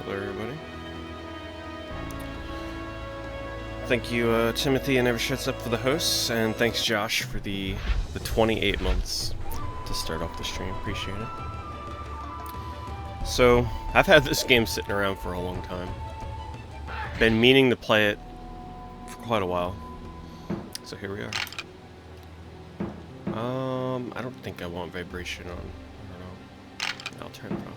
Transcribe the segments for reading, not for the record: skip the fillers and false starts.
Hello, everybody. Thank you, Timothy and Never Shuts Up for the hosts, and thanks, Josh, for the 28 months to start off the stream. Appreciate it. So, I've had this game sitting around for a long time. Been meaning to play it for quite a while. So here we are. I don't think I want vibration on. I don't know. I'll turn it off.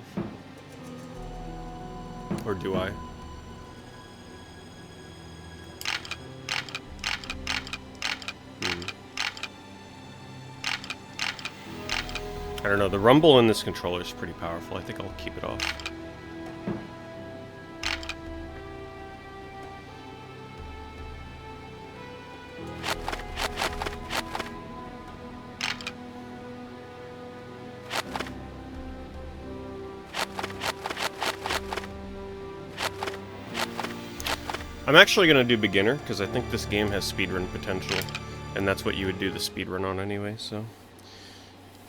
Or do I? I don't know, the rumble in this controller is pretty powerful. I think I'll keep it off. I'm actually going to do beginner, because I think this game has speedrun potential, and that's what you would do the speedrun on anyway, so...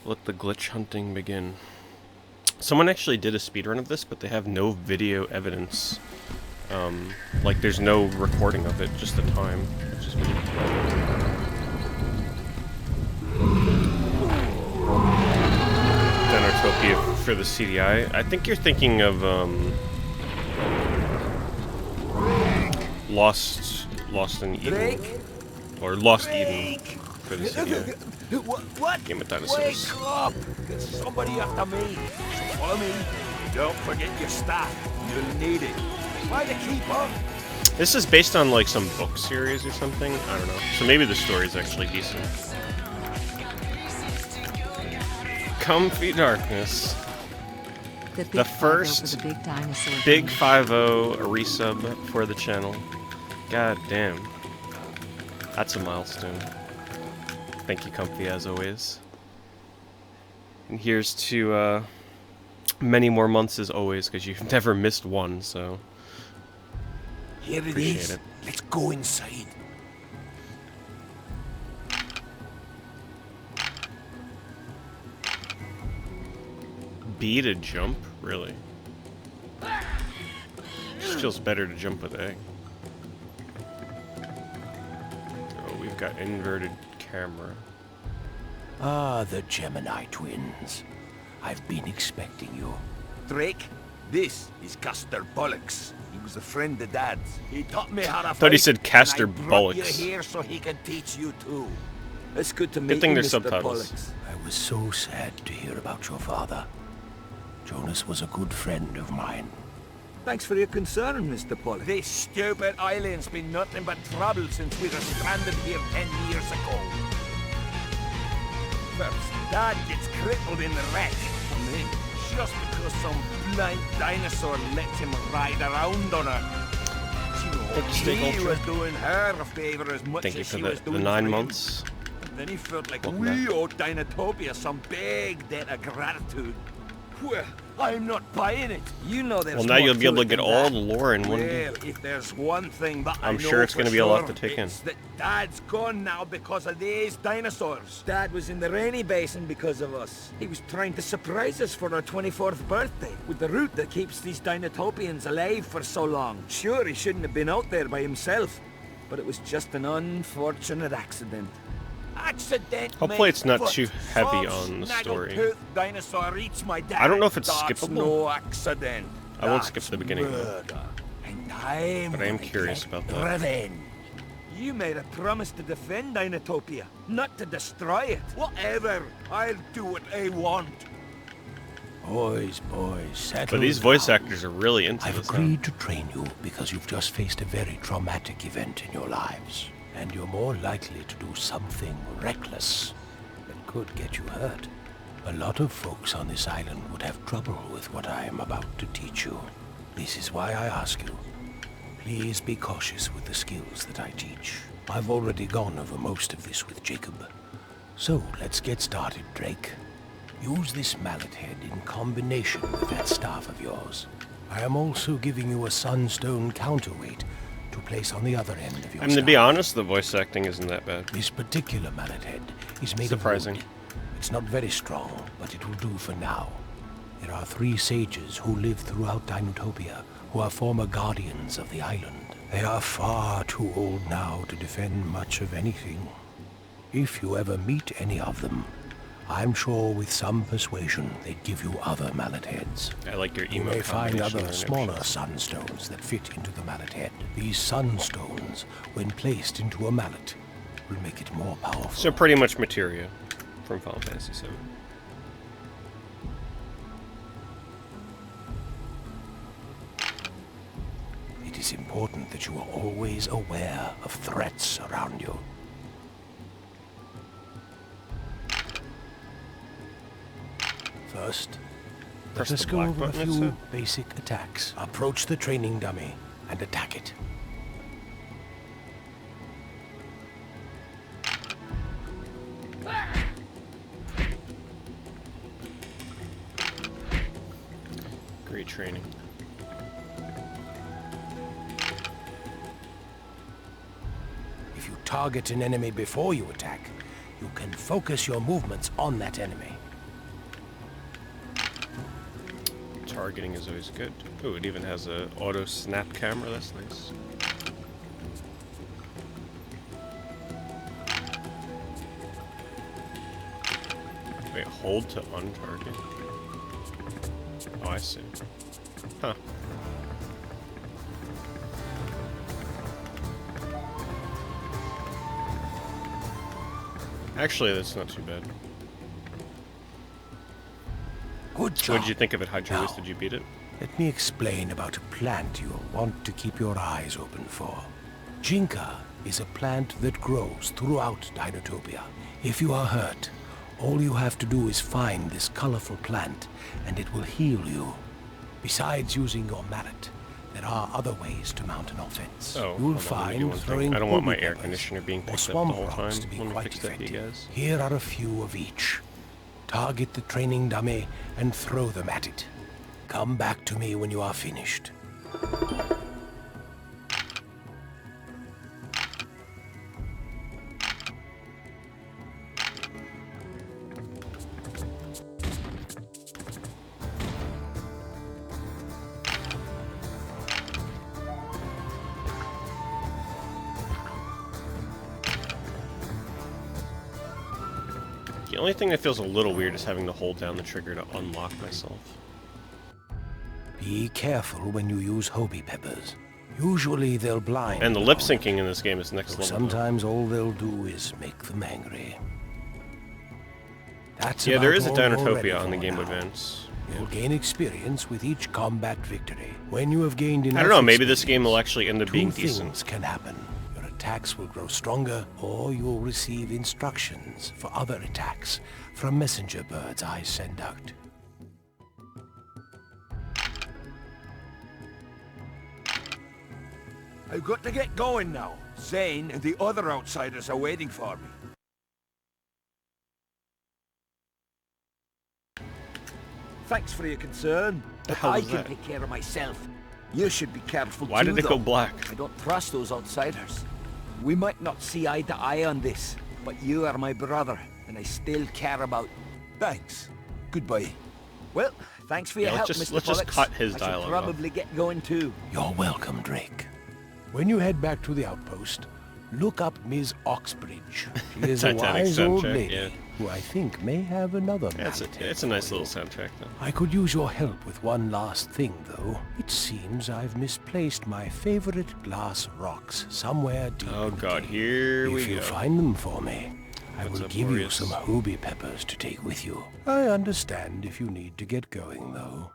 Let the glitch hunting begin. Someone actually did a speedrun of this, but they have no video evidence. Like, there's no recording of it, just the time, which is weird. Dinotopia for the CDI. I think you're thinking of, Lost in Eden. Or Lost Eden for the CDI. What? Game of Dinosaurs. Wake up! There's somebody after me. So follow me. Don't forget your staff. You'll need it. Try to keep up. This is based on like some book series or something. I don't know. So maybe the story is actually decent. Comfy Darkness. The first big 5-0 resub for the channel. God damn. That's a milestone. Thank you, Comfy, as always. And here's to many more months as always, because you've never missed one, so... Here it is. Let's go inside. B to jump? Really? Just feels better to jump with A. Oh, we've got inverted camera. Ah, the Gemini twins. I've been expecting you. Drake, this is Custer Bollocks. He was a friend of Dad's. He taught me how to fight. Thought he said Castor and I brought Bollocks. you here so he can teach you too. It's good to meet Good thing you, there's Mr. subtitles. Bollocks. I was so sad to hear about your father. Jonas was a good friend of mine. Thanks for your concern, Mr. Pollard. This stupid island's been nothing but trouble since we were stranded here 10 years ago. First, Dad gets crippled in the wreck, and then, just because some blind dinosaur lets him ride around on her. You know, he was doing her a favor as much as she was doing the 9 for him. months. And then he felt like Welcome we back. owed Dinotopia some big debt of gratitude. Well, I'm not buying it. You know there's Well, now more you'll be able to it get than all that. the lore in one Well, game. if there's one thing that I'm I know sure it's for going to be a lot sure, to take in. it's that Dad's gone now because of these dinosaurs. Dad was in the rainy basin because of us. He was trying to surprise us for our 24th birthday with the route that keeps these Dinotopians alive for so long. Sure, he shouldn't have been out there by himself, but it was just an unfortunate accident. Accident. Hopefully it's not too heavy Some on the story. snaggletooth dinosaur eats my dad. I don't know if it's That's skippable. no accident. I won't skip That's the beginning, though. murder. And I'm But I am gonna curious get about that. revenge. You made a promise to defend Dinotopia, not to destroy it. Whatever. I'll do what I want. Boys, settle But these voice down. actors are really into I've this. Huh? agreed to train you because you've just faced a very traumatic event in your lives. And you're more likely to do something reckless that could get you hurt. A lot of folks on this island would have trouble with what I am about to teach you. This is why I ask you, please be cautious with the skills that I teach. I've already gone over most of this with Jacob. So let's get started, Drake. Use this mallet head in combination with that staff of yours. I am also giving you a sunstone counterweight to place on the other end of your I mean, to be staff. honest, the voice acting isn't that bad. This particular mallet head is made Surprising. of wood. It's not very strong, but it will do for now. There are 3 sages who live throughout Dinotopia who are former guardians of the island. They are far too old now to defend much of anything. If you ever meet any of them, I'm sure with some persuasion they'd give you other mallet heads. I like your You emo may find combination other there, smaller Nipsh. sunstones that fit into the mallet head. These sunstones, when placed into a mallet, will make it more powerful. So pretty much materia from Final Fantasy VII. It is important that you are always aware of threats around you. First, Press let us the go black over a button, it few said? basic attacks. Approach the training dummy and attack it. Great training. If you target an enemy before you attack, you can focus your movements on that enemy. Targeting is always good. Oh, it even has a auto snap camera. That's nice. Wait, hold to untarget. Oh, I see. Huh. Actually, that's not too bad. Good So job. what did you think of it, Hatchery? Now, Did you beat it? let me explain about a plant you'll want to keep your eyes open for. Jinka is a plant that grows throughout Dinotopia. If you are hurt, all you have to do is find this colorful plant, and it will heal you. Besides using your mallet, there are other ways to mount an offense. Oh, You'll hold on, let me do find one thing. throwing I don't want my holy air peppers conditioner being or picked up the swamp whole rocks time. to be Let me quite fix that for you effective. guys. Here are a few of each. Target the training dummy and throw them at it. Come back to me when you are finished. The only thing that feels a little weird is having to hold down the trigger to unlock myself. Be careful when you use holy peppers. Usually they'll blind. And the an lip opponent, syncing in this game is next though level. sometimes all they'll do is make them angry. That's Yeah, there about is a all you're ready Dinotopia on the for Game Boy now. Advance. You'll gain experience with each combat victory. When you have gained enough I don't know, maybe this game will experience, actually end up two being things decent. can happen. Your attacks will grow stronger, or you'll receive instructions for other attacks from messenger birds I send out. I've got to get going now. Zane and the other outsiders are waiting for me. thanks for your concern. The hell I was can that? take care of myself. You should be careful Why too, did it go though. black? I don't trust those outsiders. We might not see eye to eye on this, but you are my brother, and I still care about... Thanks. Goodbye. Well, thanks for your Yeah, help, let's just Mr. Pollux. cut his I should dialogue probably get going too. You're welcome, Drake. When you head back to the outpost, look up Ms. Oxbridge. She is a Titanic wise old soundtrack, lady yeah. who I think may have another Yeah, it's a nice little soundtrack, though. I could use your help with one last thing, though. It seems I've misplaced my favorite glass rocks somewhere deep Oh in the god, cave. here we If you go. find them for me, I What's will up, give you Boreas? some hoby peppers to take with you. I understand if you need to get going, though.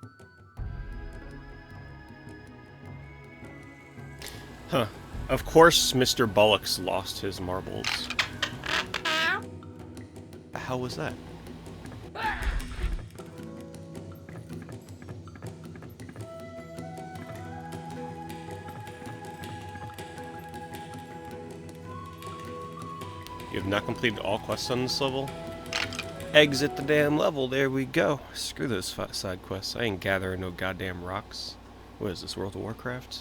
Huh. Of course, Mr. Bollocks lost his marbles. The hell was that? You have not completed all quests on this level? Exit the damn level, there we go. Screw those side quests. I ain't gathering no goddamn rocks. What is this, World of Warcraft?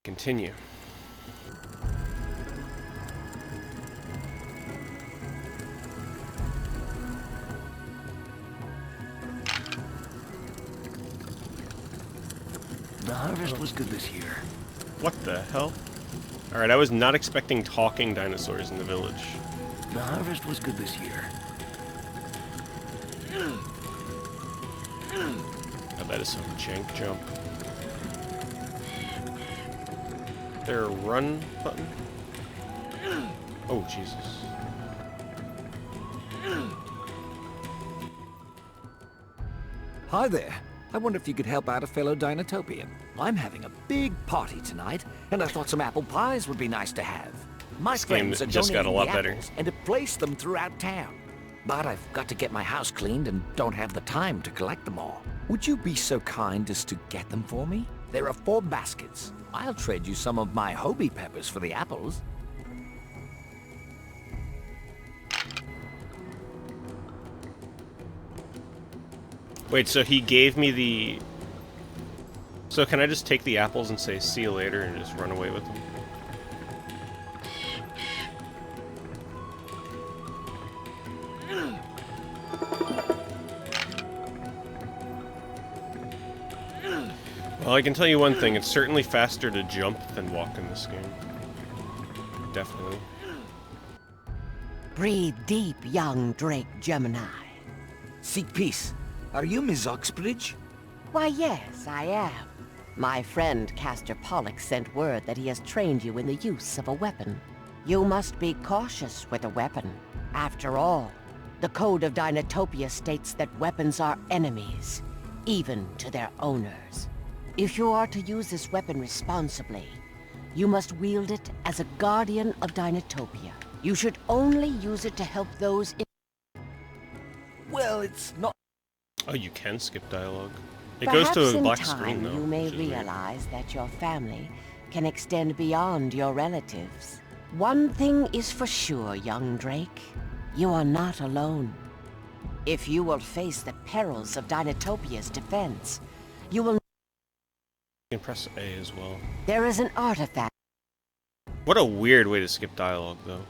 Continue. The harvest was good this year. What the hell? Alright, I was not expecting talking dinosaurs in the village. The harvest was good this year. Oh, that is some jank jump. There a run button? Oh, Jesus. Hi there. I wonder if you could help out a fellow Dinotopian. I'm having a big party tonight, and I thought some apple pies would be nice to have. My This game friends are just got a donating lot the better. apples and have placed them throughout town. But I've got to get my house cleaned and don't have the time to collect them all. Would you be so kind as to get them for me? There are 4 baskets. I'll trade you some of my hoby peppers for the apples. Wait, so he gave me the... So can I just take the apples and say, see you later, and just run away with them? Well, I can tell you one thing, it's certainly faster to jump than walk in this game. Definitely. Breathe deep, young Drake Gemini. Seek peace. Are you Miss Oxbridge? Why, yes, I am. My friend Caster Pollux sent word that he has trained you in the use of a weapon. You must be cautious with a weapon. After all, the Code of Dinotopia states that weapons are enemies, even to their owners. If you are to use this weapon responsibly, you must wield it as a guardian of Dinotopia. You should only use it to help those in... Well, it's not... Oh, you can skip dialogue. It Perhaps goes to a in black time screen, though. you may which is weird. realize that your family can extend beyond your relatives. One thing is for sure, young Drake. You are not alone. If you will face the perils of Dinotopia's defense, you will... You can press A as well. There is an artifact. What a weird way to skip dialogue, though.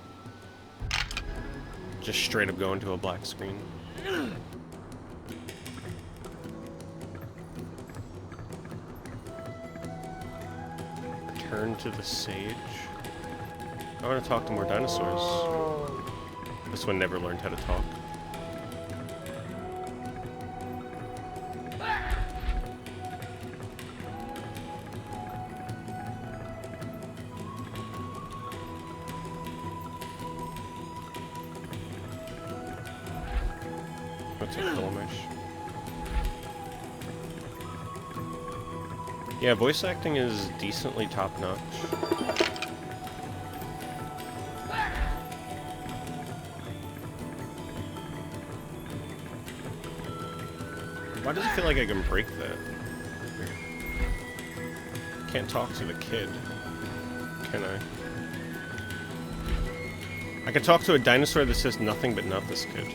Just straight up go into a black screen. Return to the sage. I want to talk to more dinosaurs. This one never learned how to talk. What's a Filamish? Yeah, voice acting is decently top-notch. Why does it feel like I can break that? Can't talk to the kid. Can I? I can talk to a dinosaur that says nothing but not this kid.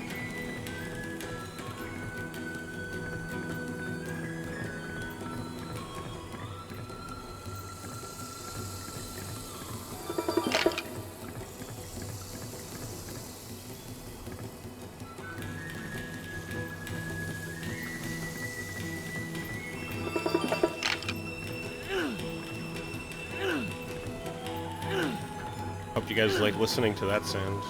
hope you guys like listening to that sound.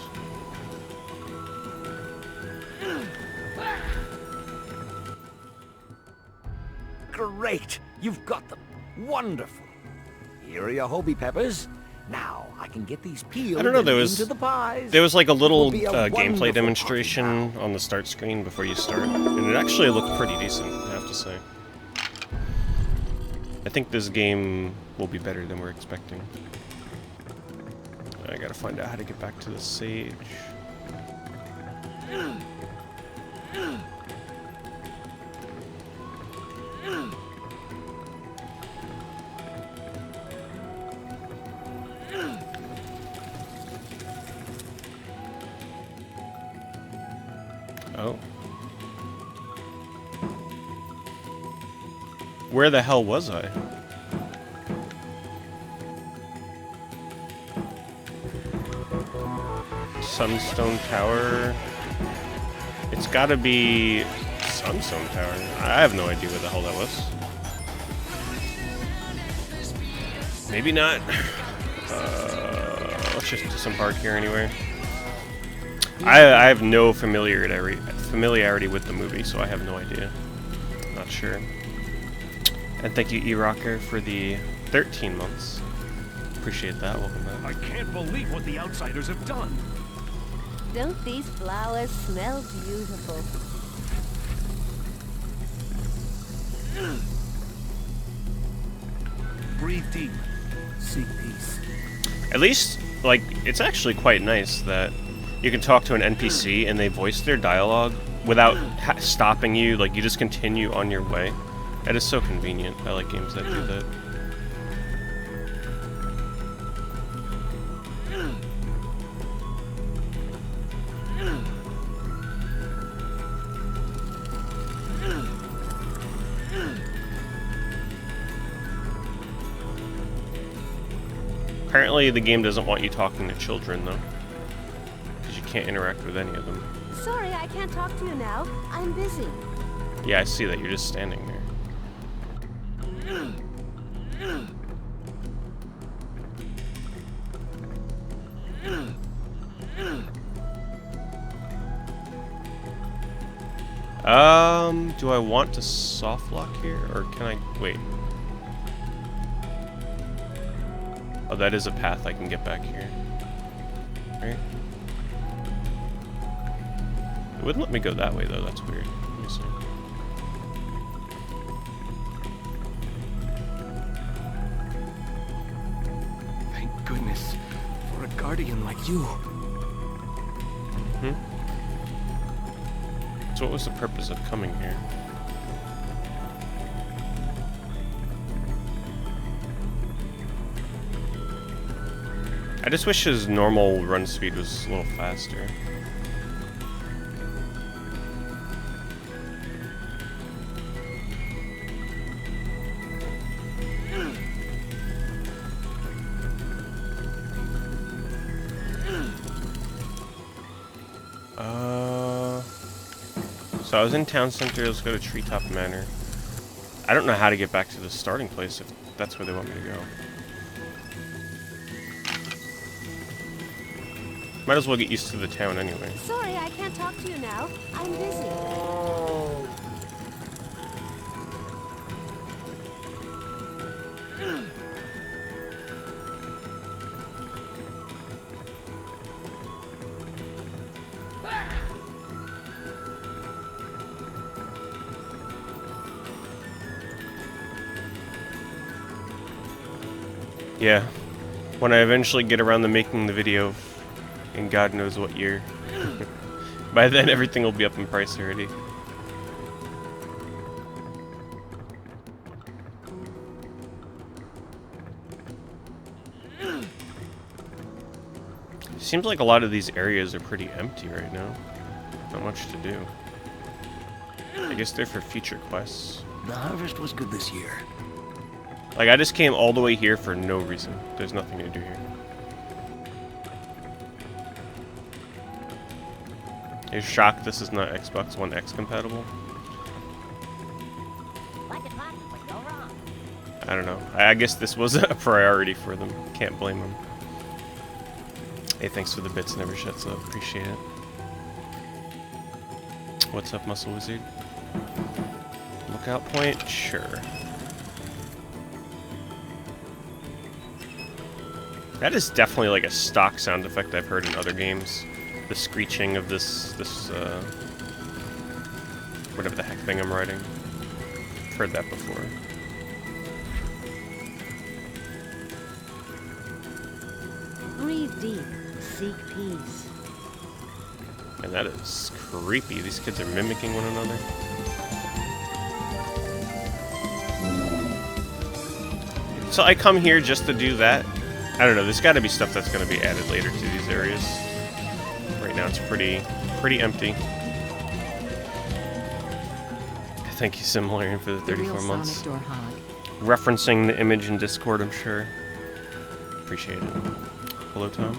Great! You've got them. Wonderful. Here are your Hobie peppers. Now I can get these peeled I don't know, into the pies. there was like a little It will be a gameplay wonderful demonstration party on the start screen before you start, and it actually looked pretty decent, I have to say. I think this game will be better than we're expecting. I gotta find out how to get back to the sage. Oh. Where the hell was I? Sunstone Tower. It's gotta be Sunstone Tower. I have no idea where the hell that was. Maybe not. Let's just disembark here anyway. I have no familiarity with the movie, so I have no idea. Not sure. And thank you, E-Rocker, for the 13 months. Appreciate that. Welcome back. I can't believe what the outsiders have done. Don't these flowers smell beautiful? Breathe deep. Seek peace. At least, like, it's actually quite nice that you can talk to an NPC and they voice their dialogue without stopping you. Like, you just continue on your way. That is so convenient. I like games that do that. Apparently the game doesn't want you talking to children, though. Because you can't interact with any of them. Sorry, I can't talk to you now. I'm busy. Yeah, I see that. You're just standing there. Do I want to soft lock here, or can I wait? Oh, that is a path I can get back here. Right? It wouldn't let me go that way though, that's weird. Let me see. Thank goodness for a guardian like you. So what was the purpose of coming here? I just wish his normal run speed was a little faster. So I was in town center, let's go to Treetop Manor. I don't know how to get back to the starting place if that's where they want me to go. Might as well get used to the town anyway. Sorry, I can't talk to you now. I'm busy. Yeah, when I eventually get around to making the video, in God knows what year. By then, everything will be up in price already. Seems like a lot of these areas are pretty empty right now. Not much to do. I guess they're for future quests. The harvest was good this year. Like, I just came all the way here for no reason. There's nothing to do here. You're shocked this is not Xbox One X compatible? I don't know. I guess this was a priority for them. Can't blame them. Hey, thanks for the bits, never shuts up. Appreciate it. What's up, Muscle Wizard? Lookout point? Sure. That is definitely like a stock sound effect I've heard in other games. The screeching of this whatever the heck thing I'm riding. I've heard that before. Breathe deep. Seek peace. And that is creepy. These kids are mimicking one another. So I come here just to do that. I don't know, there's gotta be stuff that's gonna be added later to these areas. Right now it's pretty empty. Thank you, Similarian, for the 34 months. Referencing the image in Discord, I'm sure. Appreciate it. Hello, Tom.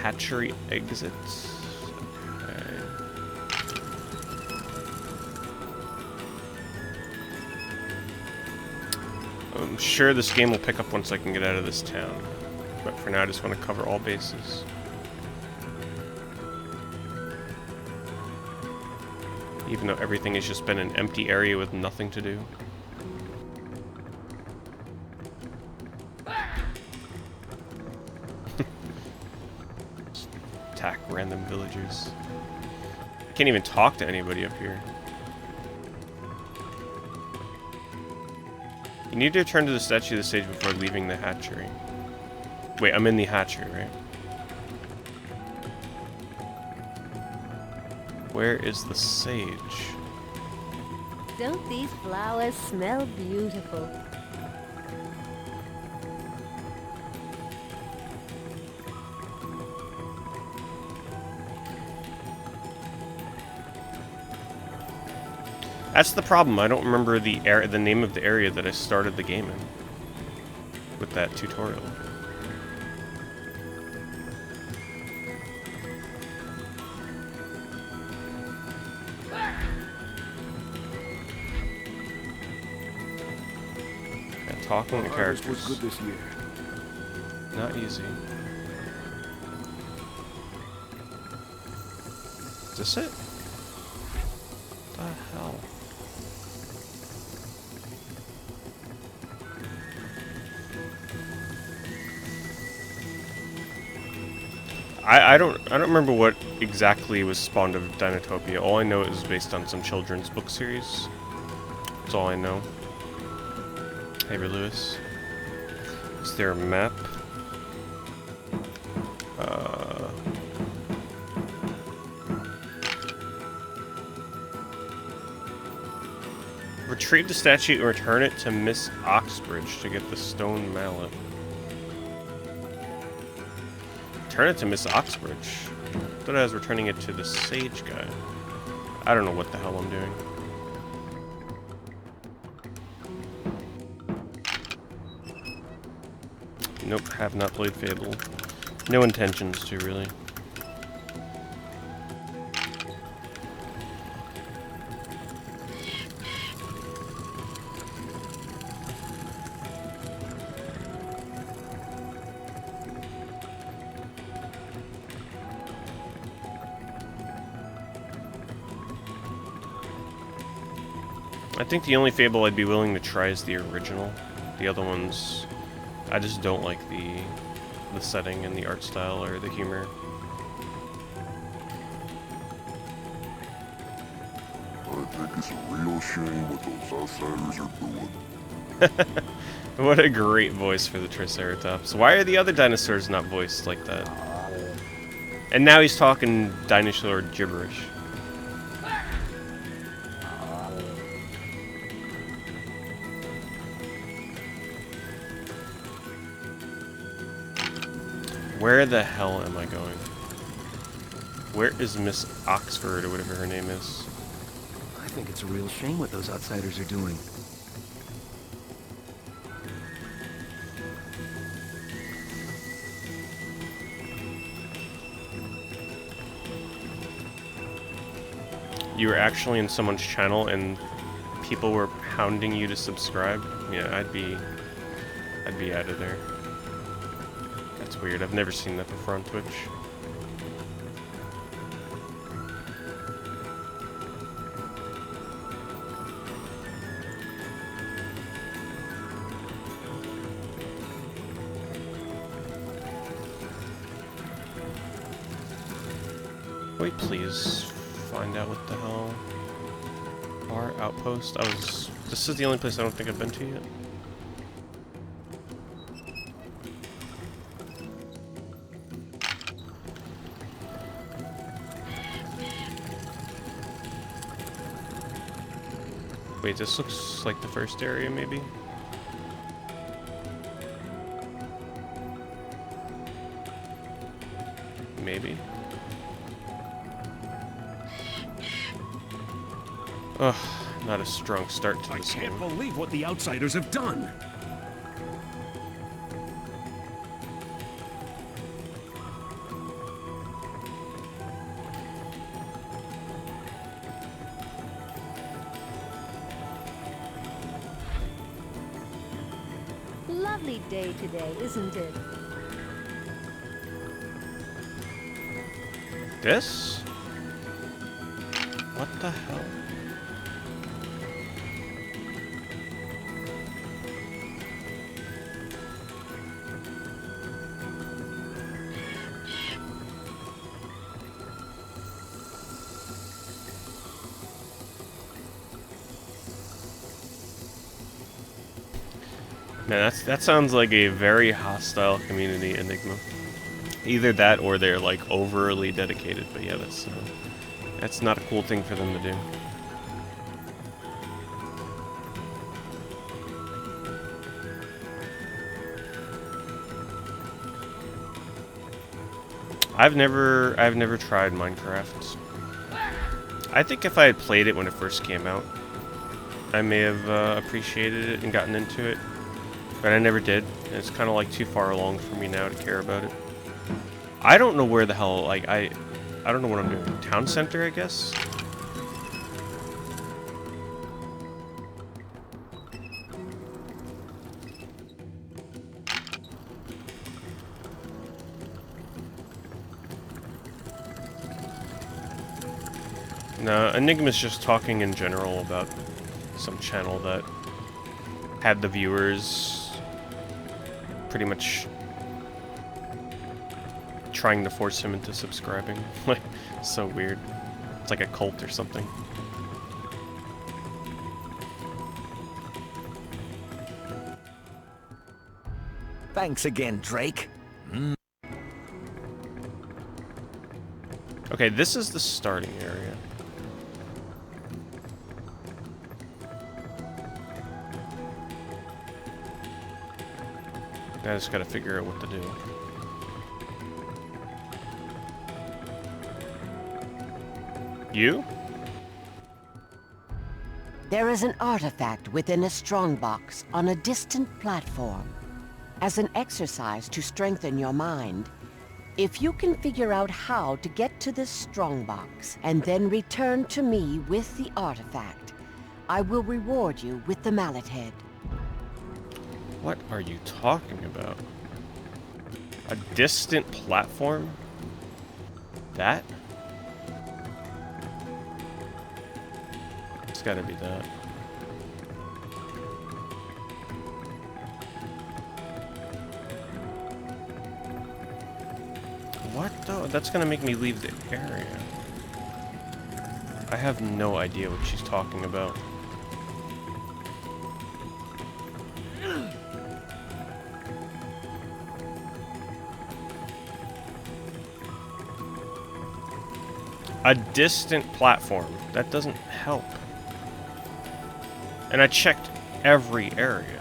Hatchery exits. Okay. I'm sure this game will pick up once I can get out of this town. But for now, I just want to cover all bases. Even though everything has just been an empty area with nothing to do. Attack random villagers. I can't even talk to anybody up here. You need to return to the statue of the sage before leaving the hatchery. Wait, I'm in the hatchery, right? Where is the sage? Don't these flowers smell beautiful? That's the problem. I don't remember the name of the area that I started the game in with that tutorial. And talking to characters was good this year. not easy. Is this it? What the hell? I don't remember what exactly was spawned of Dinotopia. All I know it was based on some children's book series. That's all I know. Hey, Lewis. Is there a map? Retrieve the statue and return it to Miss Oxbridge to get the stone mallet. Turn it to Miss Oxbridge. I thought I was returning it to the sage guy. I don't know what the hell I'm doing. Nope, have not played Fable. No intentions to, really. I think the only Fable I'd be willing to try is the original. The other ones, I just don't like the setting and the art style or the humor. I think it's a real shame what those outsiders are doing. What a great voice for the Triceratops. Why are the other dinosaurs not voiced like that? And now he's talking dinosaur gibberish. Where the hell am I going? Where is Miss Oxford, or whatever her name is? I think it's a real shame what those outsiders are doing. You were actually in someone's channel and people were hounding you to subscribe? Yeah, I'd be out of there. That's weird. I've never seen that before on Twitch. Wait, please find out what the hell. Our outpost. This is the only place I don't think I've been to yet. Wait, this looks like the first area, maybe? Maybe. Ugh, not a strong start to this game. I can't believe what the outsiders have done. Lovely day today, isn't it? This? What the hell? Man, that sounds like a very hostile community, Enigma. Either that or they're like overly dedicated, but yeah, that's not a cool thing for them to do. I've never tried Minecraft. I think if I had played it when it first came out, I may have appreciated it and gotten into it. But I never did. And it's kind of like too far along for me now to care about it. I don't know where the hell, like, I don't know what I'm doing. Town center, I guess? No, Enigma's just talking in general about some channel that had the viewers pretty much trying to force him into subscribing. Like, so weird. It's like a cult or something. Thanks again, Drake. Okay, this is the starting area. I just gotta figure out what to do. You? There is an artifact within a strongbox on a distant platform. As an exercise to strengthen your mind, if you can figure out how to get to this strongbox and then return to me with the artifact, I will reward you with the mallet head. What are you talking about? A distant platform? That? It's gotta be that. What though? That's gonna make me leave the area. I have no idea what she's talking about. A distant platform. That doesn't help. And I checked every area.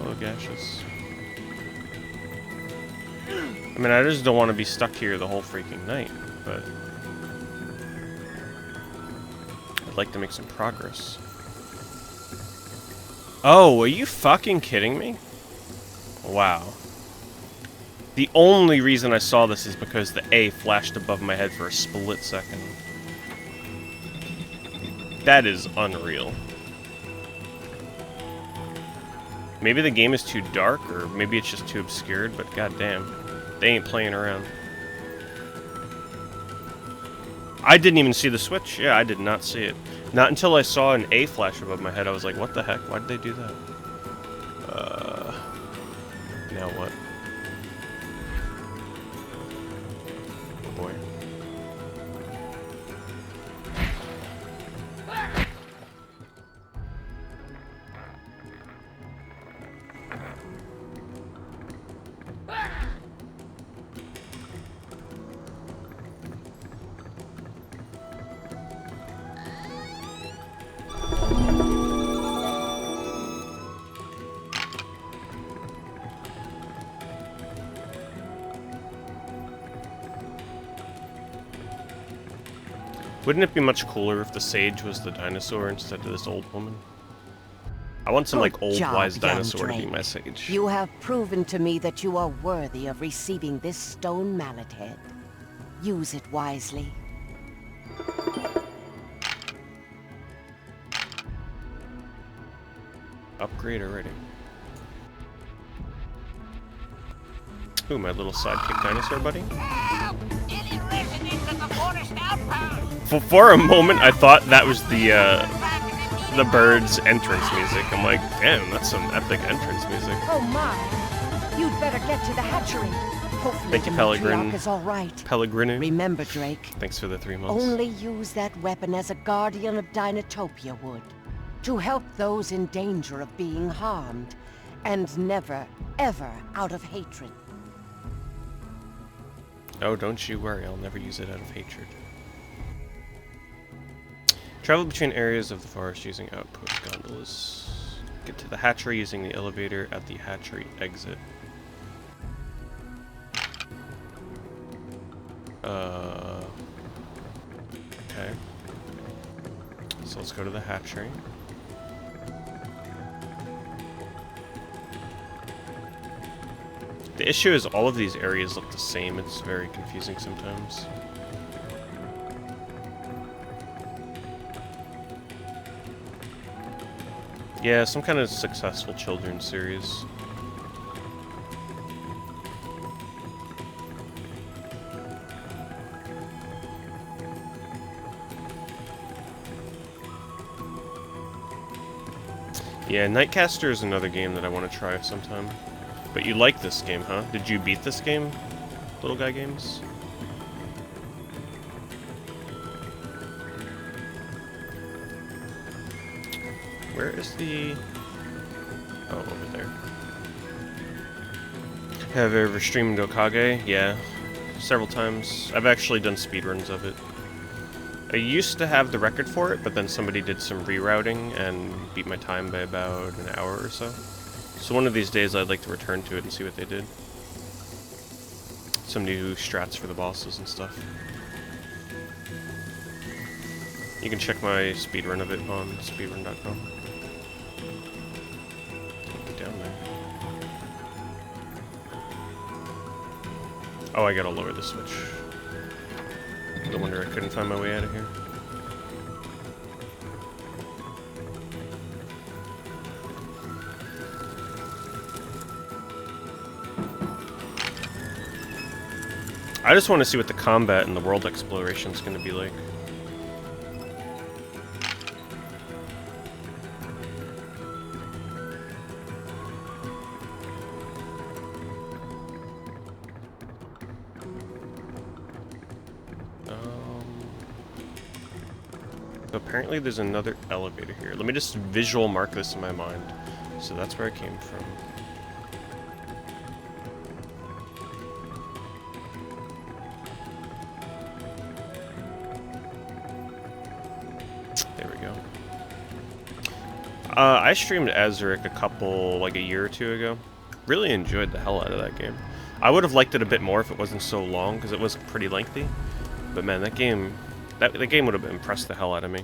Oh, gaseous. I mean, I just don't want to be stuck here the whole freaking night, but I'd like to make some progress. Oh, are you fucking kidding me? Wow. The only reason I saw this is because the A flashed above my head for a split second. That is unreal. Maybe the game is too dark, or maybe it's just too obscured, but goddamn, they ain't playing around. I didn't even see the switch. Yeah, I did not see it. Not until I saw an A flash above my head, I was like, what the heck? Why did they do that? Now what? Oh boy. Wouldn't it be much cooler if the sage was the dinosaur instead of this old woman? I want some, like, old, wise dinosaur to be my sage. You have proven to me that you are worthy of receiving this stone mallet head. Use it wisely. Upgrade already. Ooh, my little sidekick dinosaur buddy. For a moment, I thought that was the bird's entrance music. I'm like, damn, that's some epic entrance music. Oh my! You'd better get to the hatchery. Hopefully Thank you, the Pellegrin. matriarch is all right. Pellegrinu. Remember, Drake. Thanks for the 3 months. Only use that weapon as a guardian of Dinotopia would. To help those in danger of being harmed. And never, ever out of hatred. Oh, don't you worry, I'll never use it out of hatred. Travel between areas of the forest using outpost gondolas. Get to the hatchery using the elevator at the hatchery exit. Okay. So let's go to the hatchery. The issue is all of these areas look the same. It's very confusing sometimes. Yeah, some kind of successful children's series. Yeah, Nightcaster is another game that I want to try sometime. But you like this game, huh? Did you beat this game, Little Guy Games? Where is the... Oh, over there. Have you ever streamed Okage? Yeah, several times. I've actually done speedruns of it. I used to have the record for it, but then somebody did some rerouting and beat my time by about an hour or so. So one of these days I'd like to return to it and see what they did. Some new strats for the bosses and stuff. You can check my speedrun of it on speedrun.com. Down there. Oh, I gotta lower the switch. No wonder I couldn't find my way out of here. I just want to see what the combat and the world exploration is going to be like. So apparently there's another elevator here. Let me just visual mark this in my mind. So that's where I came from. There we go. I streamed Azuric like a year or two ago. Really enjoyed the hell out of that game. I would have liked it a bit more if it wasn't so long, because it was pretty lengthy. But man, that game would have impressed the hell out of me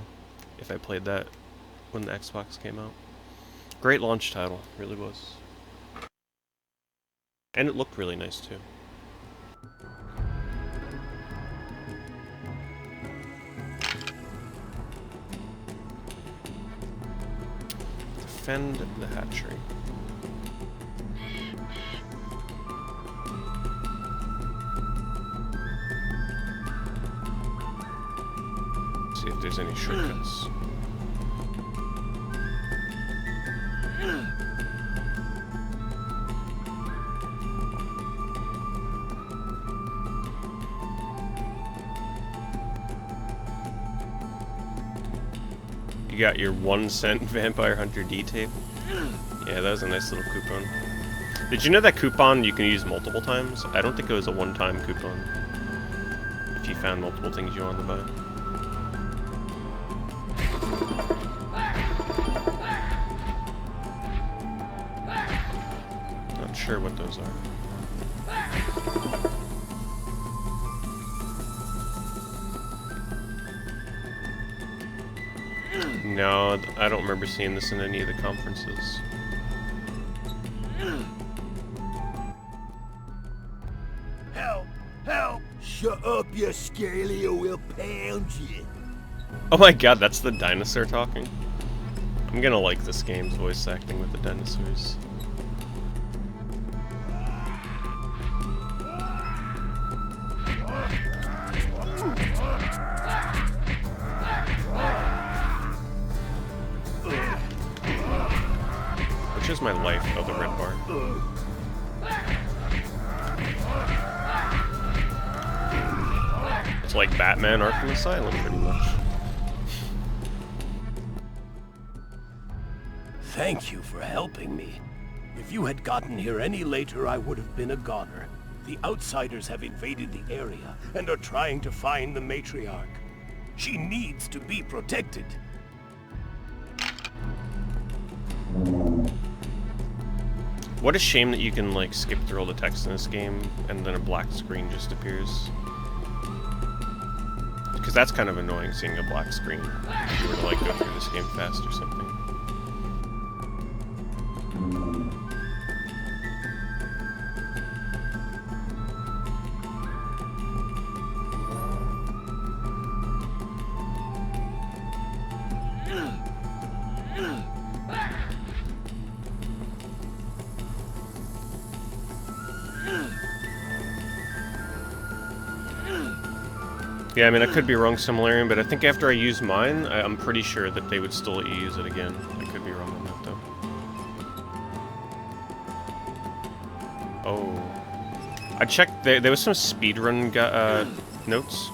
if I played that when the Xbox came out. Great launch title, really was. And it looked really nice too. Defend the hatchery. See if there's any shortcuts. You got your 1-cent Vampire Hunter D tape. Yeah, that was a nice little coupon. Did you know that coupon you can use multiple times? I don't think it was a one-time coupon. If you found multiple things you wanted to buy. Not sure what those are. No, I don't remember seeing this in any of the conferences. Help! Help! Shut up, you scaly, or we'll pound you. Oh my god, that's the dinosaur talking. I'm gonna like this game's voice acting with the dinosaurs. Which is my life? Oh, the red bar. It's like Batman Arkham Asylum, pretty much. Thank you for helping me. If you had gotten here any later, I would have been a goner. The outsiders have invaded the area and are trying to find the matriarch. She needs to be protected. What a shame that you can, like, skip through all the text in this game and then a black screen just appears. Because that's kind of annoying, seeing a black screen if you were to, like, go through this game fast or something. Yeah, I mean, I could be wrong, Similarian, but I think after I use mine, I'm pretty sure that they would still let you use it again. I could be wrong on that, though. Oh. I checked, there was some speedrun notes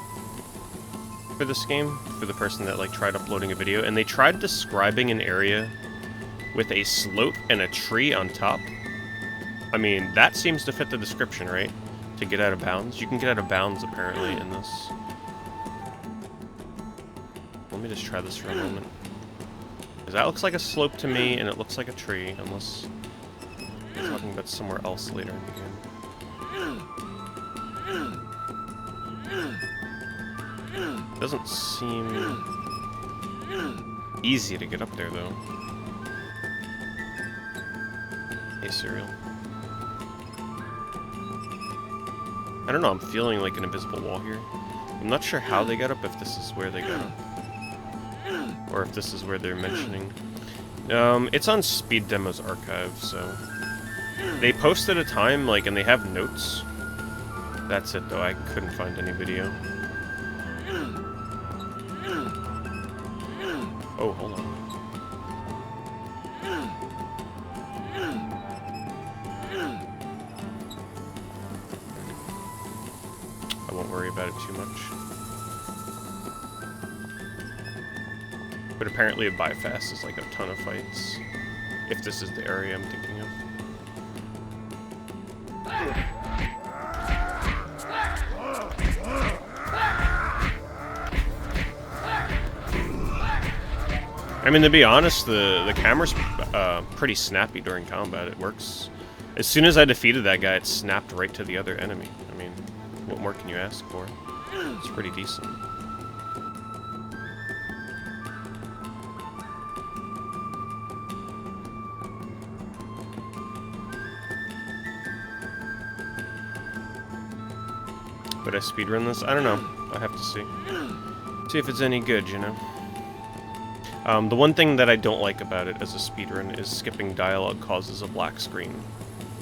for this game, for the person that, like, tried uploading a video, and they tried describing an area with a slope and a tree on top. I mean, that seems to fit the description, right? To get out of bounds. You can get out of bounds, apparently, in this. Let me just try this for a moment. Because that looks like a slope to me, and it looks like a tree, unless we're talking about somewhere else later in the game. Doesn't seem easy to get up there, though. Hey, Cereal. I don't know, I'm feeling like an invisible wall here. I'm not sure how they got up, if this is where they got up. Or if this is where they're mentioning. It's on Speed Demo's archive, so... They posted a time, like, and they have notes. That's it, though. I couldn't find any video. Oh, hold on. I won't worry about it too much. But apparently a bypass is like a ton of fights. If this is the area I'm thinking of. I mean, to be honest, the camera's pretty snappy during combat. It works. As soon as I defeated that guy, it snapped right to the other enemy. I mean, what more can you ask for? It's pretty decent. Would I speedrun this? I don't know. I have to see. See if it's any good, you know? The one thing that I don't like about it as a speedrun is skipping dialogue causes a black screen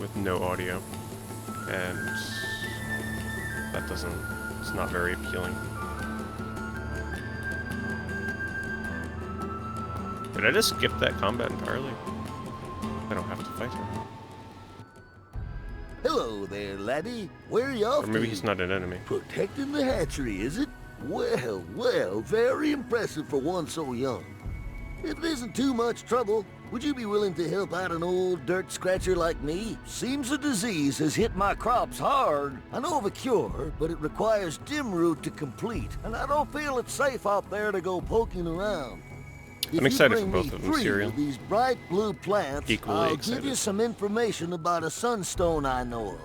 with no audio. And that doesn't... it's not very appealing. Did I just skip that combat entirely? I don't have to fight him. Hello there, laddie. Where are you off Or maybe to? he's not an enemy. Protecting the hatchery, is it? Well, well, very impressive for one so young. If it isn't too much trouble, would you be willing to help out an old dirt scratcher like me? Seems a disease has hit my crops hard. I know of a cure, but it requires dim root to complete, and I don't feel it's safe out there to go poking around. I'm excited for both of them, Serial. These bright blue plants, Equally I'll excited. give you some information about a sunstone I know of.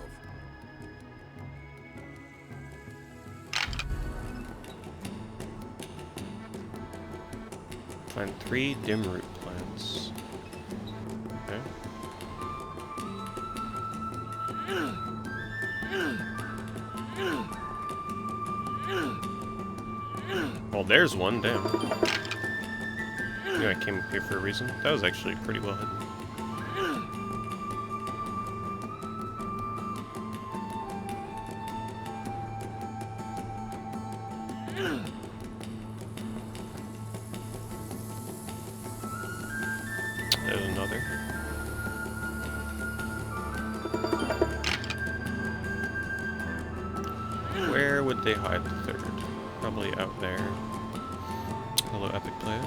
Find 3 dim root plants. Okay. Well, there's one, damn. I came up here for a reason. That was actually pretty well hidden. There's another. Where would they hide the third? Probably out there. Hello, epic player.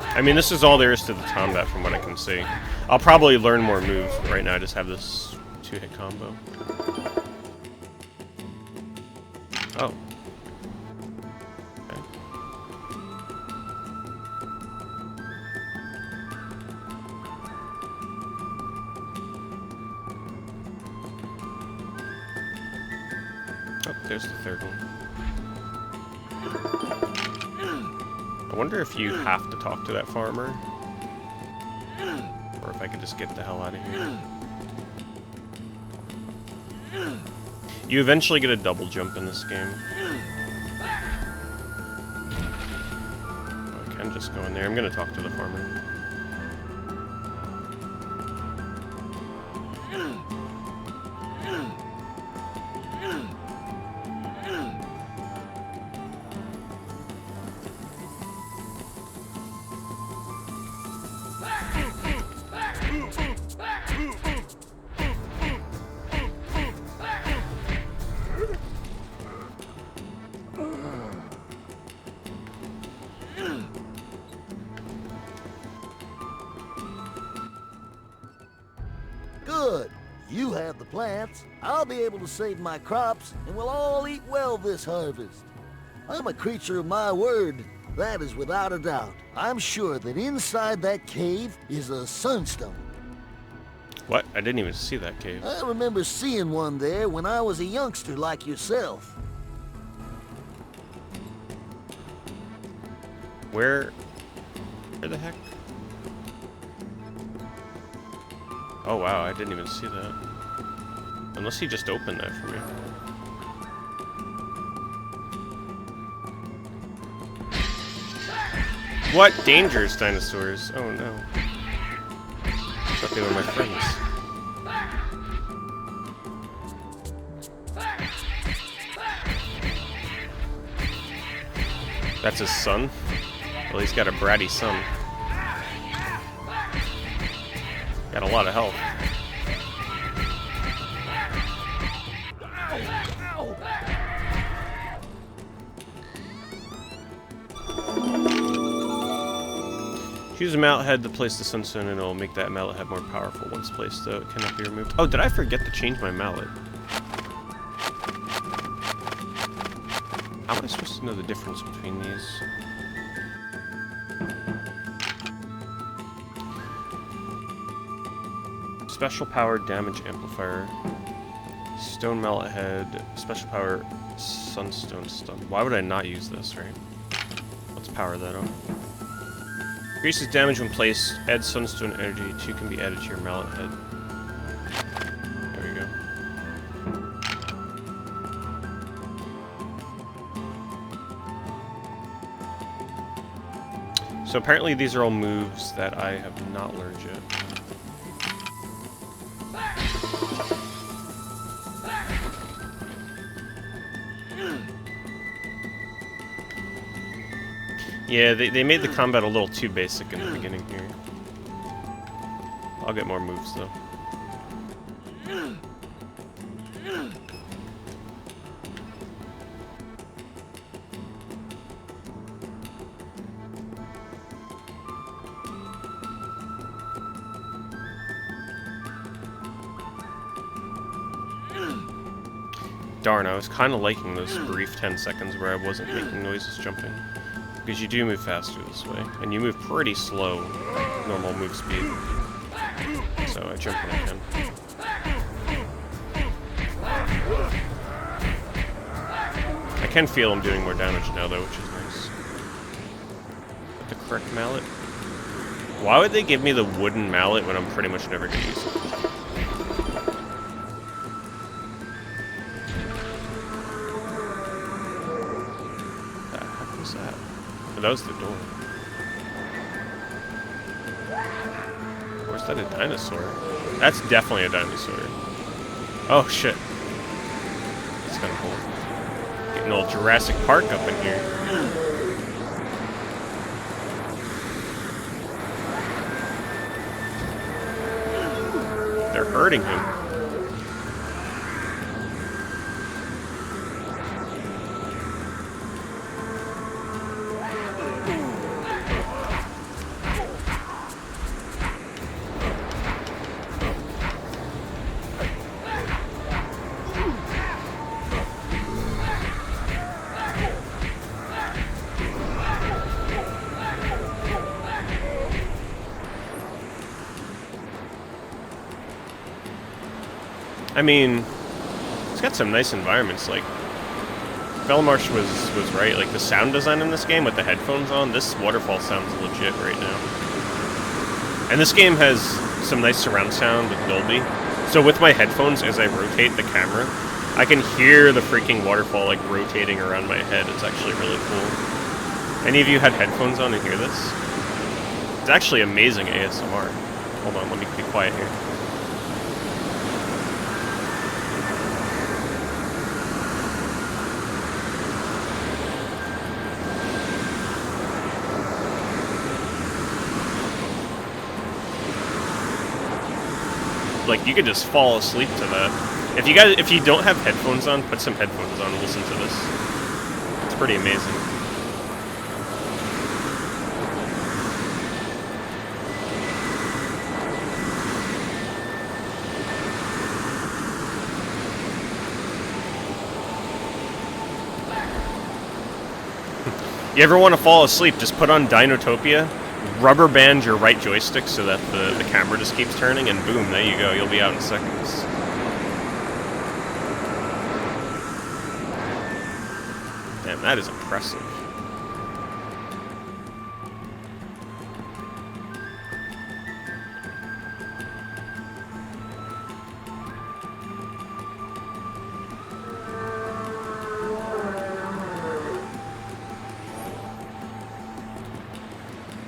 I mean, this is all there is to the combat from what I can see. I'll probably learn more moves, but right now I just have this 2-hit combo. Oh. Okay. Oh, there's the third one. I wonder if you have to talk to that farmer, or if I could just get the hell out of here. You eventually get a double jump in this game. Oh, I can just go in there. I'm gonna talk to the farmer. Good. You have the plants. I'll be able to save my crops, and we'll all eat well this harvest. I'm a creature of my word. That is without a doubt. I'm sure that inside that cave is a sunstone. What? I didn't even see that cave. I remember seeing one there when I was a youngster like yourself. Where the heck? Oh wow, I didn't even see that. Unless he just opened that for me. What? Dangerous dinosaurs. Oh no. I thought they were my friends. That's his son? Well, he's got a bratty son. Got a lot of health. Choose a mallet head to place the sunstone and it'll make that mallet head more powerful once placed, though it cannot be removed. Oh, did I forget to change my mallet? How am I supposed to know the difference between these? Special powered damage amplifier. Stone mallet head, special power, sunstone stun. Why would I not use this, right? Let's power that on. Increases damage when placed, adds sunstone energy, 2 can be added to your mallet head. There we go. So apparently these are all moves that I have not learned yet. Yeah, they made the combat a little too basic in the beginning here. I'll get more moves though. Darn, I was kind of liking those brief 10 seconds where I wasn't making noises jumping. Because you do move faster this way, and you move pretty slow, normal move speed. So I jump when I can. I can feel I'm doing more damage now though, which is nice. With the correct mallet. Why would they give me the wooden mallet when I'm pretty much never gonna use it? That was the door. Or is that a dinosaur? That's definitely a dinosaur. Oh shit. That's kind of cool. Getting a little Jurassic Park up in here. They're hurting him. I mean, it's got some nice environments, like, Belmarsh was right, like, the sound design in this game with the headphones on, this waterfall sounds legit right now. And this game has some nice surround sound with Dolby, so with my headphones, as I rotate the camera, I can hear the freaking waterfall, like, rotating around my head. It's actually really cool. Any of you had headphones on and hear this? It's actually amazing ASMR. Hold on, let me be quiet here. Like, you could just fall asleep to that. If you don't have headphones on, put some headphones on and listen to this. It's pretty amazing. You ever want to fall asleep, just put on Dinotopia, rubber band your right joystick so that the camera just keeps turning, and boom, there you go, you'll be out in seconds. Damn, that is impressive.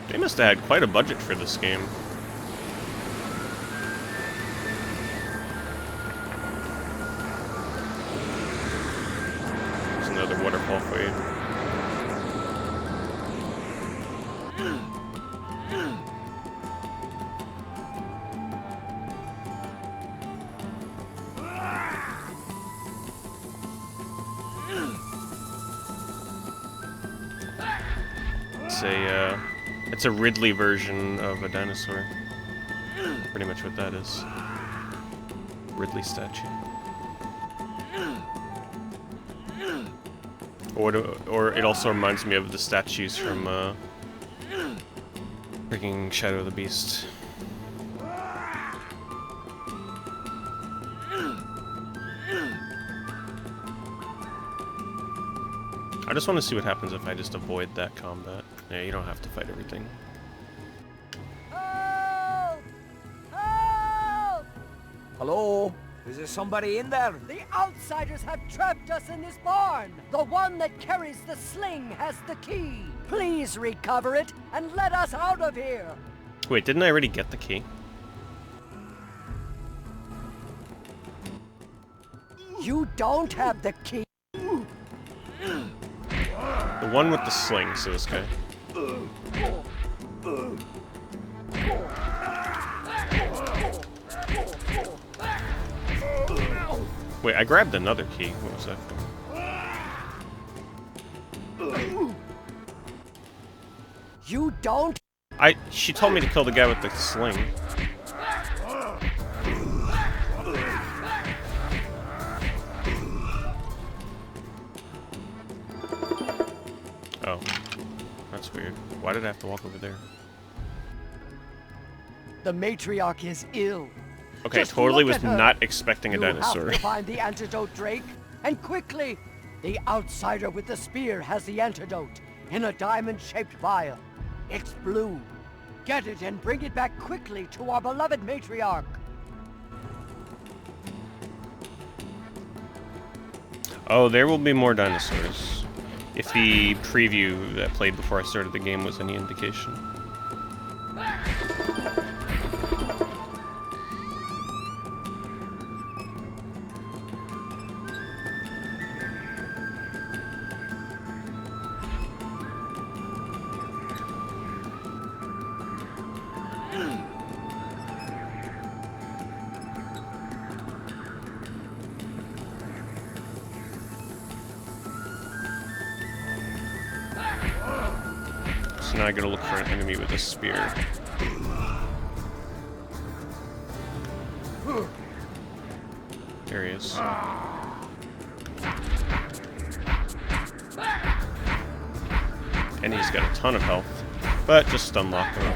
They must have had quite a budget for this game. There's another waterfall for you. It's a Ridley version of a dinosaur. Pretty much what that is. Ridley statue. Or it also reminds me of the statues from freaking Shadow of the Beast. I just want to see what happens if I just avoid that combat. Yeah, you don't have to fight everything. Help! Help! Hello? Is there somebody in there? The outsiders have trapped us in this barn. The one that carries the sling has the key. Please recover it and let us out of here. Wait, didn't I already get the key? You don't have the key. The one with the sling, so this guy. Wait, I grabbed another key. What was that for? You don't? She told me to kill the guy with the sling. Oh. That's weird. Why did I have to walk over there? The matriarch is ill. Okay, Just totally look was at her. not expecting a You dinosaur. have to find the antidote, Drake, and quickly. The outsider with the spear has the antidote in a diamond-shaped vial. It's blue. Get it and bring it back quickly to our beloved matriarch. Oh, there will be more dinosaurs. If the preview that played before I started the game was any indication. So now I gotta look for an enemy with a spear. There he is. And he's got a ton of health, but just unlock him.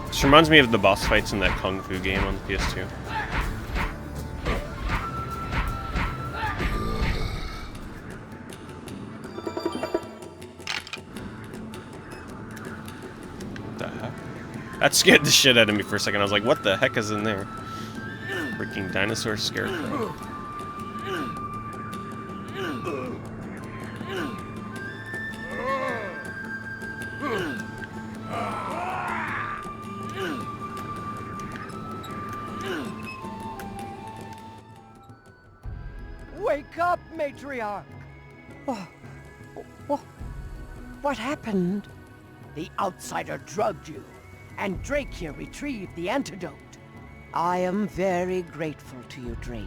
This reminds me of the boss fights in that Kung Fu game on the PS2. That scared the shit out of me for a second. I was like, what the heck is in there? Freaking dinosaur scarecrow. Wake up, matriarch! What happened? The outsider drugged you, and Drake here retrieved the antidote. I am very grateful to you, Drake.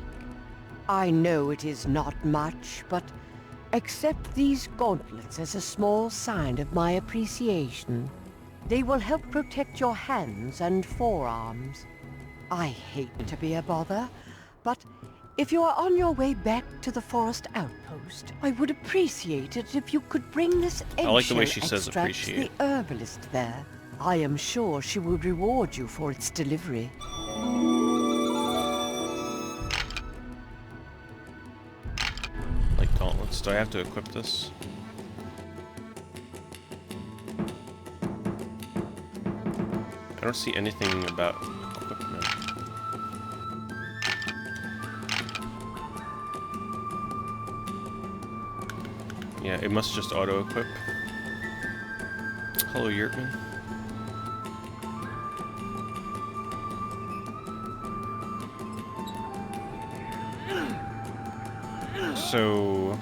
I know it is not much, but accept these gauntlets as a small sign of my appreciation. They will help protect your hands and forearms. I hate to be a bother, but if you are on your way back to the forest outpost, I would appreciate it if you could bring this I like the way eggshell she says extract to appreciate. the herbalist there. I am sure she will reward you for its delivery. Like gauntlets. Do I have to equip this? I don't see anything about equipment. Yeah, it must just auto-equip. Hello, Yurtman. So,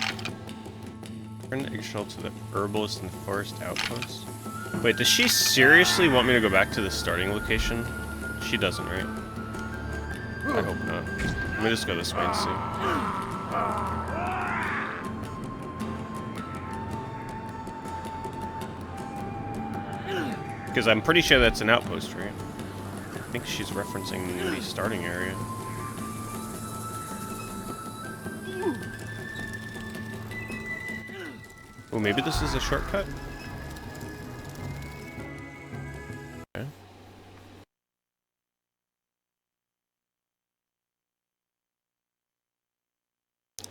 turn the eggshell to the herbalist and forest outpost. Wait, does she seriously want me to go back to the starting location? She doesn't, right? I hope not. Let me just go this way and see. Because I'm pretty sure that's an outpost, right? I think she's referencing the starting area. Oh, maybe this is a shortcut? Okay.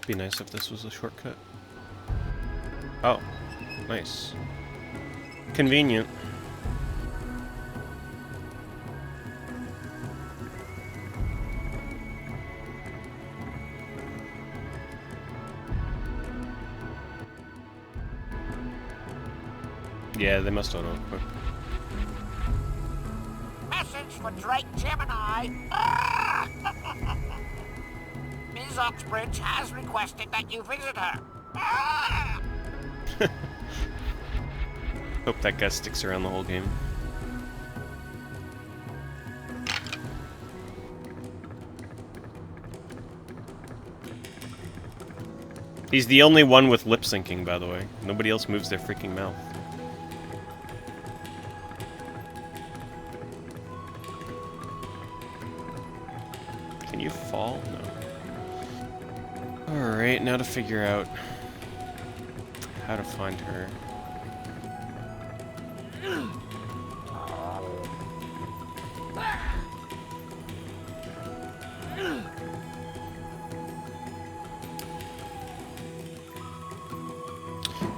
Be nice if this was a shortcut. Oh, nice. Convenient. Yeah, they must auto-equip. Message for Drake Gemini. Ms. Oxbridge has requested that you visit her. Hope that guy sticks around the whole game. He's the only one with lip syncing, by the way. Nobody else moves their freaking mouth. Can you fall? No. Alright, now to figure out how to find her.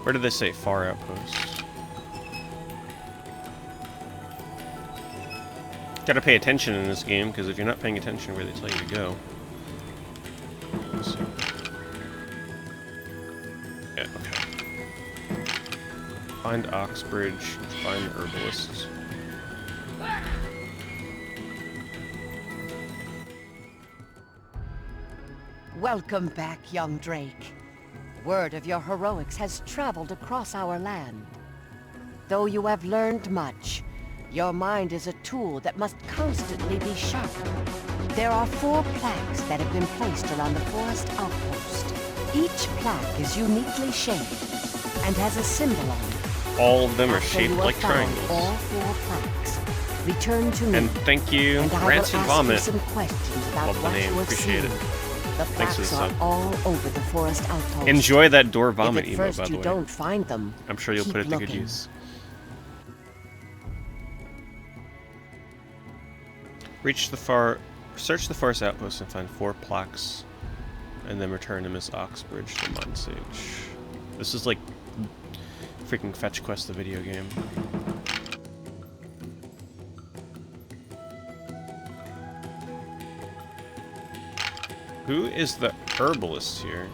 Where did they say far outpost? Gotta pay attention in this game, because if you're not paying attention where they tell you to go. Yeah, okay. Find Oxbridge, find the herbalists. Welcome back, young Drake. Word of your heroics has traveled across our land. Though you have learned much, your mind is a tool that must constantly be sharpened. There are 4 plaques that have been placed around the forest outpost. Each plaque is uniquely shaped and has a symbol on it. All of them are After shaped you have like found triangles. all 4 plaques, return to me. And thank you, and I will Rancid ask Vomit. you some questions about Love the what name, you have appreciate seen. it. The Thanks for the plaques are sub. all over the forest outpost. Enjoy that door vomit if at emote, first by the you way. don't find them, I'm sure you'll keep put it to good looking. use. Search the forest outpost and find 4 plaques, and then return to Miss Oxbridge to Mine Sage. This is like freaking Fetch Quest, the video game. Who is the herbalist here?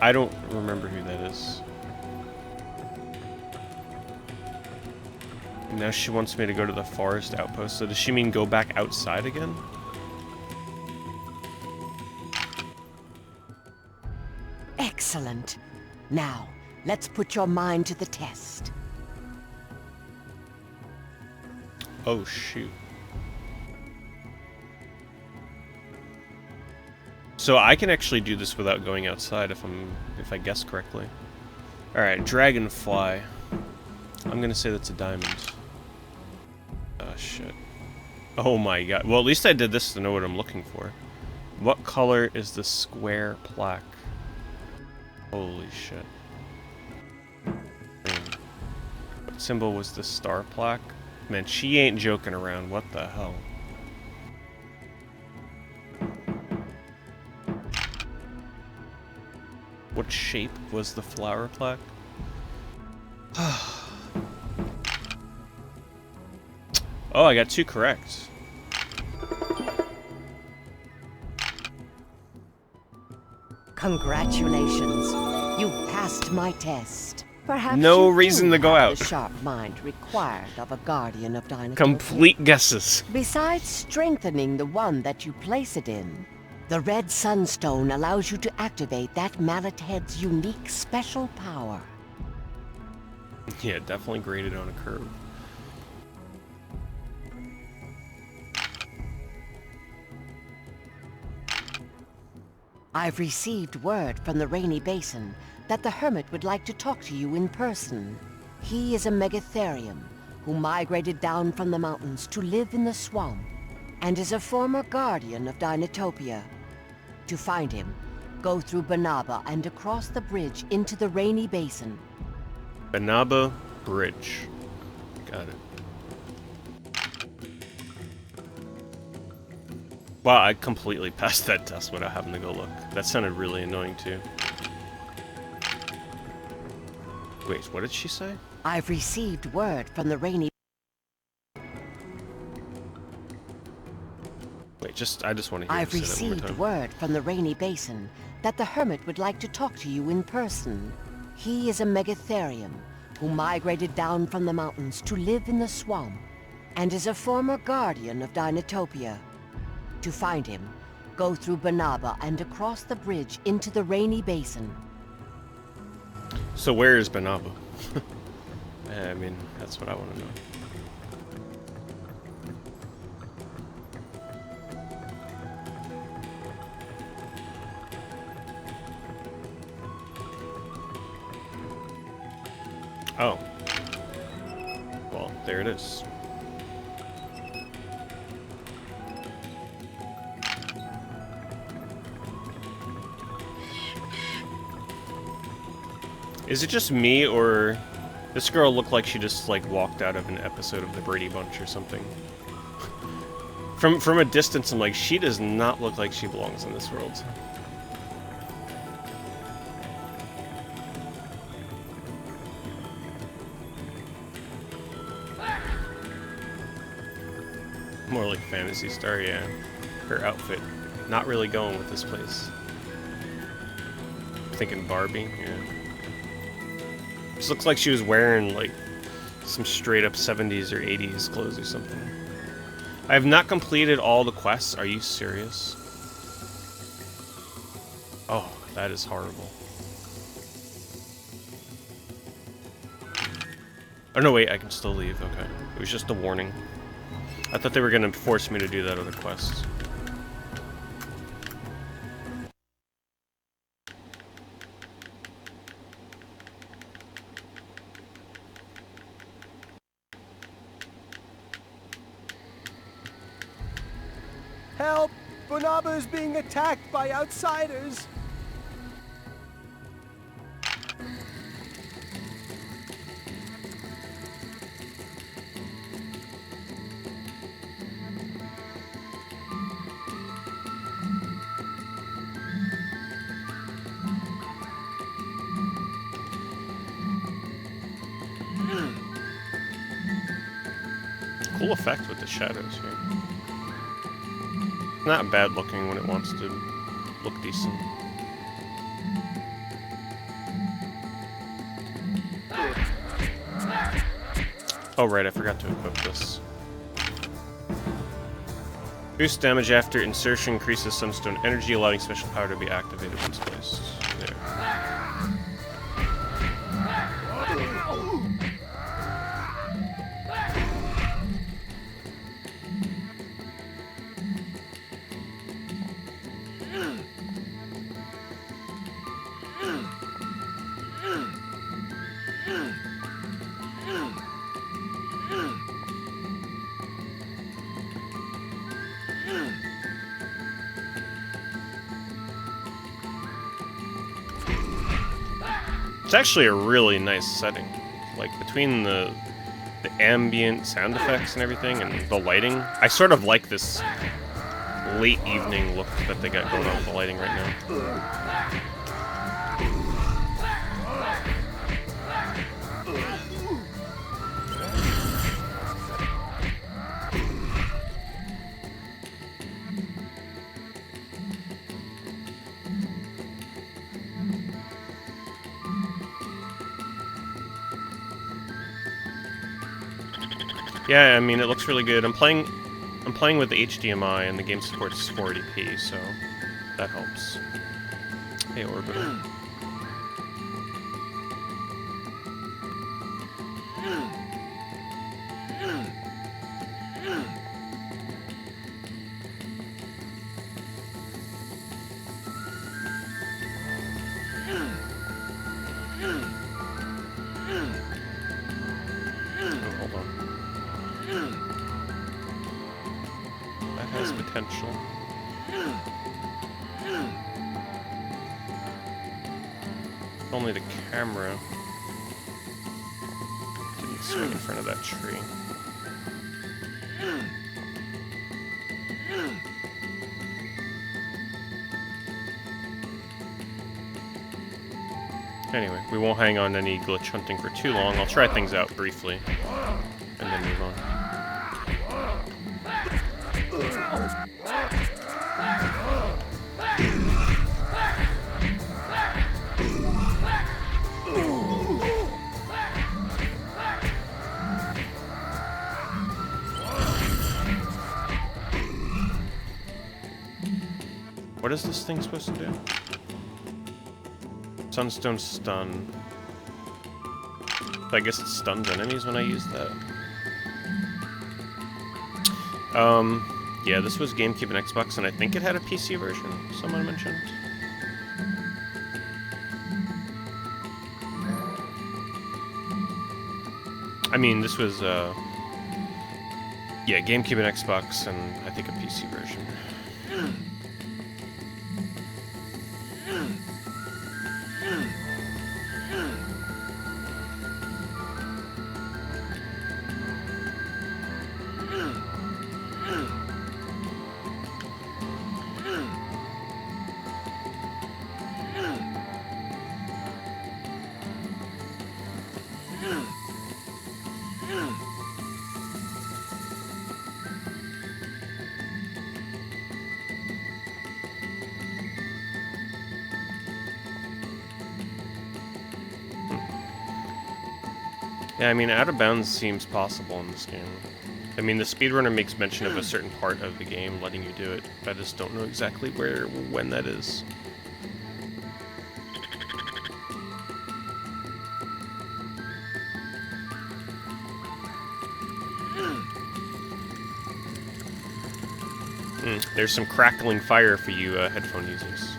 I don't remember who that is. Now she wants me to go to the forest outpost. So does she mean go back outside again? Excellent. Now, let's put your mind to the test. Oh shoot. So I can actually do this without going outside if I guess correctly. Alright, dragonfly. I'm gonna say that's a diamond. Oh shit. Oh my god. Well, at least I did this to know what I'm looking for. What color is the square plaque? Holy shit. What symbol was the star plaque? Man, she ain't joking around. What the hell? What shape was the flower plaque? Oh, I got 2 correct. Congratulations. You passed my test. Perhaps No you reason do to go have out. the sharp mind required of a guardian of Dinotopia. Complete guesses. Besides strengthening the one that you place it in, the red sunstone allows you to activate that mallet head's unique special power. Yeah, definitely graded on a curve. I've received word from the Rainy Basin that the Hermit would like to talk to you in person. He is a Megatherium who migrated down from the mountains to live in the swamp and is a former guardian of Dinotopia. To find him, go through Banaba and across the bridge into the Rainy Basin. Banaba Bridge. Got it. Wow, I completely passed that test without having to go look. That sounded really annoying too. Wait, what did she say? I've received word from the rainy... Wait, I just want to hear I've you say that one more received time. word from the rainy basin that the hermit would like to talk to you in person. He is a Megatherium who migrated down from the mountains to live in the swamp and is a former guardian of Dinotopia. To find him, go through Banaba and across the bridge into the rainy basin. So where is Banaba? I mean, that's what I want to know. Oh. Well, there it is. Is it just me, or this girl looked like she just like walked out of an episode of the Brady Bunch or something? From a distance, I'm like, she does not look like she belongs in this world. More like Phantasy Star, yeah. Her outfit, not really going with this place. I'm thinking Barbie, yeah. This looks like she was wearing, like, some straight-up 70s or 80s clothes or something. I have not completed all the quests. Are you serious? Oh, that is horrible. Oh, no, wait, I can still leave. Okay. It was just a warning. I thought they were going to force me to do that other quest. Help! Banaba is being attacked by outsiders! Cool effect with the shadows here. Not bad looking when it wants to look decent. Oh right, I forgot to equip this. Boost damage after insertion, increases sunstone energy, allowing special power to be activated once placed. There. It's actually a really nice setting. Like, between the ambient sound effects and everything, and the lighting, I sort of like this late evening look that they got going on with the lighting right now. Yeah, I mean, it looks really good. I'm playing with the HDMI, and the game supports 480p, so that helps. Hey, Orbiter. Potential. Only the camera didn't swing in front of that tree. Anyway, we won't hang on any glitch hunting for too long. I'll try things out briefly, and then move on. What is this thing supposed to do? Sunstone stun. I guess it stuns enemies when I use that. Yeah, this was GameCube and Xbox, and I think it had a PC version, someone mentioned. I mean, this was, yeah, GameCube and Xbox, and I think a PC version. Yeah, I mean, out of bounds seems possible in this game. I mean, the speedrunner makes mention of a certain part of the game letting you do it. I just don't know exactly when that is. There's some crackling fire for you headphone users.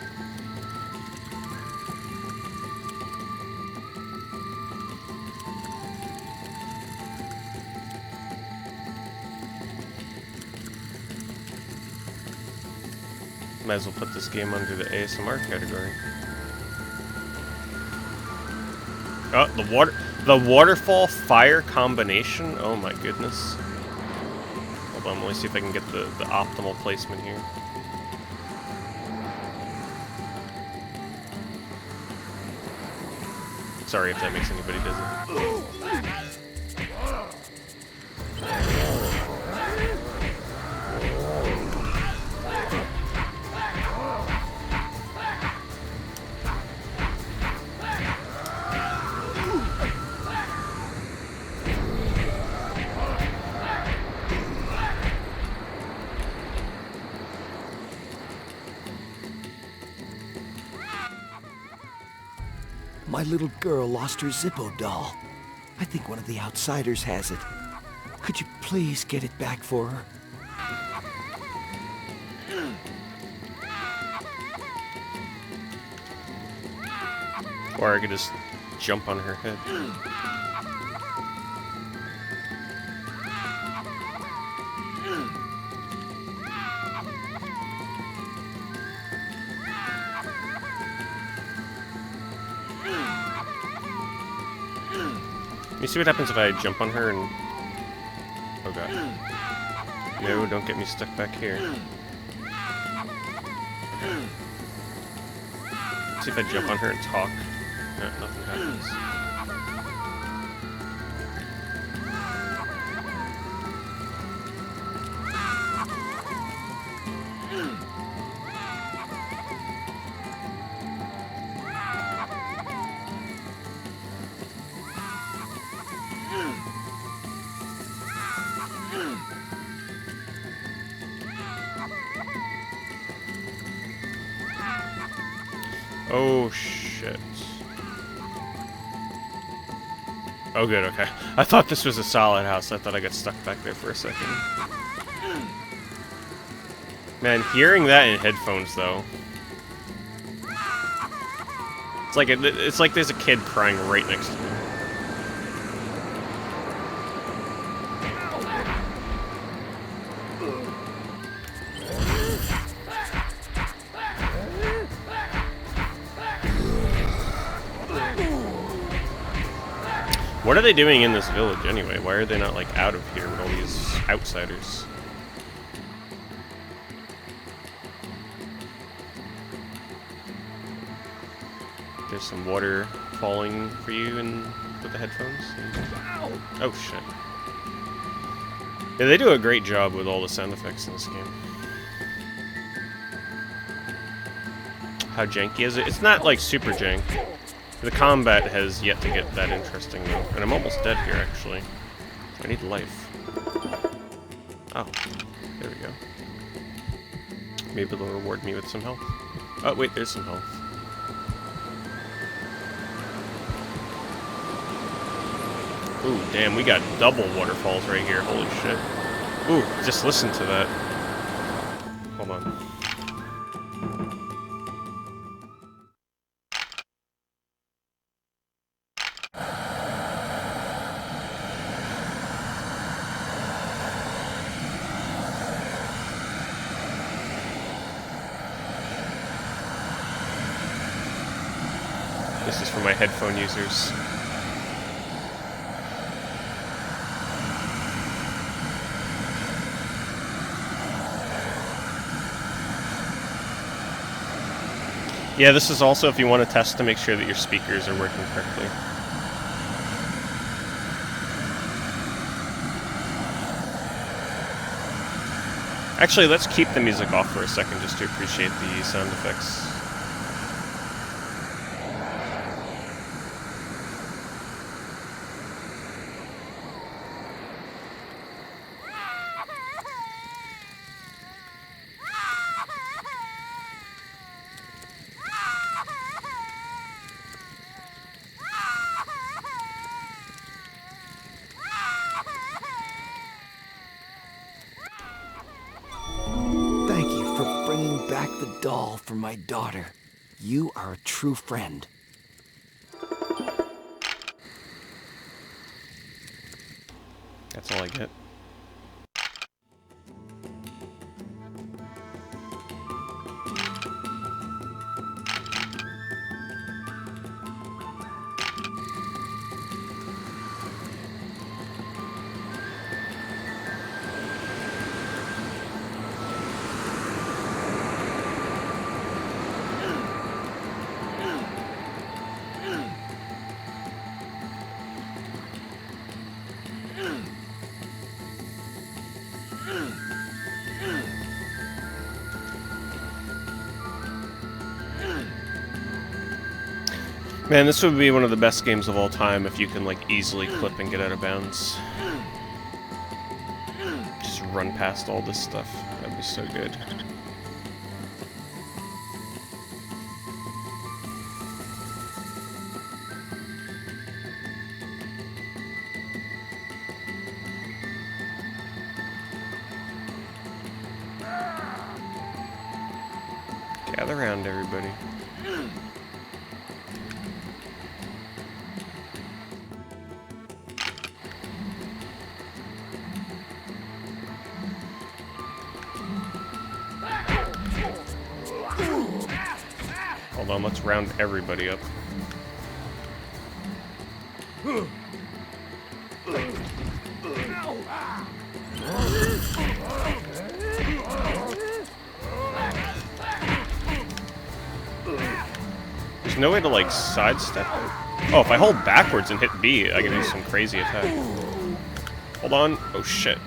Might as well put this game under the ASMR category. Oh, the waterfall fire combination. Oh my goodness. Hold on, let me see if I can get the optimal placement here. Sorry if that makes anybody dizzy. My little girl lost her Zippo doll. I think one of the outsiders has it. Could you please get it back for her? Or I could just jump on her head. Let me see what happens if I jump on her and... Oh god. No, don't get me stuck back here. Let's see if I jump on her and talk. No, nothing happens. Oh, shit. Oh, good, okay. I thought this was a solid house. I thought I got stuck back there for a second. Man, hearing that in headphones, though. It's like there's a kid crying right next to me. What are they doing in this village anyway? Why are they not like out of here with all these outsiders? There's some water falling for you with the headphones. Oh shit. Yeah, they do a great job with all the sound effects in this game. How janky is it? It's not like super jank. The combat has yet to get that interesting though. And I'm almost dead here actually. I need life. Oh, there we go. Maybe they'll reward me with some health. Oh wait, there's some health. Ooh, damn, we got double waterfalls right here. Holy shit. Ooh, just listen to that. Hold on. This is for my headphone users. Yeah, this is also if you want to test to make sure that your speakers are working correctly. Actually, let's keep the music off for a second just to appreciate the sound effects. Doll for my daughter. You are a true friend. That's all I get. Man, this would be one of the best games of all time if you can, like, easily clip and get out of bounds. Just run past all this stuff. That'd be so good. Gather around, everybody. Hold on, let's round everybody up. There's no way to, like, sidestep it. Oh, if I hold backwards and hit B, I can do some crazy attack. Hold on. Oh, shit.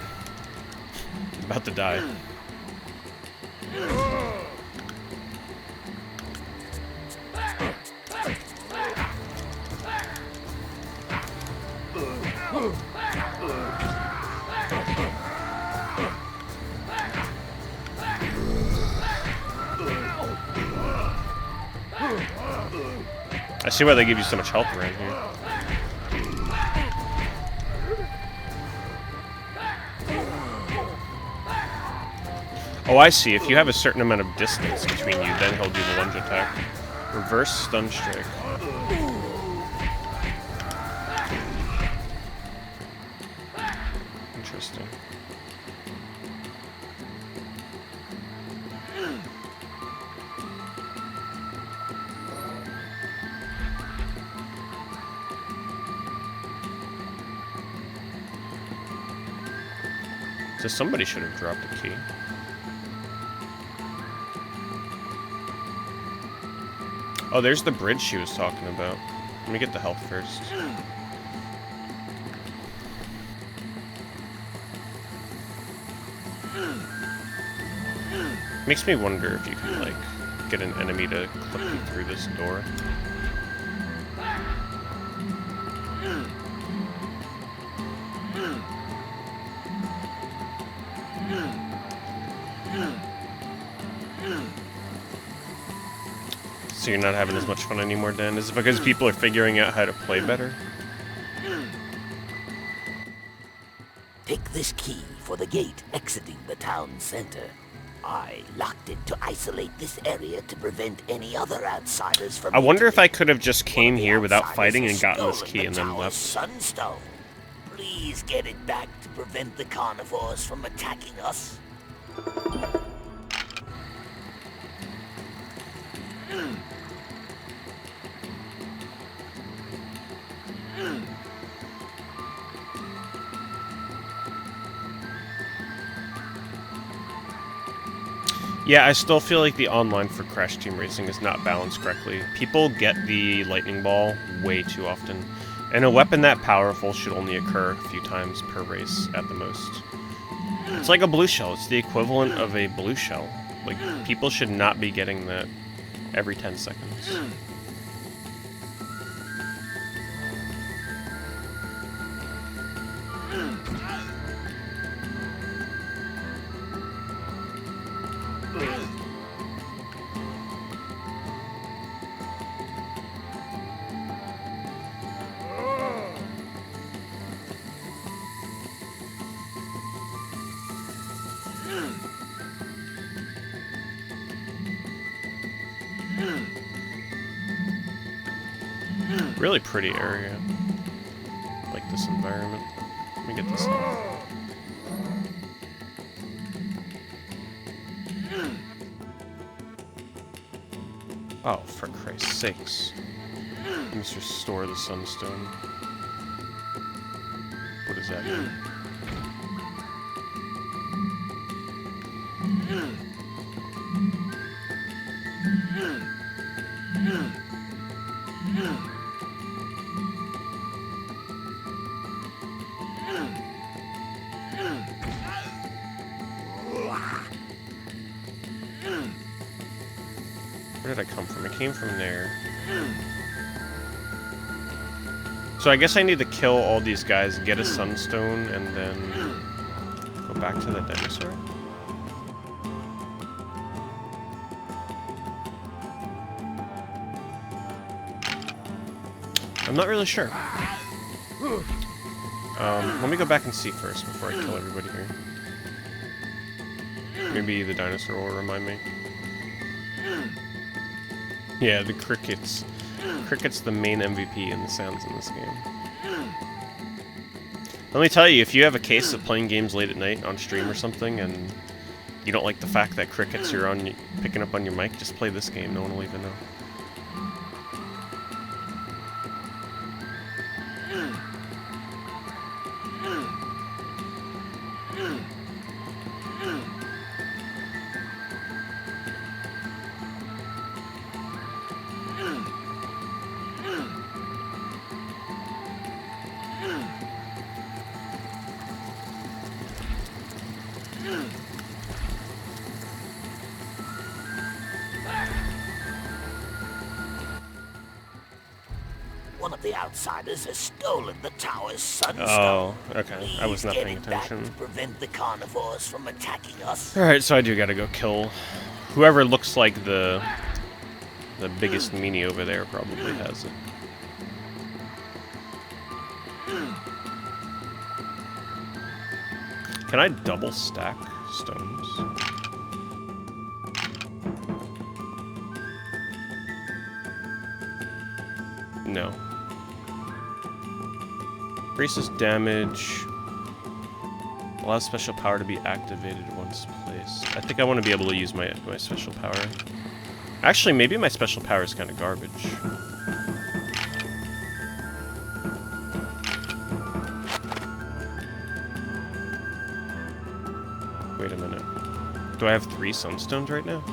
I'm about to die. I see why they give you so much health around here. Oh, I see. If you have a certain amount of distance between you, then he'll do the lunge attack. Reverse stun strike. Interesting. So somebody should have dropped a key. Oh, there's the bridge she was talking about. Let me get the health first. Makes me wonder if you can, like, get an enemy to clip you through this door. So you're not having as much fun anymore, Dan? Is it because people are figuring out how to play better? Take this key for the gate exiting the town center. I locked it to isolate this area to prevent any other outsiders from... I wonder if I could have just came here without fighting and gotten this key and then left. Sunstone. Please get it back to prevent the carnivores from attacking us. Yeah, I still feel like the online for Crash Team Racing is not balanced correctly. People get the lightning ball way too often, and a weapon that powerful should only occur a few times per race at the most. It's like a blue shell. It's the equivalent of a blue shell. Like, people should not be getting that every 10 seconds. Really pretty area. Like this environment. Let me get this. Oh, for Christ's sakes. Let's restore the Sunstone. What does that mean? Where did I come from? I came from there. So I guess I need to kill all these guys, get a Sunstone, and then go back to the dinosaur? I'm not really sure. Let me go back and see first before I kill everybody here. Maybe the dinosaur will remind me. Yeah, the crickets. Cricket's the main MVP in the sounds in this game. Let me tell you, if you have a case of playing games late at night on stream or something, and you don't like the fact that crickets are on picking up on your mic, just play this game. No one will even know. One of the outsiders has stolen the tower's Sunstone. Oh, okay. Please I was not paying get it back attention. to prevent the carnivores from attacking us. Alright, so I do gotta go kill whoever looks like the biggest meanie over there probably has it. Can I double stack stones? No. Increases damage. Allows special power to be activated once placed. I think I want to be able to use my special power. Actually, maybe my special power is kind of garbage. Wait a minute. Do I have 3 sunstones right now?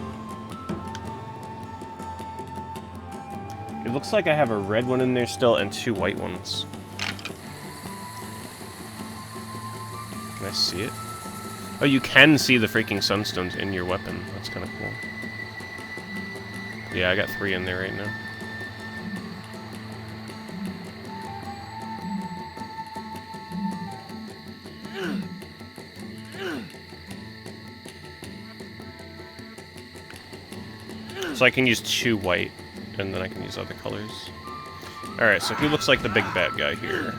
It looks like I have a red one in there still and 2 white ones. Can I see it? Oh, you can see the freaking sunstones in your weapon. That's kind of cool. Yeah, I got 3 in there right now. So I can use 2 white, and then I can use other colors. Alright, so who looks like the big bad guy here?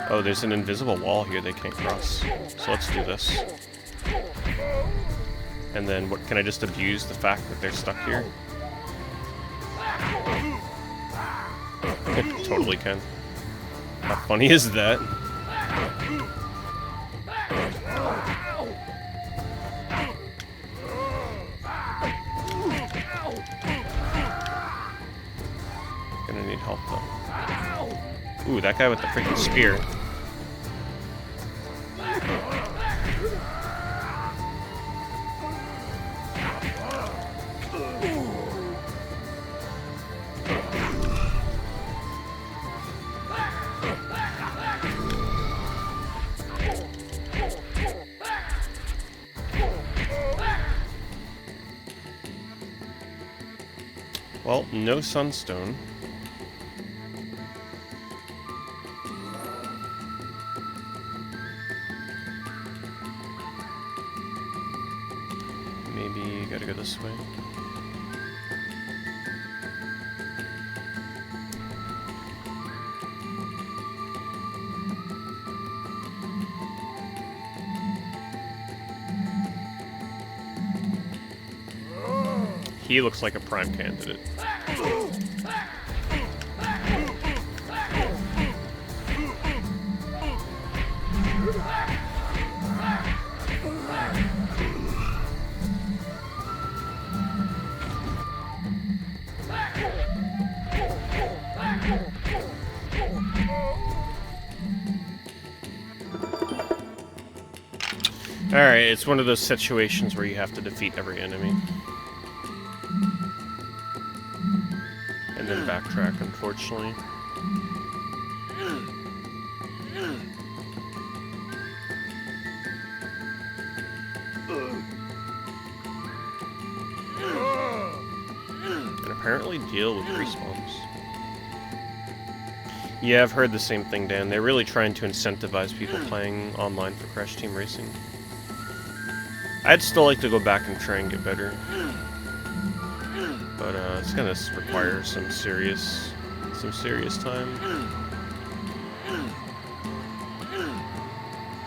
Oh, there's an invisible wall here they can't cross. So let's do this. And then, what, can I just abuse the fact that they're stuck here? Totally can. How funny is that? Gonna need help though. Ooh, that guy with the freaking spear. Well, no sunstone. Maybe gotta go this way. He looks like a prime candidate. Alright, it's one of those situations where you have to defeat every enemy. And then backtrack, unfortunately. And apparently deal with respawns. Yeah, I've heard the same thing, Dan. They're really trying to incentivize people playing online for Crash Team Racing. I'd still like to go back and try and get better. But it's gonna require some serious time.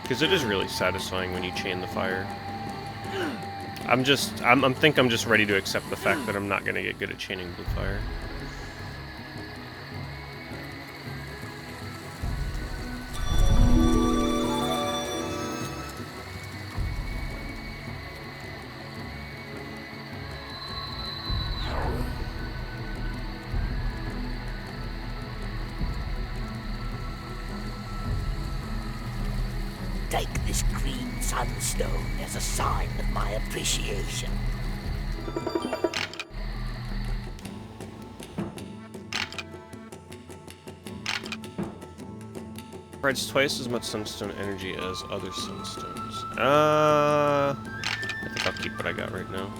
Because it is really satisfying when you chain the fire. I think I'm just ready to accept the fact that I'm not gonna get good at chaining blue fire. Take this green sunstone as a sign of my appreciation. Provides twice as much sunstone energy as other sunstones. I think I'll keep what I got right now.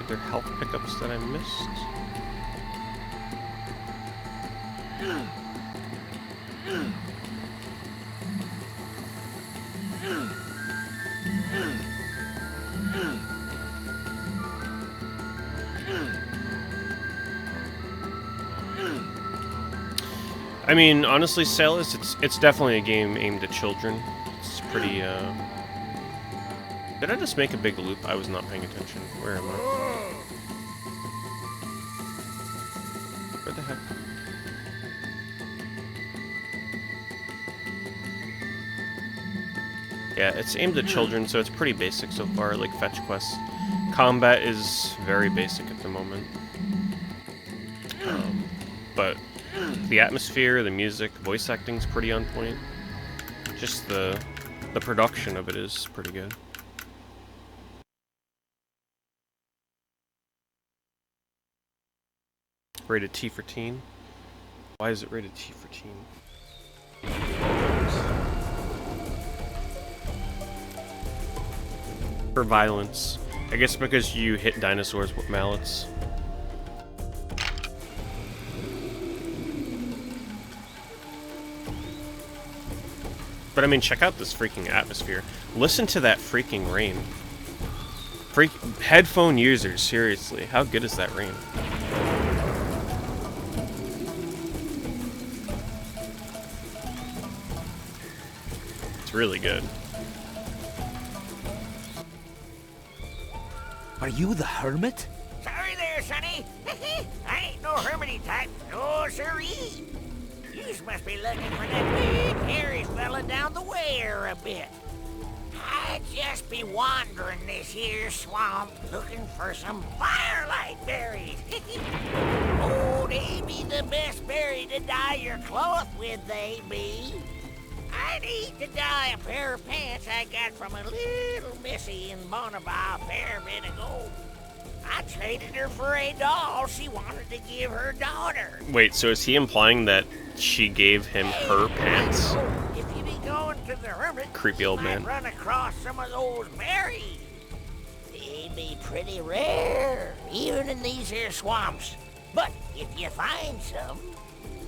There health pickups that I missed. I mean, honestly, Sailors, it's definitely a game aimed at children. It's pretty, Did I just make a big loop? I was not paying attention. Where am I? Where the heck? Yeah, it's aimed at children, so it's pretty basic so far, like fetch quests. Combat is very basic at the moment. But the atmosphere, the music, voice acting's pretty on point. Just the production of it is pretty good. Rated T for teen. Why is it rated T for teen? For violence. I guess because you hit dinosaurs with mallets. But I mean, check out this freaking atmosphere. Listen to that freaking rain. Headphone users, seriously, how good is that rain? It's really good. Are you the hermit? Sorry there, Sonny. I ain't no hermity type. No, siree. You must be looking for that big, hairy fella down the way here a bit. I'd just be wandering this here swamp looking for some firelight berries. Oh, they be the best berry to dye your cloth with, they be. I need to dye a pair of pants I got from a little missy in Bonabar a fair bit ago. I traded her for a doll she wanted to give her daughter. Wait, so is he implying that she gave him her pants? If you be going to the hermit, Creepy old man. you might run across some of those berries. They be pretty rare, even in these here swamps. But if you find some,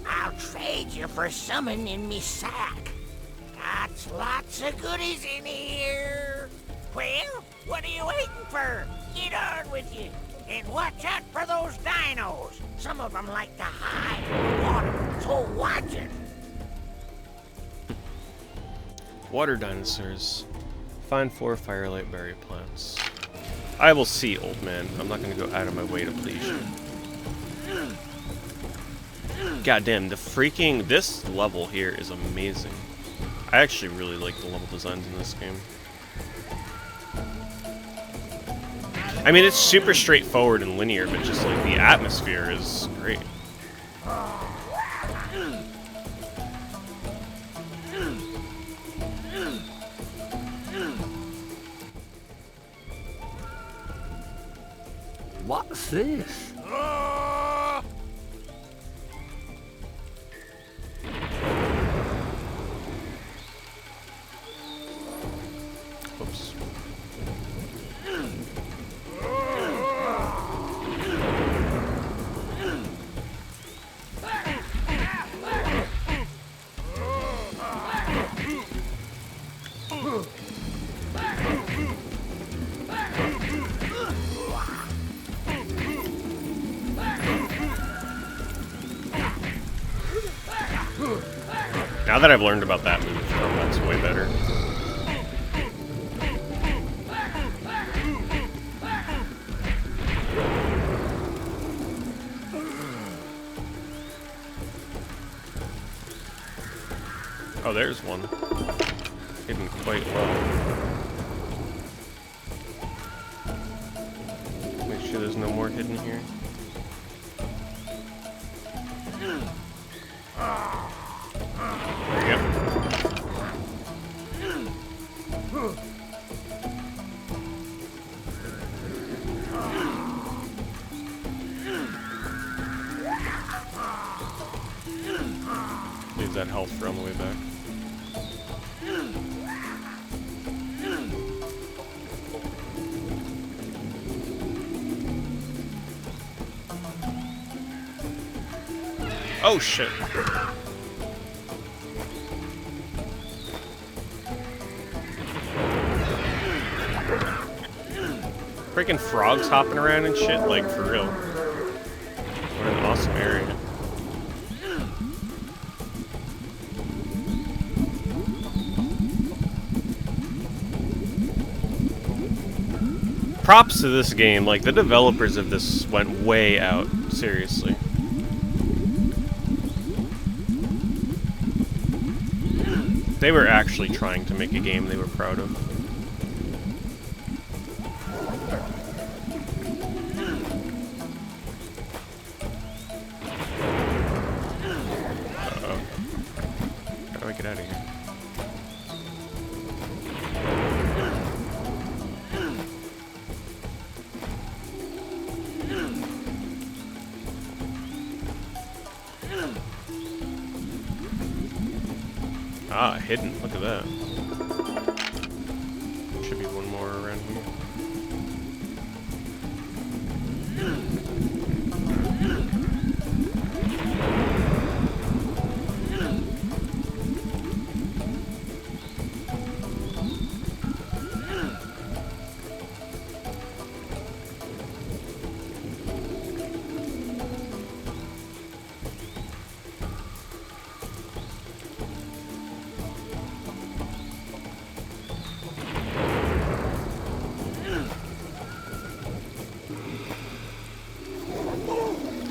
I'll trade you for something in me sack. Got lots of goodies in here. Well, what are you waiting for? Get on with you. And watch out for those dinos. Some of them like to hide in the water, so watch it. Water dinosaurs. Find 4 firelight berry plants. I will see, old man. I'm not gonna go out of my way to please you. Goddamn, this level here is amazing. I actually really like the level designs in this game. I mean, it's super straightforward and linear, but just like the atmosphere is great. What's this? Oops. Now that I've learned about that move, that's way better. Oh, there's one. Hidden quite well. Make sure there's no more hidden here. Yep. Leave that health for on the way back. Oh shit. Freaking frogs hopping around and shit, like, for real. What an awesome area. Props to this game, like, the developers of this went way out, seriously. They were actually trying to make a game they were proud of. Ah, hidden. Look at that. Should be one more around here.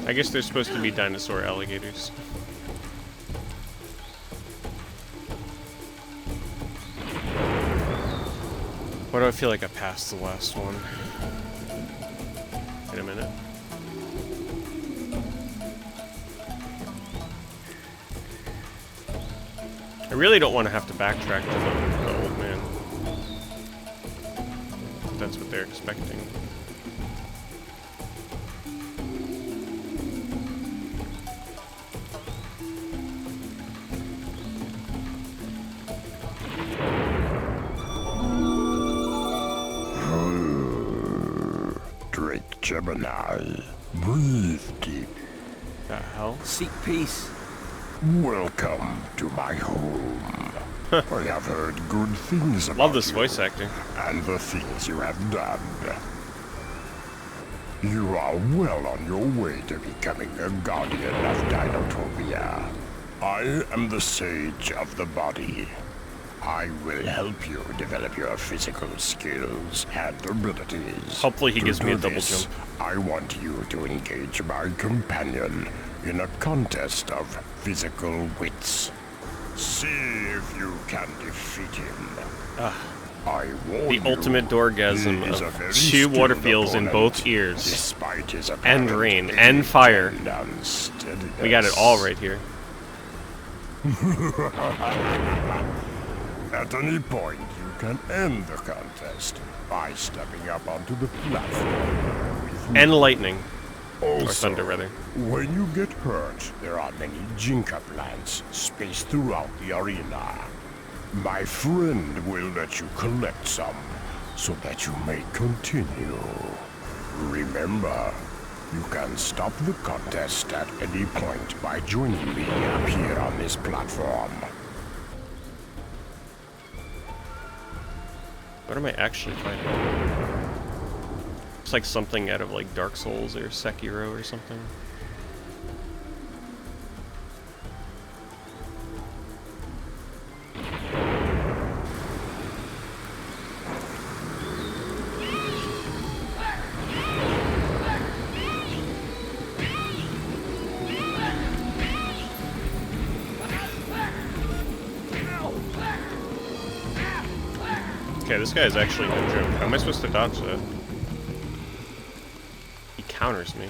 I guess they're supposed to be dinosaur alligators. Why do I feel like I passed the last one? Wait a minute. I really don't want to have to backtrack to the old man. If that's what they're expecting. Gemini, breathe deep. The hell? Seek peace. Welcome to my home. I have heard good things about Love this you voice acting. and the things you have done. You are well on your way to becoming a guardian of Dinotopia. I am the sage of the body. I will help you develop your physical skills and abilities. Hopefully he To gives me a do double this, jump. I want you to engage my companion in a contest of physical wits. See if you can defeat him. I warn The you, ultimate dorgasm he is a of very 2 skilled water fields in opponent, both ears. despite his And apparent rain, age and fire. and unsteadiness. We got it all right here. At any point, you can end the contest by stepping up onto the platform with me. And lightning. Or Also, thunder, rather. when you get hurt, there are many Jinka plants spaced throughout the arena. My friend will let you collect some, so that you may continue. Remember, you can stop the contest at any point by joining me up here on this platform. What am I actually fighting? It's like something out of like Dark Souls or Sekiro or something. Okay, this guy is actually no joke. How am I supposed to dodge that? He counters me.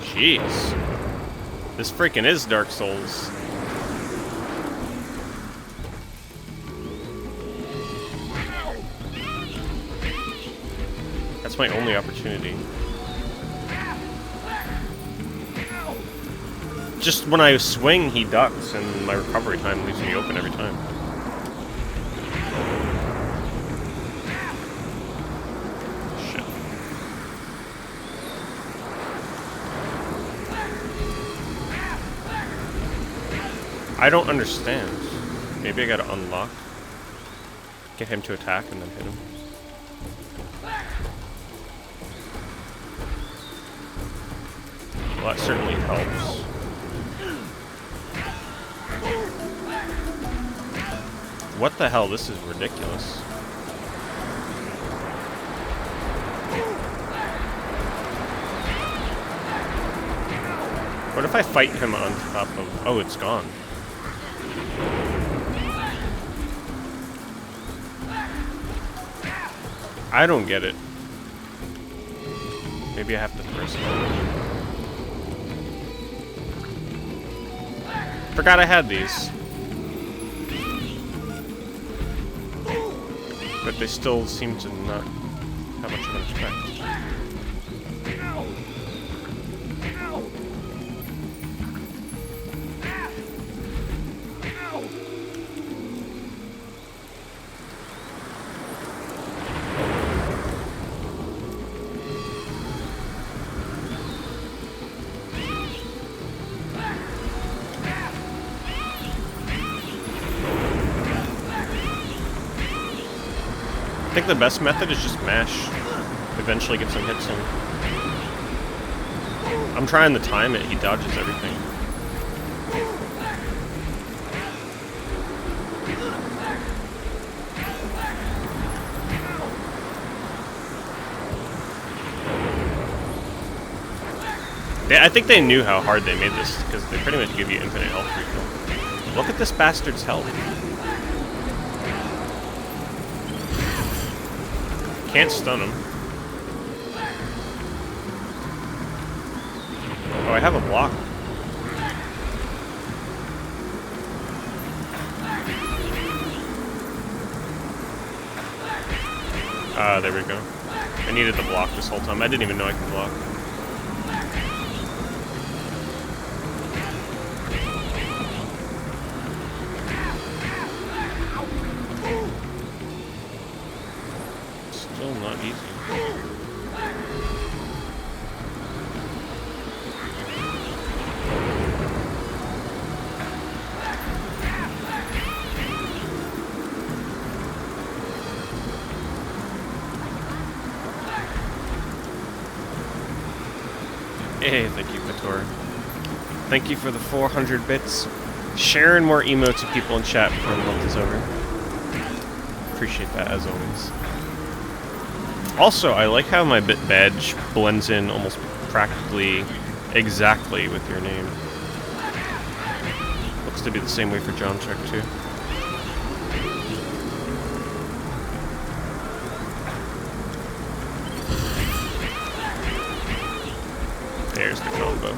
Jeez. This freaking is Dark Souls. That's my only opportunity. Just when I swing, he ducks, and my recovery time leaves me open every time. Shit. I don't understand. Maybe I gotta unlock. Get him to attack and then hit him. Well, that certainly helps. What the hell? This is ridiculous. What if I fight him on top of... Oh, it's gone. I don't get it. Maybe I have to press it. Forgot I had these. But they still seem to not have much of an effect. I think the best method is just mash. Eventually get some hits in. I'm trying to time it, he dodges everything. I think they knew how hard they made this, because they pretty much give you infinite health refill. Look at this bastard's health. Can't stun him. Oh, I have a block. Ah, there we go. I needed the block this whole time. I didn't even know I could block. Still not easy. Hey, thank you, Pator. Thank you for the 400 bits. Sharing more emotes to people in chat before the month is over. Appreciate that, as always. Also, I like how my bit badge blends in almost practically exactly with your name. Looks to be the same way for John Check, too. There's the combo.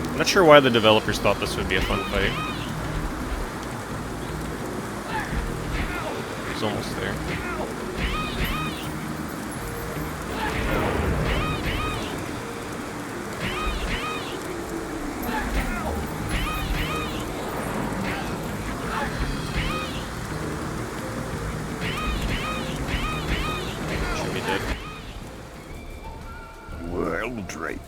I'm not sure why the developers thought this would be a fun fight. It's almost there. Should be dead. Well, Drake,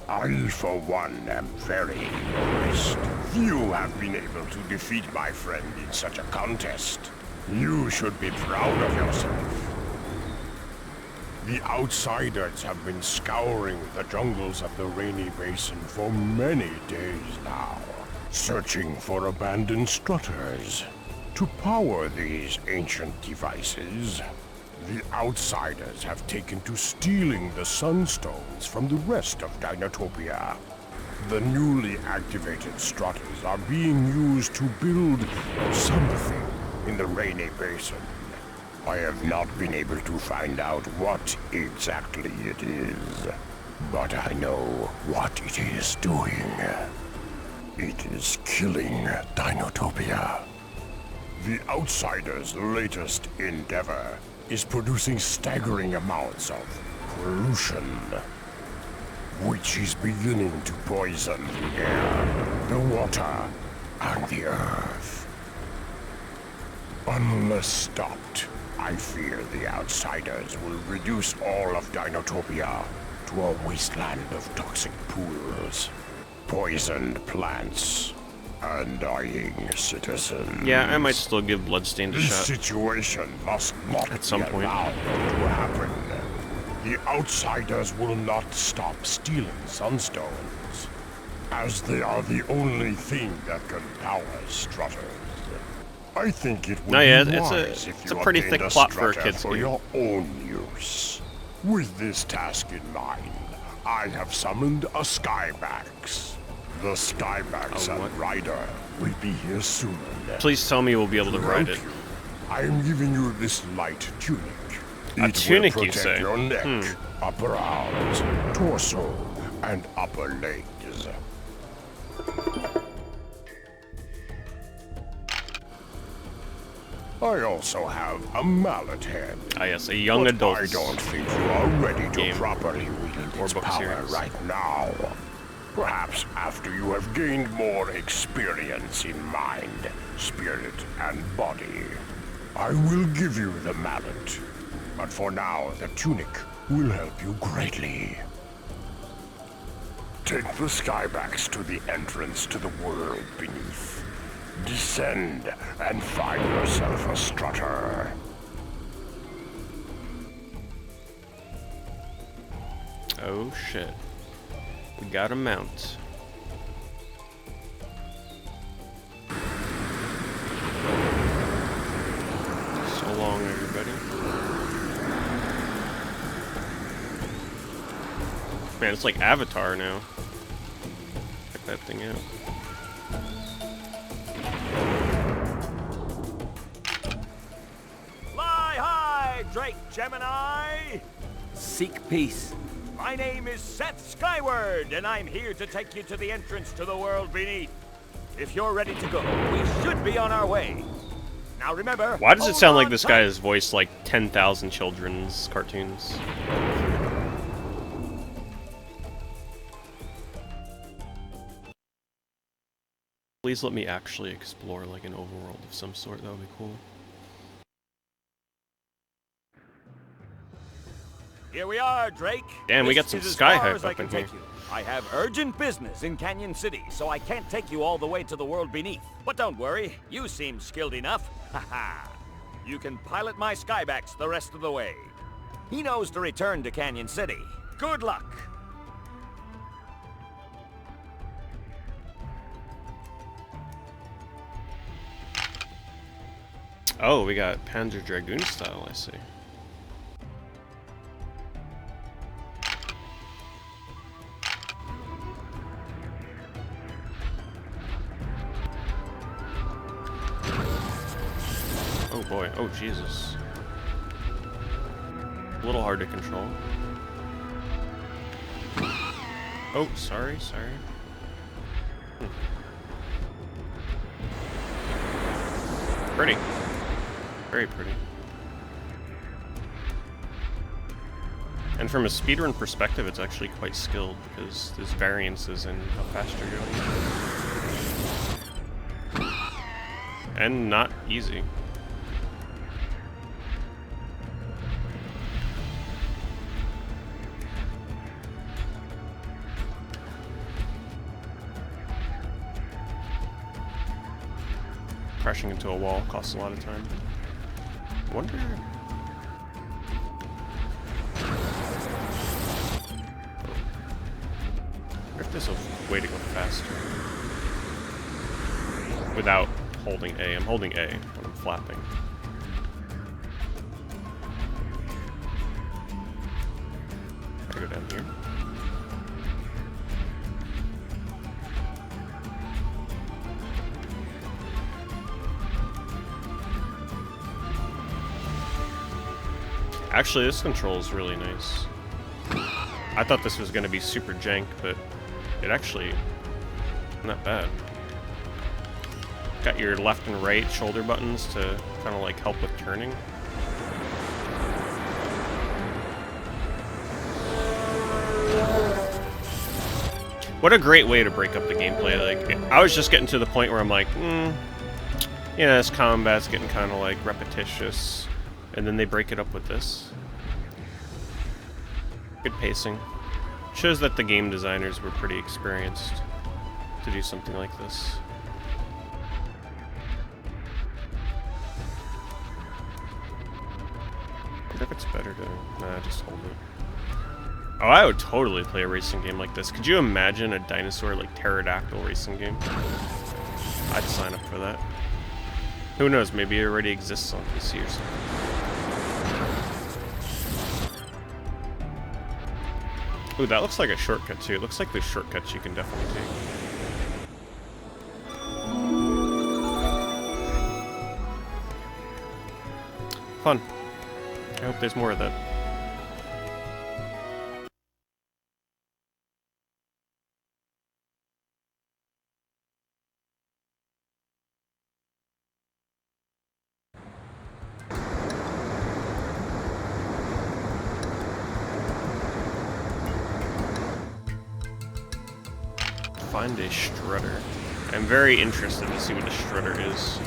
I, for one, am very impressed. You have been able to defeat my friend in such a contest. You should be proud of yourself. The outsiders have been scouring the jungles of the Rainy Basin for many days now, searching for abandoned strutters. To power these ancient devices, the outsiders have taken to stealing the sunstones from the rest of Dinotopia. The newly activated strutters are being used to build something in the Rainy Basin. I have not been able to find out what exactly it is, but I know what it is doing. It is killing Dinotopia. The outsiders' latest endeavor is producing staggering amounts of pollution, which is beginning to poison the air, the water, and the earth. Unless stopped, I fear the outsiders will reduce all of Dinotopia to a wasteland of toxic pools, poisoned plants, and dying citizens. Yeah, I might still give Bloodstained a shot. This situation must not at some point. allowed to happen. The outsiders will not stop stealing sunstones. as they are the only thing that can power strutters. I think it would No, yeah, be it's wise a if you pretty obtained thick plot for a strutter kid's for game. your own use. With this task in mind, I have summoned a Skyax. The Skyax and Rider will be here soon. Please tell me we'll be able to ride it. I am giving you this light tunic. A tunic, will you protect say? your neck, upper arms, torso, and upper legs. I also have a mallet head. Ah, yes, a young but adult. I don't think you are ready game. to properly wield Or its book power series. right now. Perhaps after you have gained more experience in mind, spirit, and body. I will give you the mallet. But for now, the tunic will help you greatly. Take the Skyax to the entrance to the world beneath. Descend and find yourself a strutter. Oh shit. We got a mount. So long, everybody. Man, it's like Avatar now. Check that thing out. Fly high, Drake Gemini! Seek peace. My name is Seth Skyward, and I'm here to take you to the entrance to the world beneath. If you're ready to go, we should be on our way. Now remember... Why does it hold sound like on this tight. guy has voiced like 10,000 children's cartoons? Please let me actually explore like an overworld of some sort, that would be cool. Here we are, Drake. Damn, we This got some is as sky far hype as I up can in take here. you. I have urgent business in Canyon City, so I can't take you all the way to the world beneath. But don't worry, you seem skilled enough. Haha. You can pilot my Skyax the rest of the way. He knows to return to Canyon City. Good luck. Oh, we got Panzer Dragoon style, I see. Oh boy, oh Jesus. A little hard to control. Oh, sorry. Pretty. Very pretty. And from a speedrun perspective, it's actually quite skilled because there's variances in how fast you're going. And not easy. Crashing into a wall costs a lot of time. Wonder... I wonder if there's a way to go faster. Without holding A. I'm holding A when I'm flapping. Gotta go down here. Actually, this control is really nice. I thought this was going to be super jank, but it actually not bad. Got your left and right shoulder buttons to kind of like help with turning. What a great way to break up the gameplay. Like, I was just getting to the point where I'm like, yeah, this combat's getting kind of like repetitious. And then they break it up with this. Good pacing. Shows that the game designers were pretty experienced to do something like this. I wonder if it's better to... Nah, just hold it. Oh, I would totally play a racing game like this. Could you imagine a dinosaur, like, pterodactyl racing game? I'd sign up for that. Who knows, maybe it already exists on PC or something. Ooh, that looks like a shortcut, too. It looks like there's shortcuts you can definitely take. Fun. I hope there's more of that. Find a strutter. I'm very interested to see what a strutter is.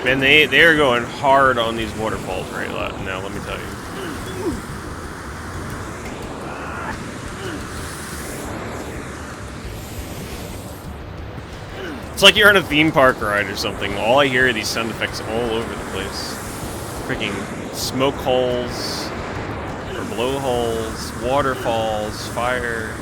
Man, they are going hard on these waterfalls right now, let me tell you. It's like you're on a theme park ride or something. All I hear are these sound effects all over the place. Freaking smoke holes, or blowholes, waterfalls, fire.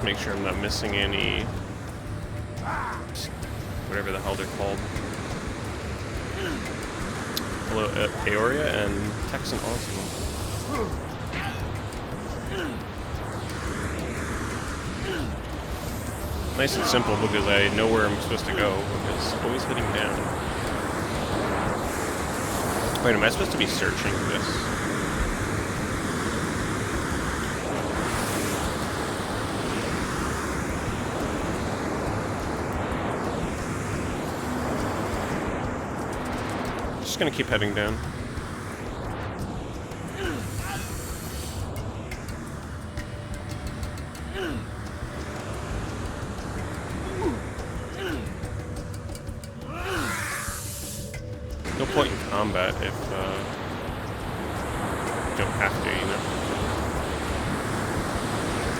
Make sure I'm not missing any, whatever the hell they're called. Hello, Peoria and Texan Osmo. Nice and simple because I know where I'm supposed to go, because always hitting down. Wait, am I supposed to be searching this? Just gonna keep heading down. No point in combat if you don't have to, you know.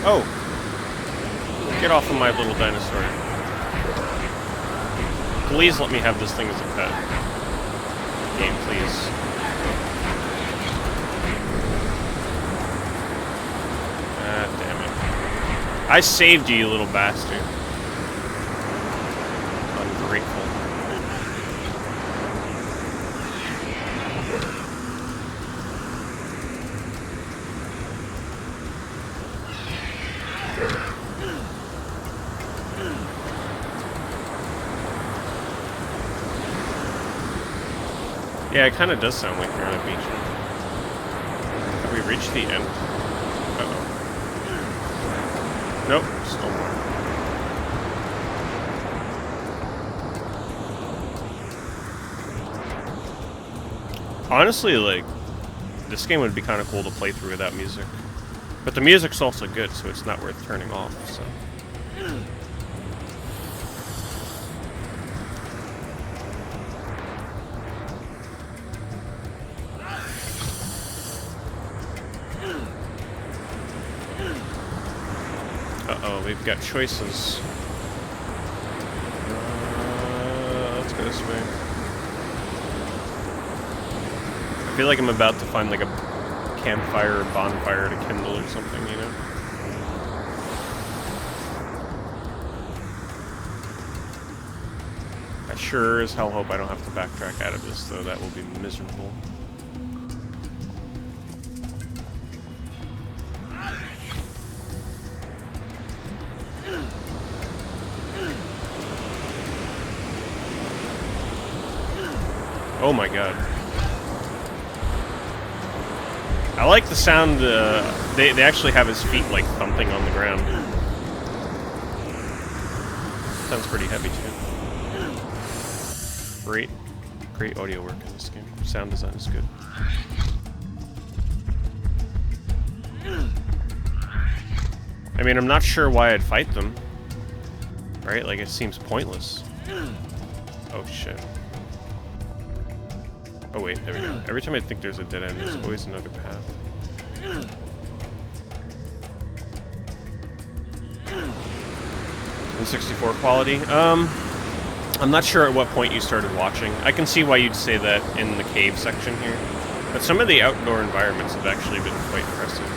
Oh! Get off of my little dinosaur. Please let me have this thing as a pet. Game, please. Ah, damn it. I saved you, you little bastard. Ungrateful. Yeah, it kind of does sound like you're on a beach. Have we reached the end? Uh-oh. Nope, still more. Honestly, like, this game would be kind of cool to play through without music. But the music's also good, so it's not worth turning off, so... Uh-oh, we've got choices. Let's go this way. I feel like I'm about to find like a campfire or bonfire to kindle or something, you know? I sure as hell hope I don't have to backtrack out of this, though. That will be miserable. Oh my god. I like the sound, they actually have his feet, like, thumping on the ground. Sounds pretty heavy, too. Great. Great audio work in this game. Sound design is good. I mean, I'm not sure why I'd fight them. Right? Like, it seems pointless. Oh, shit. Oh, wait, there we go. Every time I think there's a dead end, there's always another path. 164 quality. I'm not sure at what point you started watching. I can see why you'd say that in the cave section here. But some of the outdoor environments have actually been quite impressive.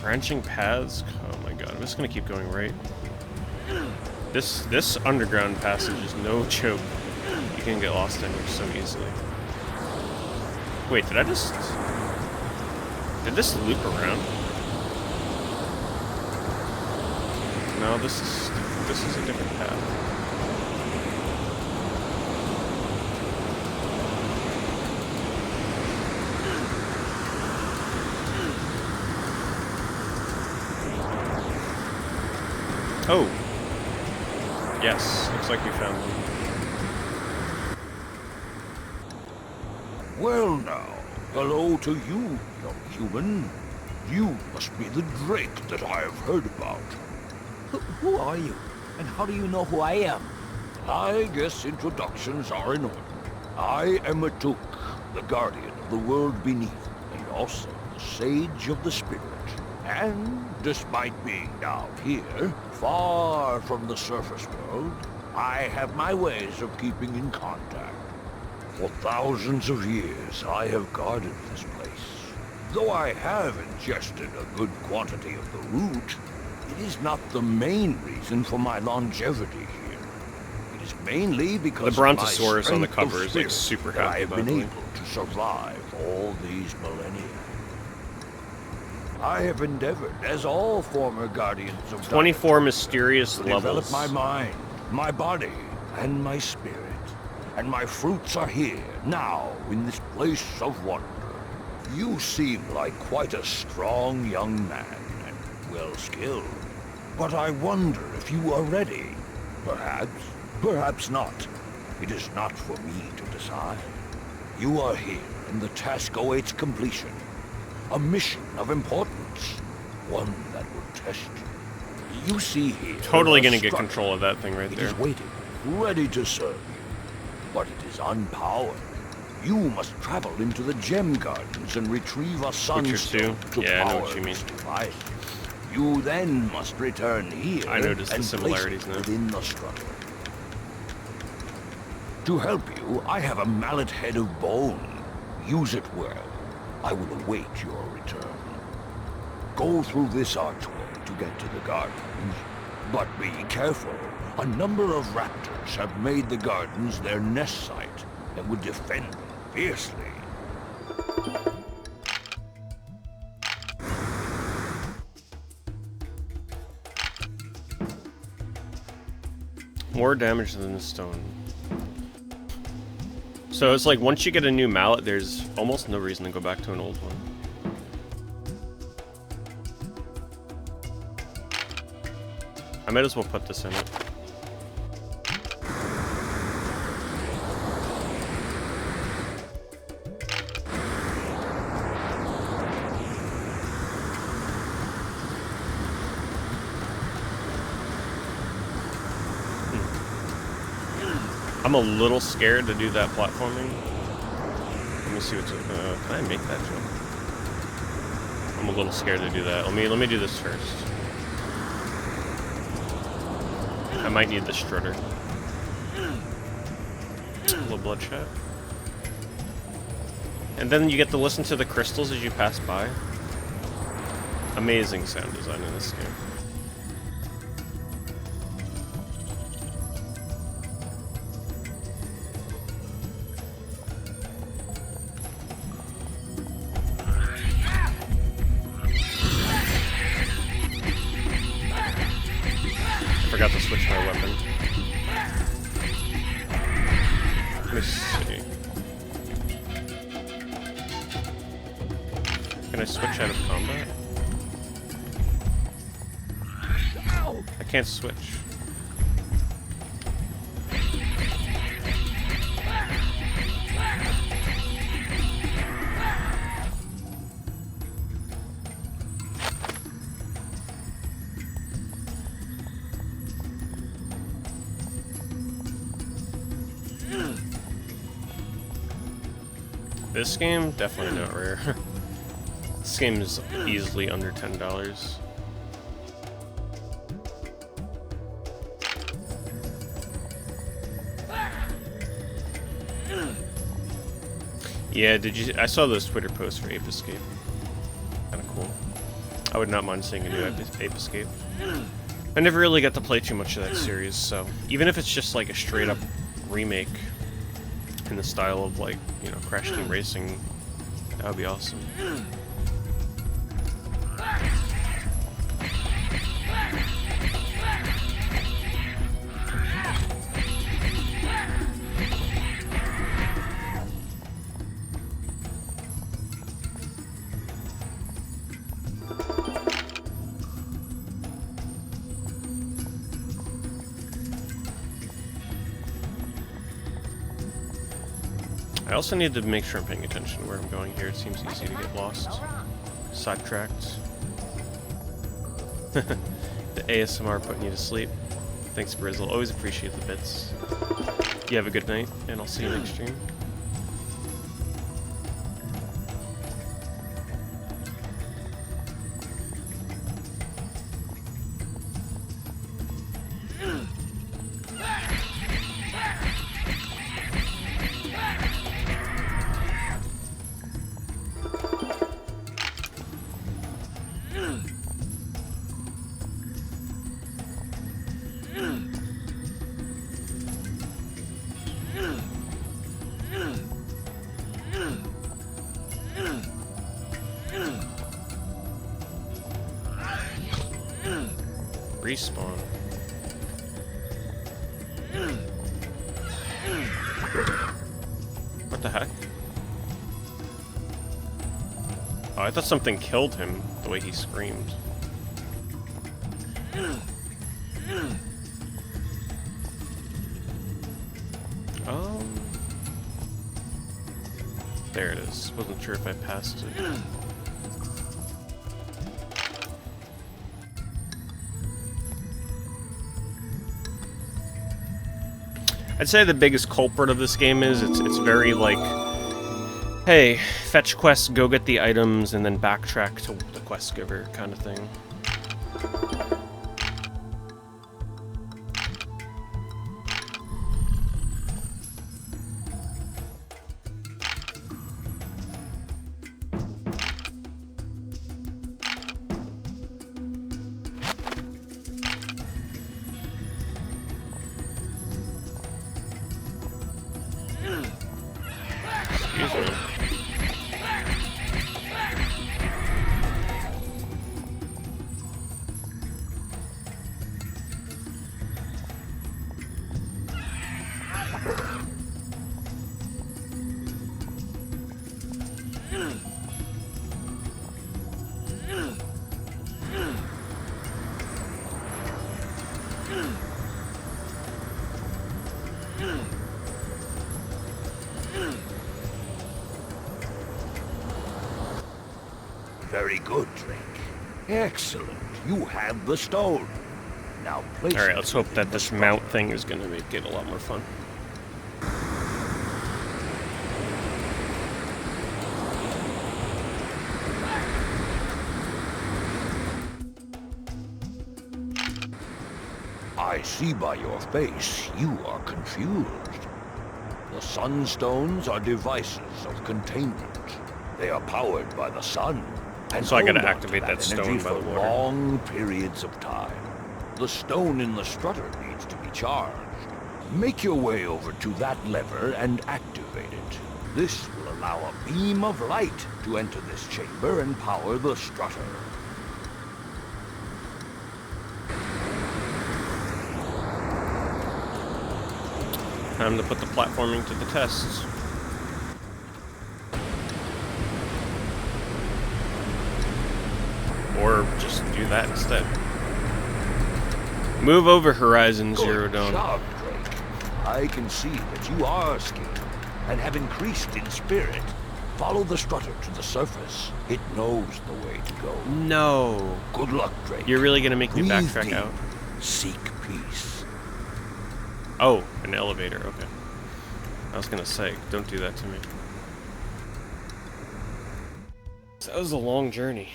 Branching paths? Oh my god, I'm just gonna keep going right. This underground passage is no joke. You can get lost in here so easily. Wait, did this loop around? No, this is a different path. Oh. Yes, looks like we found one. Well now, hello to you, young human. You must be the Drake that I have heard about. Who are you? And how do you know who I am? I guess introductions are in order. I am Matuk, the guardian of the world beneath, and also the sage of the spirit. And despite being down here, far from the surface world, I have my ways of keeping in contact. For thousands of years, I have guarded this place. Though I have ingested a good quantity of the root, it is not the main reason for my longevity here. It is mainly because the Brontosaurus on the cover is like super happy I have about been it. able to survive all these millennia. I have endeavored, as all former guardians of 24 mysterious to levels. develop my mind, my body, and my spirit. And my fruits are here, now, in this place of wonder. You seem like quite a strong young man, and well-skilled. But I wonder if you are ready. Perhaps, perhaps not. It is not for me to decide. You are here, and the task awaits completion. A mission of importance. One that will test you. You see here... Totally gonna get control of that thing right there. It is waiting, ready to serve you. But it is unpowered. You must travel into the gem gardens and retrieve a sunstone to power this device. You then must return here I noticed and the similarities place it now. within the struggle. To help you, I have a mallet head of bone. Use it well. I will await your return. Go through this archway to get to the gardens. But be careful. A number of raptors have made the gardens their nest site and would defend them fiercely. More damage than the stone. So it's like once you get a new mallet, there's almost no reason to go back to an old one. I might as well put this in it. I'm a little scared to do that platforming. Let me see what's... can I make that jump? I'm a little scared to do that. Let me do this first. I might need the strutter. A little bloodshot. And then you get to listen to the crystals as you pass by. Amazing sound design in this game. Can I switch out of combat? I can't switch. This game, definitely not rare. This game is easily under $10. Yeah, I saw those Twitter posts for Ape Escape. Kinda cool. I would not mind seeing a new Ape Escape. I never really got to play too much of that series, so even if it's just like a straight up remake in the style of, like, you know, Crash Team Racing, that would be awesome. I also need to make sure I'm paying attention to where I'm going here. It seems easy to get lost. Sidetracked. The ASMR putting you to sleep. Thanks, Brizzle. Always appreciate the bits. You have a good night, and I'll see you next stream. Respawn. What the heck? Oh, I thought something killed him the way he screamed. There it is. Wasn't sure if I passed it. I'd say the biggest culprit of this game is it's very like, hey, fetch quests, go get the items, and then backtrack to the quest giver kind of thing. Very good, Drake. Excellent. You have the stone. Now place Alright, let's hope that this mount thing is going to make it a lot more fun. I see by your face you are confused. The Sunstones are devices of containment. They are powered by the sun. And so I gotta activate that stone by the water. Long periods of time. The stone in the strutter needs to be charged. Make your way over to that lever and activate it. This will allow a beam of light to enter this chamber and power the strutter. Time to put the platforming to the test. Or just do that instead. Move over, Horizon Zero Dawn. Good job, Drake. I can see that you are skilled and have increased in spirit. Follow the strutter to the surface. It knows the way to go. No. Good luck, Drake. You're really gonna make me Breathe backtrack deep. out? Seek peace. Oh, an elevator, okay. I was gonna say, don't do that to me. That was a long journey.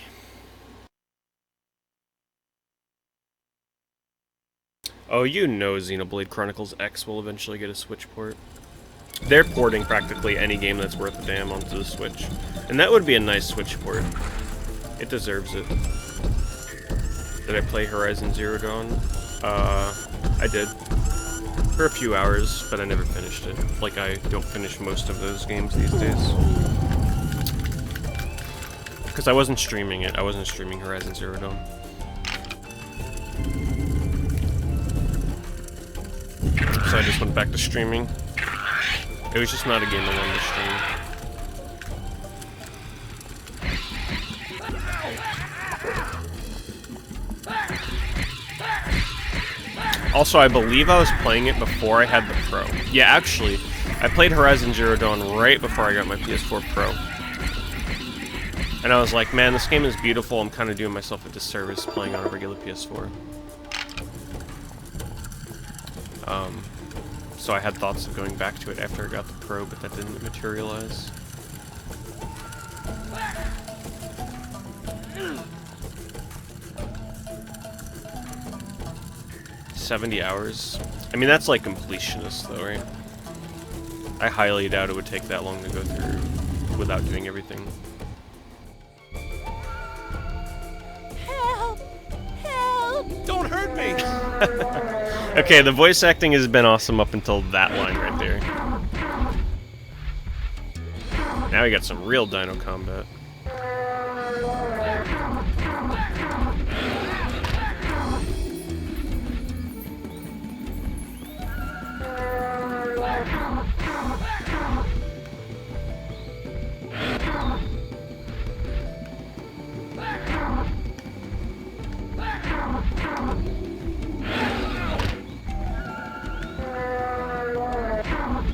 Oh, you know Xenoblade Chronicles X will eventually get a Switch port. They're porting practically any game that's worth a damn onto the Switch. And that would be a nice Switch port. It deserves it. Did I play Horizon Zero Dawn? I did. For a few hours, but I never finished it. Like, I don't finish most of those games these days. Because I wasn't streaming it. I wasn't streaming Horizon Zero Dawn. So I just went back to streaming. It was just not a game I wanted to stream. Also, I believe I was playing it before I had the Pro. Yeah, actually, I played Horizon Zero Dawn right before I got my PS4 Pro. And I was like, man, this game is beautiful. I'm kind of doing myself a disservice playing on a regular PS4. So I had thoughts of going back to it after I got the Pro, but that didn't materialize. $70 hours? I mean, that's like completionist though, right? I highly doubt it would take that long to go through without doing everything. Help! Help! Don't hurt me! Okay, the voice acting has been awesome up until that line right there. Now we got some real dino combat.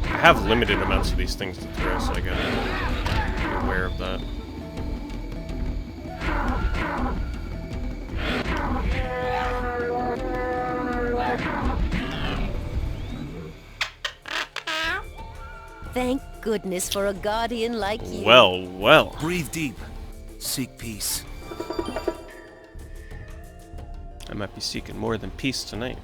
I have limited amounts of these things to throw, so I gotta be aware of that. Thank goodness for a guardian like you. Well, well. Breathe deep. Seek peace. I might be seeking more than peace tonight.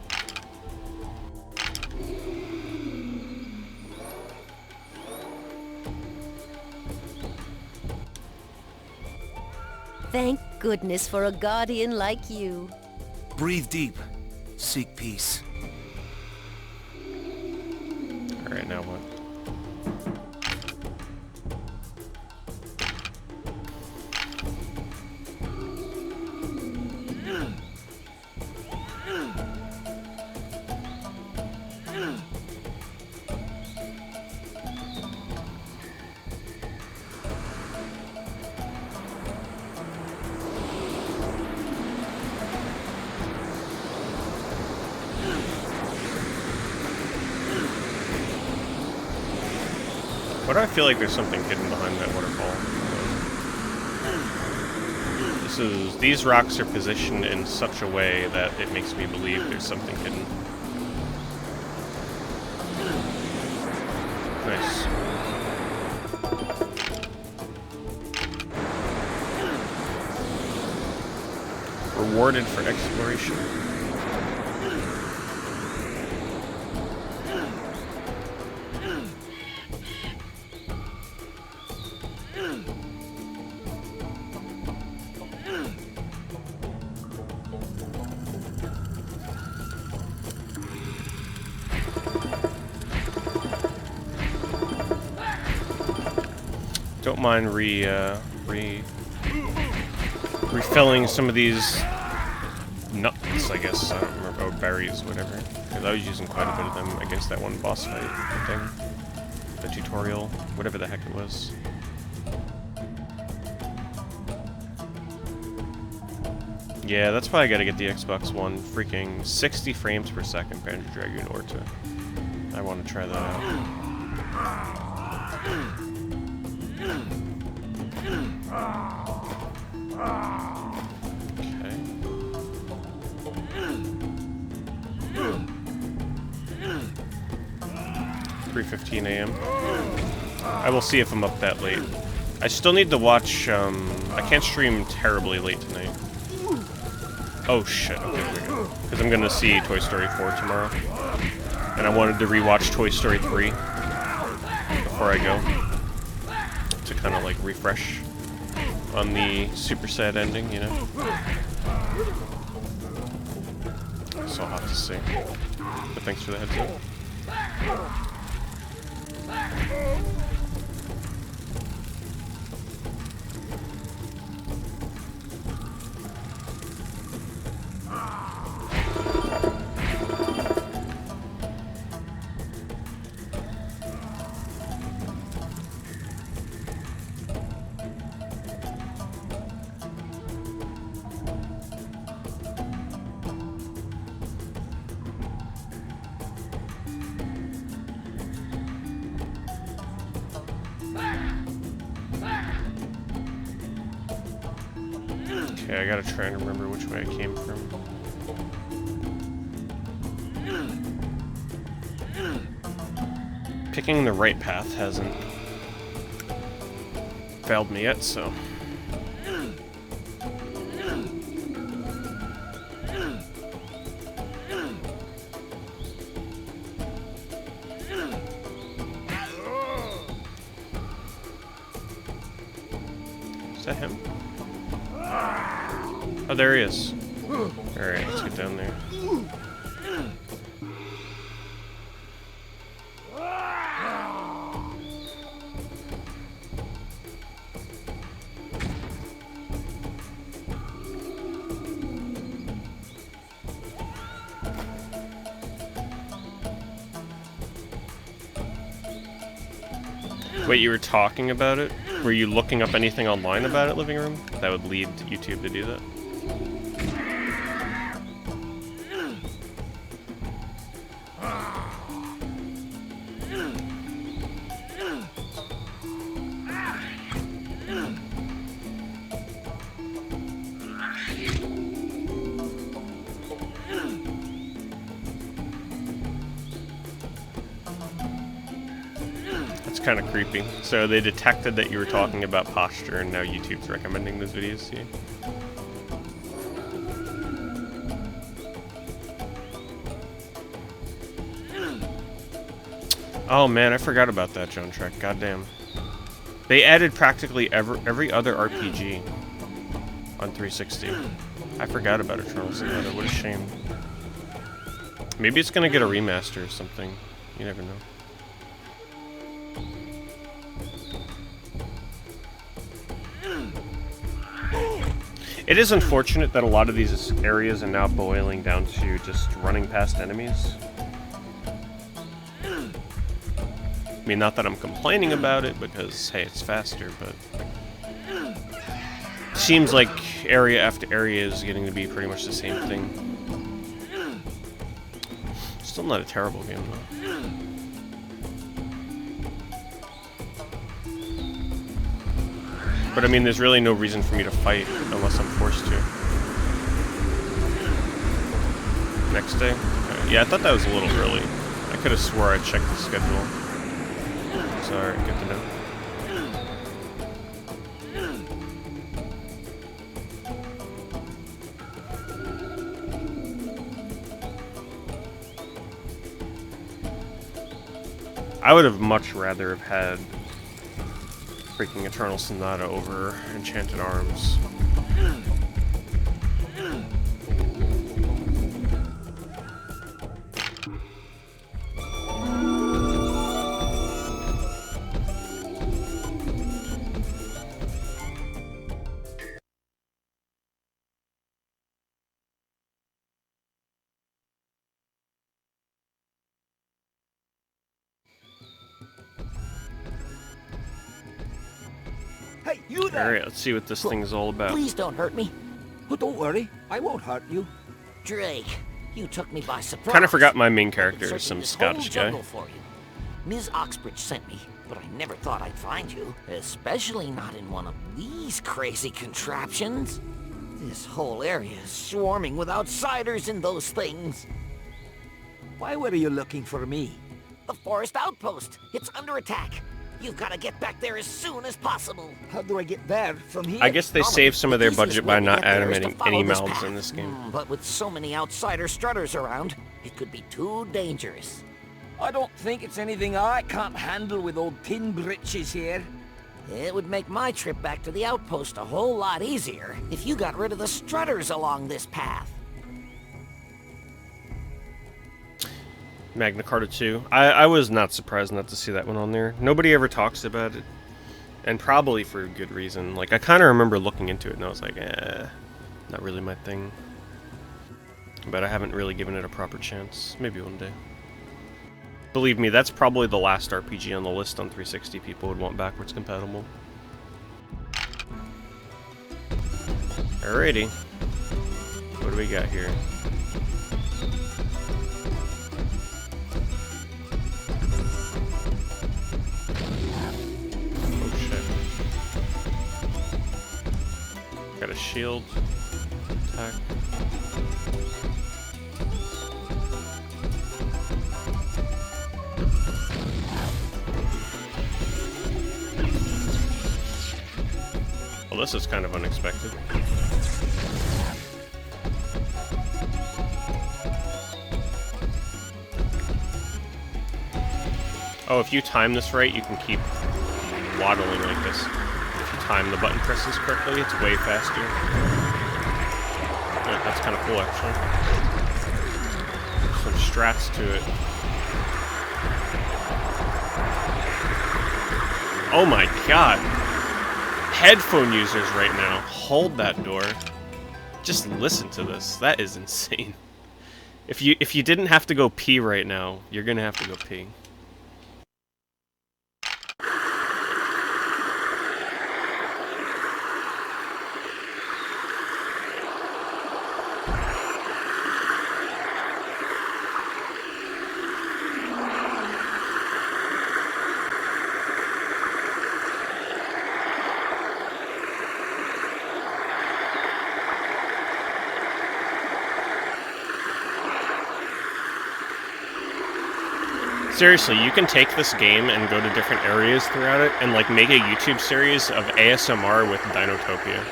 Thank goodness for a guardian like you. Breathe deep. Seek peace. Alright, now what? Why do I feel like there's something hidden behind that waterfall? These rocks are positioned in such a way that it makes me believe there's something hidden. Nice. Rewarded for exploration. Don't mind refilling some of these nuts, I guess, I don't remember, or berries, whatever. Because I was using quite a bit of them against that one boss fight thing. The tutorial, whatever the heck it was. Yeah, that's why I gotta get the Xbox One. Freaking 60 frames per second Panzer Dragoon Orta. I want to try that out. Okay. 3:15 a.m. I will see if I'm up that late. I still need to watch, I can't stream terribly late tonight. Oh shit, okay, there we go. Because I'm gonna see Toy Story 4 tomorrow. And I wanted to rewatch Toy Story 3 before I go. To kind of like refresh on the super sad ending, you know? So I'll have to see. But thanks for the heads up. Okay, I gotta try and remember which way I came from. Picking the right path hasn't failed me yet, so... Is that him? Oh, there he is. Alright, let's get down there. Wait, you were talking about it? Were you looking up anything online about it, Living Room? That would lead YouTube to do that? Kind of creepy. So they detected that you were talking about posture, and now YouTube's recommending those videos to you. Oh man, I forgot about that, John Trek. Goddamn. They added practically every other RPG on 360. I forgot about Eternal Sonata. What a shame. Maybe it's gonna get a remaster or something. You never know. It is unfortunate that a lot of these areas are now boiling down to just running past enemies. I mean, not that I'm complaining about it, because, hey, it's faster, but... It seems like area after area is getting to be pretty much the same thing. Still not a terrible game, though. But I mean, there's really no reason for me to fight unless I'm forced to. Next day? Okay. Yeah, I thought that was a little early. I could have swore I checked the schedule. It's alright, good to know. I would have much rather have had freaking Eternal Sonata over Enchanted Arms. Hey, you there! Alright, let's see what this thing's all about. Please don't hurt me. Oh, don't worry. I won't hurt you. Drake, you took me by surprise. Kind of forgot my main character is some Scottish guy. For you. Ms. Oxbridge sent me, but I never thought I'd find you. Especially not in one of these crazy contraptions. This whole area is swarming with outsiders and those things. Why were you looking for me? The forest outpost. It's under attack. You've got to get back there as soon as possible. How do I get there from here? I guess they saved some of their budget by not animating any mouths in this game. But with so many outsider strutters around, it could be too dangerous. I don't think it's anything I can't handle with old tin britches here. It would make my trip back to the outpost a whole lot easier if you got rid of the strutters along this path. Magna Carta 2. I was not surprised not to see that one on there. Nobody ever talks about it. And probably for a good reason. Like, I kind of remember looking into it and I was like, not really my thing. But I haven't really given it a proper chance. Maybe one day. Believe me, that's probably the last RPG on the list on 360 people would want backwards compatible. Alrighty. What do we got here? Oh shit. Got a shield. Attack. Well, this is kind of unexpected. Oh, if you time this right, you can keep waddling like this. If you time the button presses correctly, it's way faster. Yeah, that's kind of cool, actually. Some strats to it. Oh my god! Headphone users right now, hold that door. Just listen to this. That is insane. If you didn't have to go pee right now, you're gonna have to go pee. Seriously, you can take this game and go to different areas throughout it and like make a YouTube series of ASMR with Dinotopia.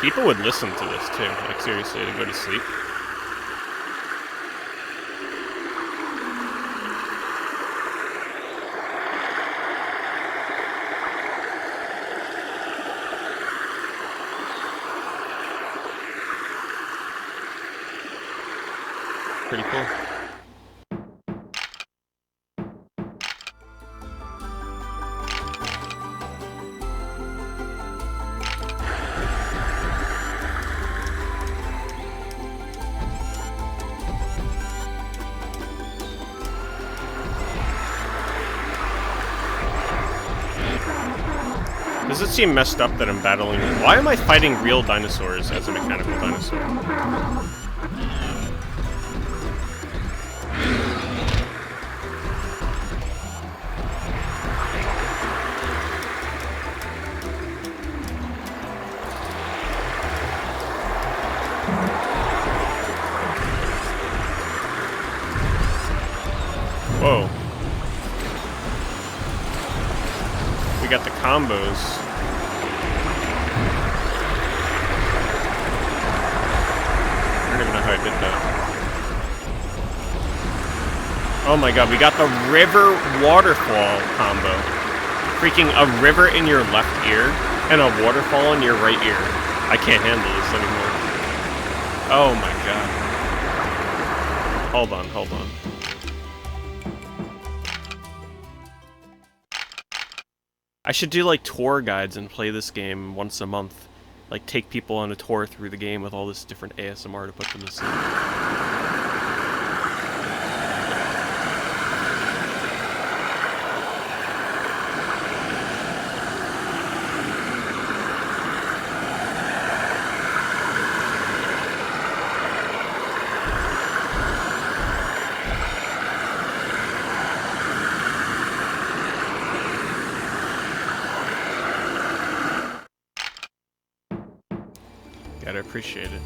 People would listen to this too, like seriously, to go to sleep. Pretty cool. Does it seem messed up that I'm battling? Why am I fighting real dinosaurs as a mechanical dinosaur? Whoa. We got the combos. I don't even know how I did that. Oh my god, we got the river waterfall combo. Freaking a river in your left ear and a waterfall in your right ear. I can't handle this anymore. Oh my god. Hold on, hold on. I should do like tour guides and play this game once a month. Like take people on a tour through the game with all this different ASMR to put them to sleep. Gotta appreciate it.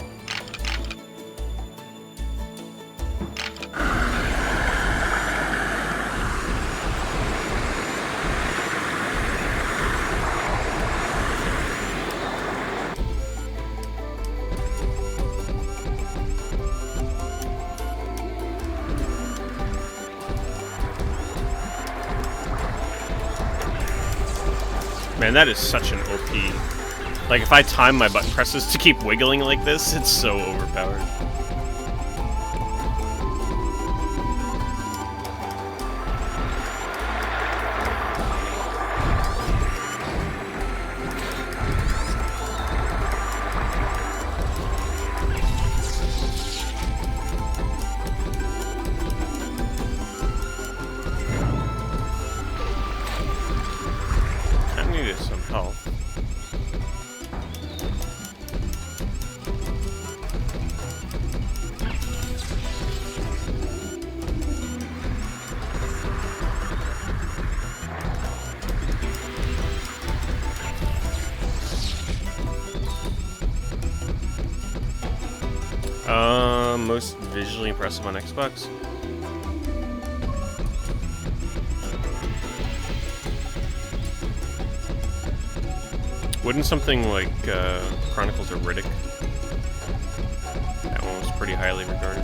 Man, that is such an OP. Like, if I time my button presses to keep wiggling like this, it's so overpowered. Most visually impressive on Xbox. Wouldn't something like Chronicles of Riddick? That one was pretty highly regarded.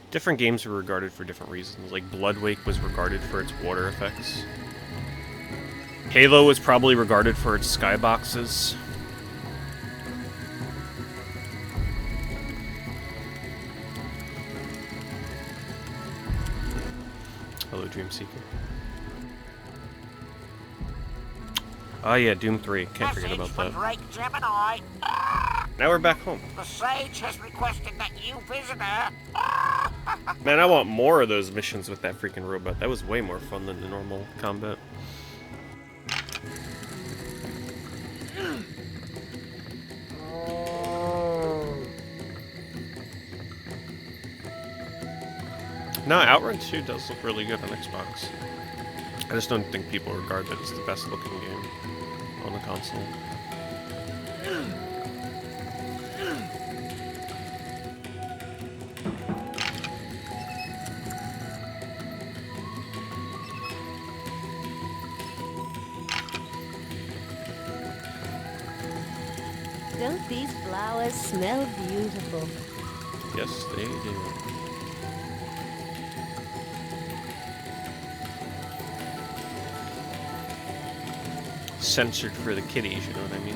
Different games were regarded for different reasons. Like Bloodwake was regarded for its water effects. Halo was probably regarded for its skyboxes. Hello, Dreamseeker. Oh yeah, Doom 3. Can't forget about that. Drake Gemini. Now we're back home. The Sage has requested that you visit her. Man, I want more of those missions with that freaking robot. That was way more fun than the normal combat. No, Outrun 2 does look really good on Xbox. I just don't think people regard that as the best looking game on the console. Don't these flowers smell beautiful? Yes, they do. Censored for the kiddies, you know what I mean?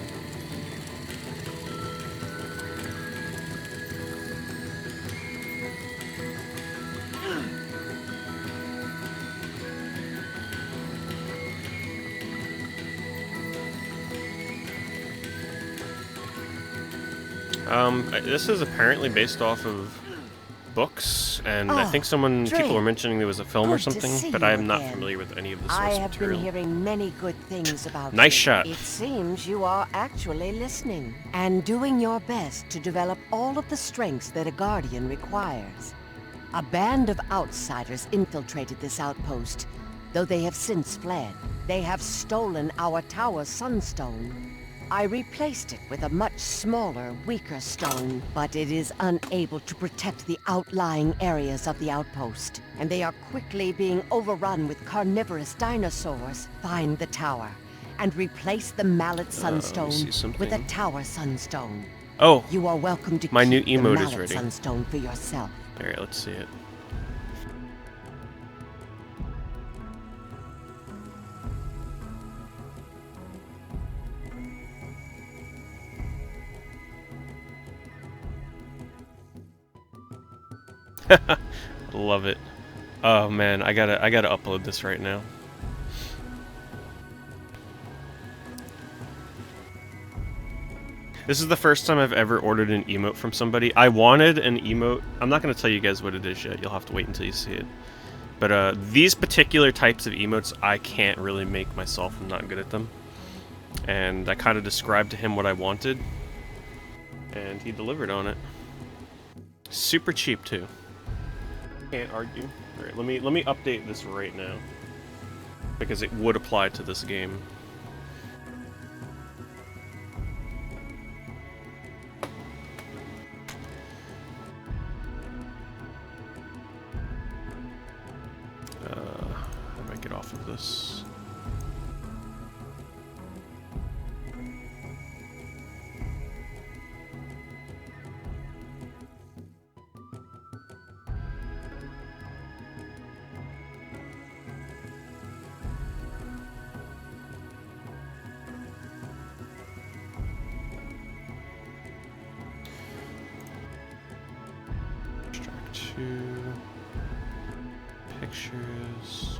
This is apparently based off of books, and I think people were mentioning there was a film or something, but I am not familiar with any of the source material. I have been hearing many good things about Nice you. shot. It seems you are actually listening and doing your best to develop all of the strengths that a guardian requires. A band of outsiders infiltrated this outpost, though they have since fled. They have stolen our tower Sunstone. I replaced it with a much smaller, weaker stone, but it is unable to protect the outlying areas of the outpost, and they are quickly being overrun with carnivorous dinosaurs. Find the tower, and replace the mallet sunstone with a tower sunstone. Oh, you are welcome to my keep new the emote is mallet ready. Sunstone for yourself. All right, let's see it. Love it. Oh man, I gotta upload this right now. This is the first time I've ever ordered an emote from somebody. I wanted an emote. I'm not gonna tell you guys what it is yet. You'll have to wait until you see it. But these particular types of emotes, I can't really make myself. I'm not good at them. And I kind of described to him what I wanted, and he delivered on it. Super cheap too. Can't argue. All right, let me update this right now because it would apply to this game. How do I get off of this? Pictures.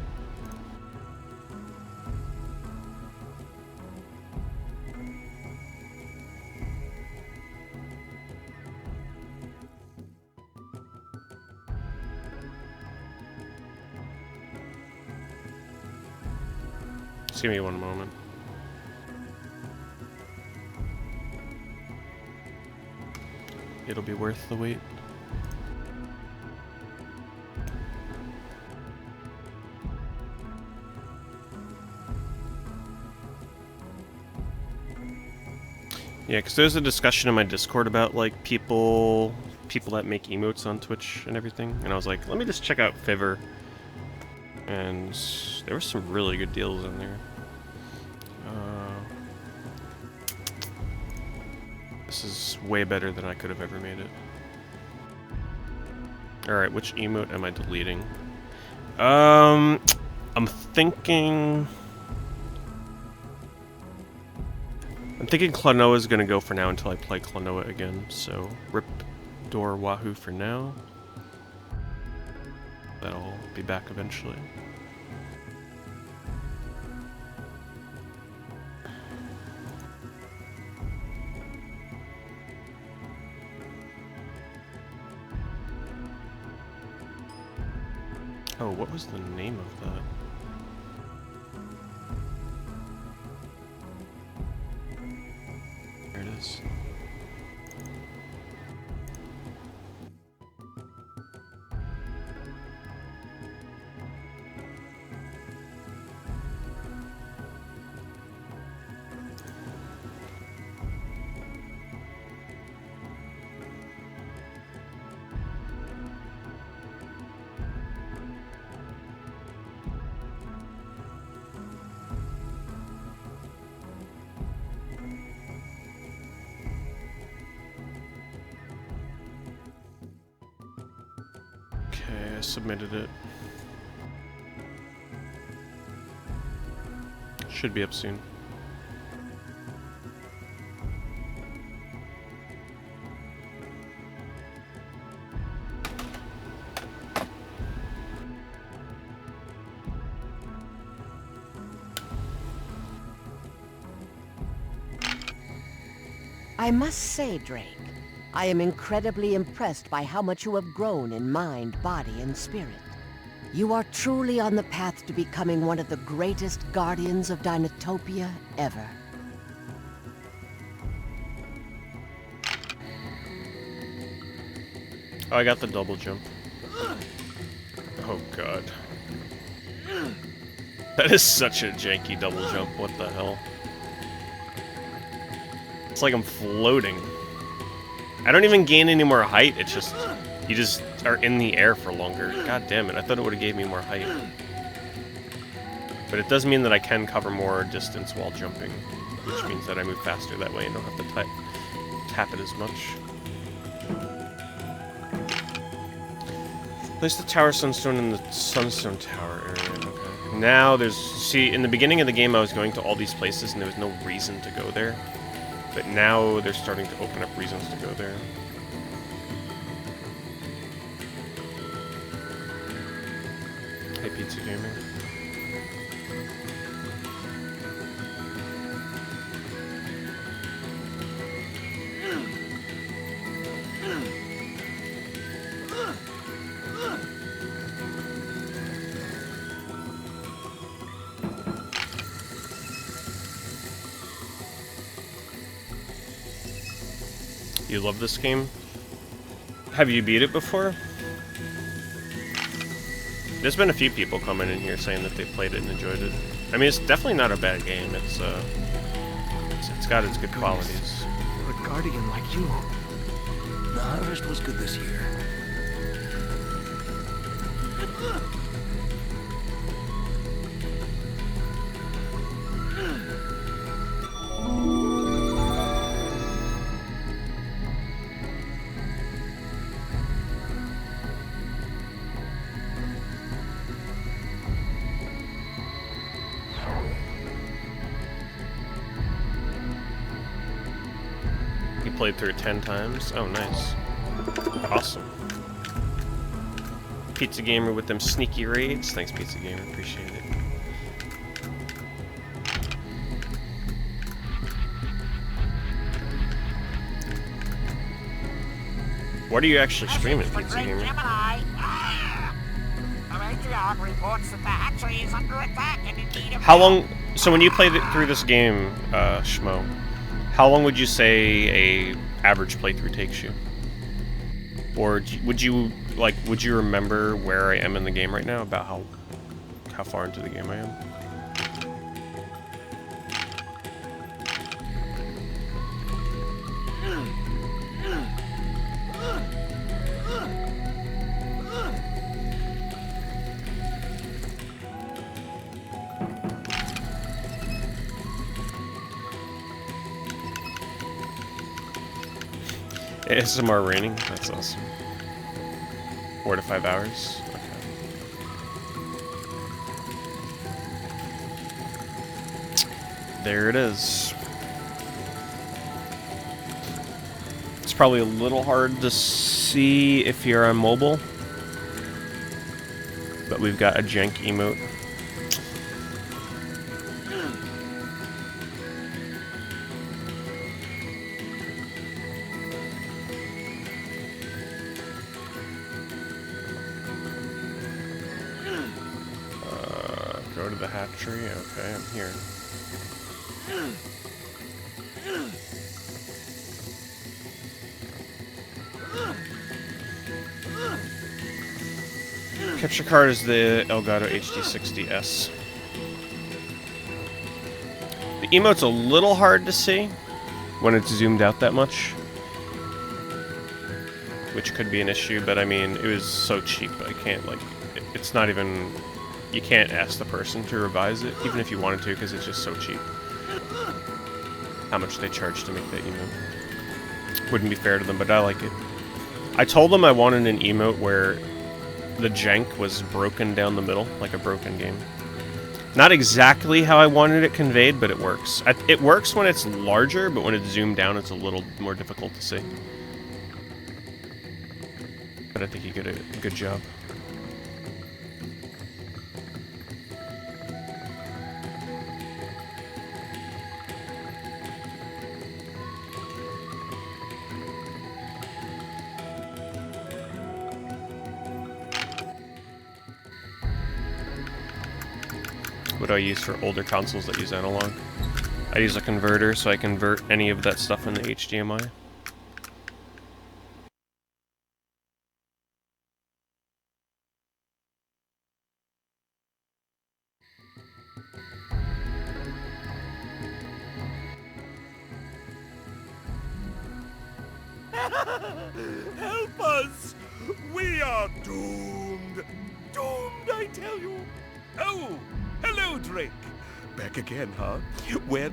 Just give me one moment. It'll be worth the wait. Yeah, because there's a discussion in my Discord about, like, people that make emotes on Twitch and everything, and I was like, let me just check out Fiverr, and there were some really good deals in there. This is way better than I could have ever made it. Alright, which emote am I deleting? I'm thinking Klonoa is gonna go for now until I play Klonoa again, so rip Door Wahoo for now. That'll be back eventually. Oh, what was the name of that? There it is. Okay, I submitted it. Should be up soon. I must say, Drake, I am incredibly impressed by how much you have grown in mind, body, and spirit. You are truly on the path to becoming one of the greatest guardians of Dinotopia ever. Oh, I got the double jump. Oh god. That is such a janky double jump, what the hell? It's like I'm floating. I don't even gain any more height, it's just, you just are in the air for longer. God damn it, I thought it would have gave me more height. But it does mean that I can cover more distance while jumping, which means that I move faster that way and don't have to tap it as much. Place the Tower Sunstone in the Sunstone Tower area, okay. Now there's, see, in the beginning of the game I was going to all these places and there was no reason to go there. But now they're starting to open up reasons to go there. Hey, Pizza Gaming. You love this game? Have you beat it before? There's been a few people coming in here saying that they played it and enjoyed it. I mean, it's definitely not a bad game. It's got its good qualities. For a guardian like you, the harvest was good this year. Played through it 10 times. Oh, nice. Awesome. Pizza Gamer with them sneaky raids. Thanks, Pizza Gamer. Appreciate it. What are you actually streaming, Pizza Gamer? The matriarch reports that the hatchery is under attack and in need of How long... So when you played through this game, Schmo, how long would you say a average playthrough takes you? Or would you remember where I am in the game right now? About how far into the game I am? ASMR raining? That's awesome. 4 to 5 hours? Okay. There it is. It's probably a little hard to see if you're on mobile, but we've got a jank emote. Go to the hatchery. Okay, I'm here. Capture card is the Elgato HD60S. The emote's a little hard to see when it's zoomed out that much, which could be an issue, but I mean, it was so cheap, I can't, like, it's not even... You can't ask the person to revise it, even if you wanted to, because it's just so cheap. How much they charge to make that emote. Wouldn't be fair to them, but I like it. I told them I wanted an emote where the jank was broken down the middle, like a broken game. Not exactly how I wanted it conveyed, but it works. It works when it's larger, but when it's zoomed down, it's a little more difficult to see. But I think you did a good job. What do I use for older consoles that use analog? I use a converter, so I convert any of that stuff into HDMI. Help us! We are doomed! Doomed, I tell you! Oh, hello, Drake. Back again, huh? Well,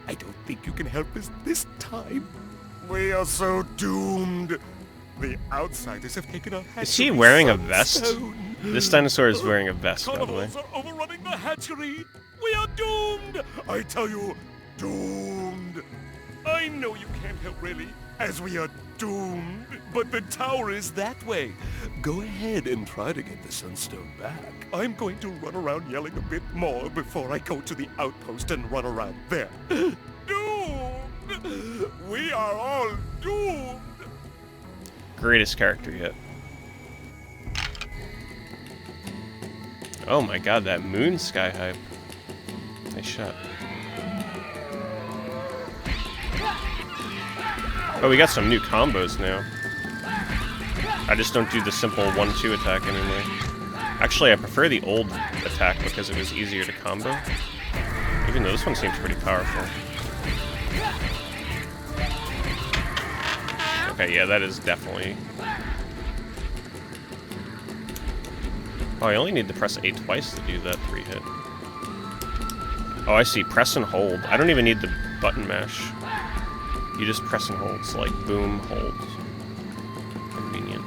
I don't think you can help us this time. We are so doomed. The outsiders have taken our hatchery. Is he wearing a vest? Sunstone. This dinosaur is wearing a vest, by the way. Carnivores are overrunning the hatchery. We are doomed. I tell you, doomed. I know you can't help, really, as we are doomed. But the tower is that way. Go ahead and try to get the Sunstone back. I'm going to run around yelling a bit more before I go to the outpost and run around there. Doomed! We are all doomed! Greatest character yet. Oh my god, that moon sky hype. Nice shot. Oh, we got some new combos now. I just don't do the simple 1-2 attack anymore. Actually, I prefer the old attack because it was easier to combo. Even though this one seems pretty powerful. Okay, yeah, that is definitely... Oh, I only need to press A twice to do that 3-hit. Oh, I see. Press and hold. I don't even need the button mash. You just press and hold. It's like boom, hold. Convenient.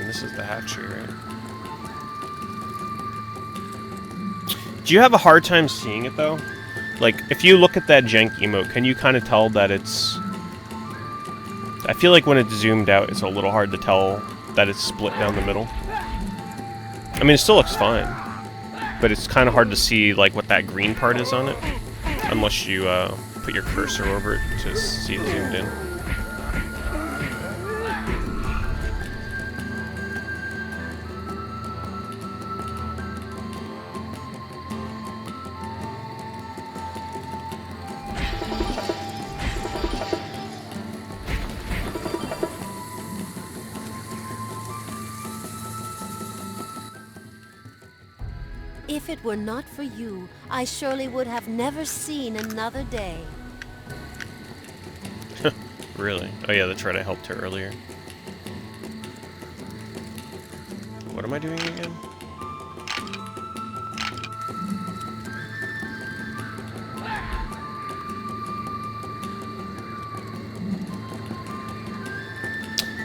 This is the hatchery, right? Do you have a hard time seeing it, though? Like, if you look at that jank emote, can you kind of tell that it's... I feel like when it's zoomed out, it's a little hard to tell that it's split down the middle. I mean, it still looks fine. But it's kind of hard to see, like, what that green part is on it. Unless you put your cursor over it to see it zoomed in. If it were not for you, I surely would have never seen another day. Really? Oh yeah, that's right, I helped her earlier. What am I doing again?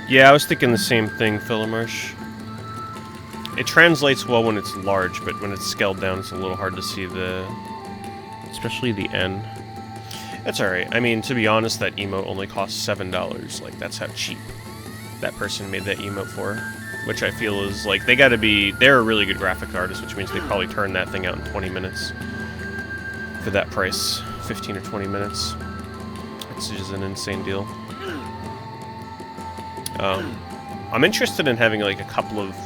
Yeah, I was thinking the same thing, Philomarsh. It translates well when it's large, but when it's scaled down, it's a little hard to see the... especially the N. That's alright. I mean, to be honest, that emote only costs $7. Like, that's how cheap that person made that emote for. Which I feel is, like, they gotta be... They're a really good graphic artist, which means they probably turned that thing out in 20 minutes. For that price. 15 or 20 minutes. It's just an insane deal. I'm interested in having, like, a couple of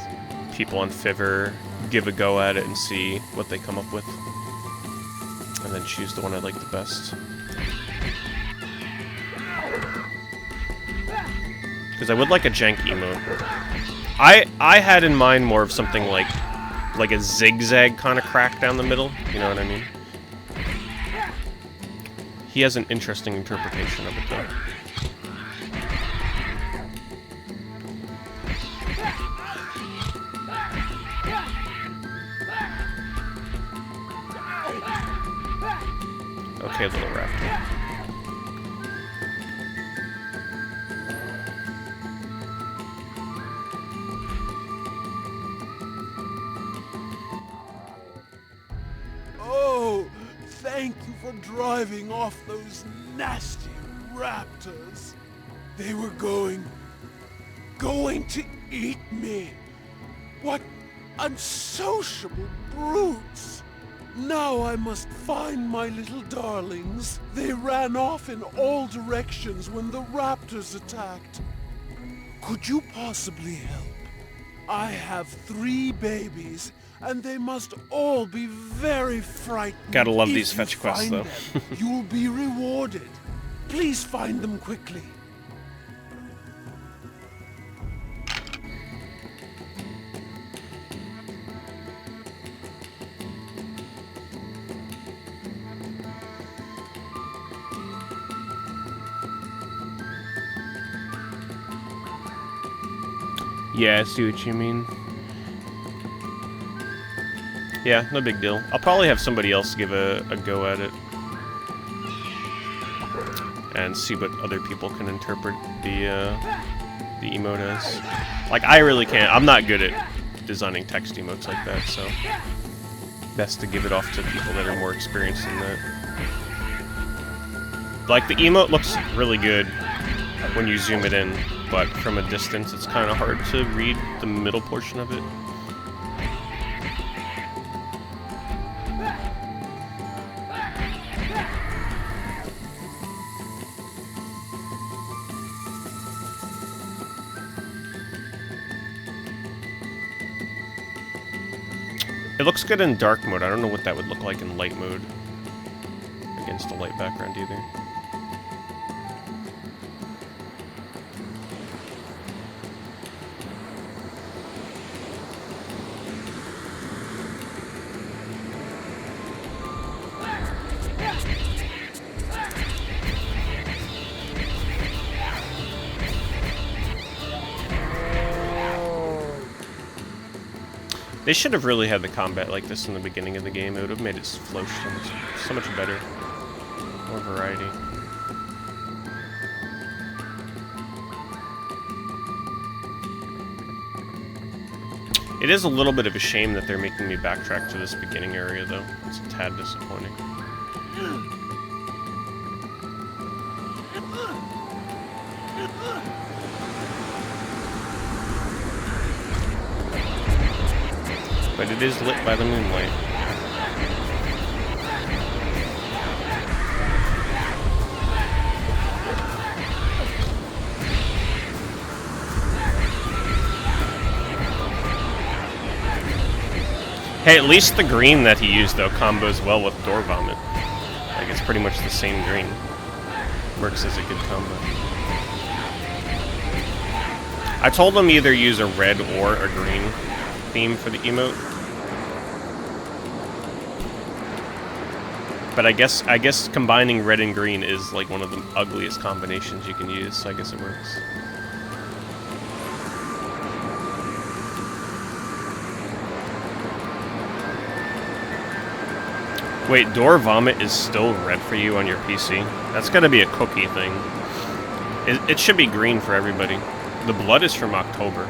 people on Fiverr give a go at it and see what they come up with. And then choose the one I like the best. Because I would like a jank emote. I had in mind more of something like a zigzag kind of crack down the middle. You know what I mean? He has an interesting interpretation of it, though. Okay, little raptor. Oh, thank you for driving off those nasty raptors. They were going to eat me. What unsociable brutes. Now I must find my little darlings. They ran off in all directions when the raptors attacked. Could you possibly help? I have 3 babies, and they must all be very frightened. Gotta love these fetch quests, though. You'll be rewarded. Please find them quickly. Yeah, I see what you mean. Yeah, no big deal. I'll probably have somebody else give a go at it. and see what other people can interpret the emote as. Like, I really can't. I'm not good at designing text emotes like that, so best to give it off to people that are more experienced in that. Like, the emote looks really good when you zoom it in, but from a distance it's kind of hard to read the middle portion of it. It looks good in dark mode. I don't know what that would look like in light mode against a light background either. They should have really had the combat like this in the beginning of the game. It would have made it flow so much better. More variety. It is a little bit of a shame that they're making me backtrack to this beginning area, though. It's a tad disappointing. But it is lit by the moonlight. Hey, at least the green that he used, though, combos well with door vomit. Like, it's pretty much the same green. Works as a good combo. I told him either use a red or a green theme for the emote. But I guess combining red and green is like one of the ugliest combinations you can use, so I guess it works. Wait, door vomit is still red for you on your PC? That's gotta be a cookie thing. It should be green for everybody. The blood is from October.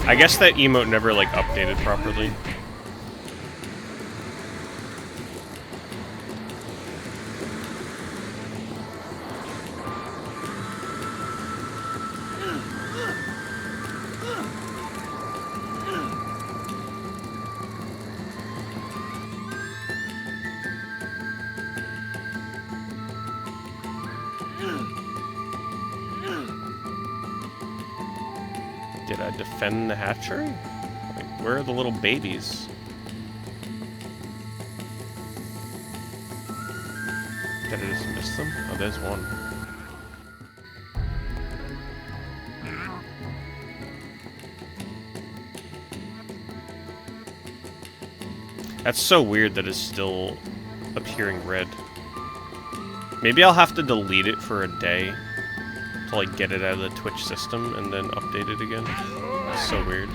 I guess that emote never, like, updated properly. Did I defend the hatchery? Like, where are the little babies? Did I just miss them? Oh, there's one. That's so weird that it's still appearing red. Maybe I'll have to delete it for a day to, like, get it out of the Twitch system and then update it again. It's so weird.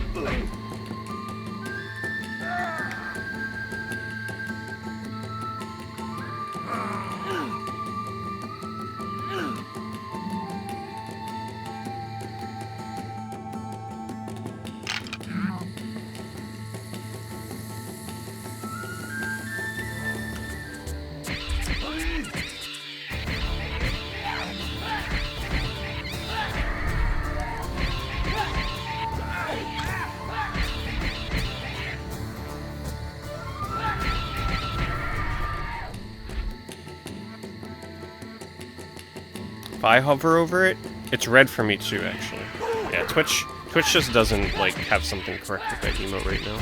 If I hover over it, it's red for me too, actually. Yeah, Twitch just doesn't, like, have something correct with that emote right now.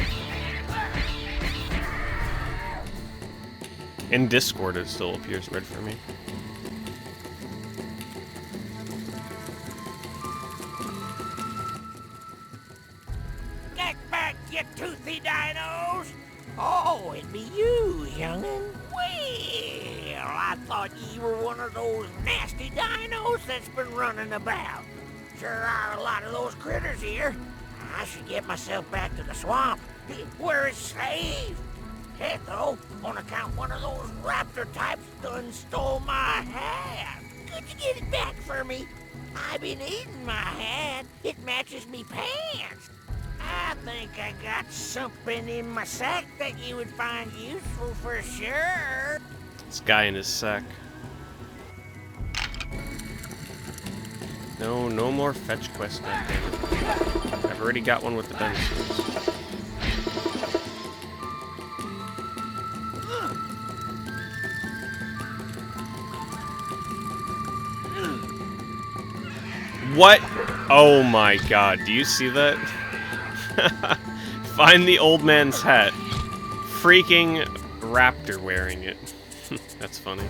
In Discord, it still appears red for me. Get back, you toothy dinos! Oh, it'd be you, young'un. Well, I thought you were one of those nasty dinos that's been running about. Sure are a lot of those critters here. I should get myself back to the swamp, where it's safe. Heck, though, on account one of those raptor types done stole my hat. Could you get it back for me? I've been eating my hat. It matches me pants. I think I got something in my sack that you would find useful for sure. This guy in his sack. No more fetch quests, goddammit. I've already got one with the dinosaurs. What? Oh my god, do you see that? Find the old man's hat. Freaking raptor wearing it. That's funny.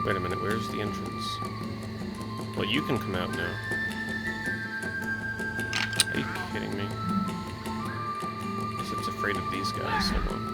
Wait a minute, where's the entrance? Well, you can come out now. Are you kidding me? I guess it's afraid of these guys. Hold on.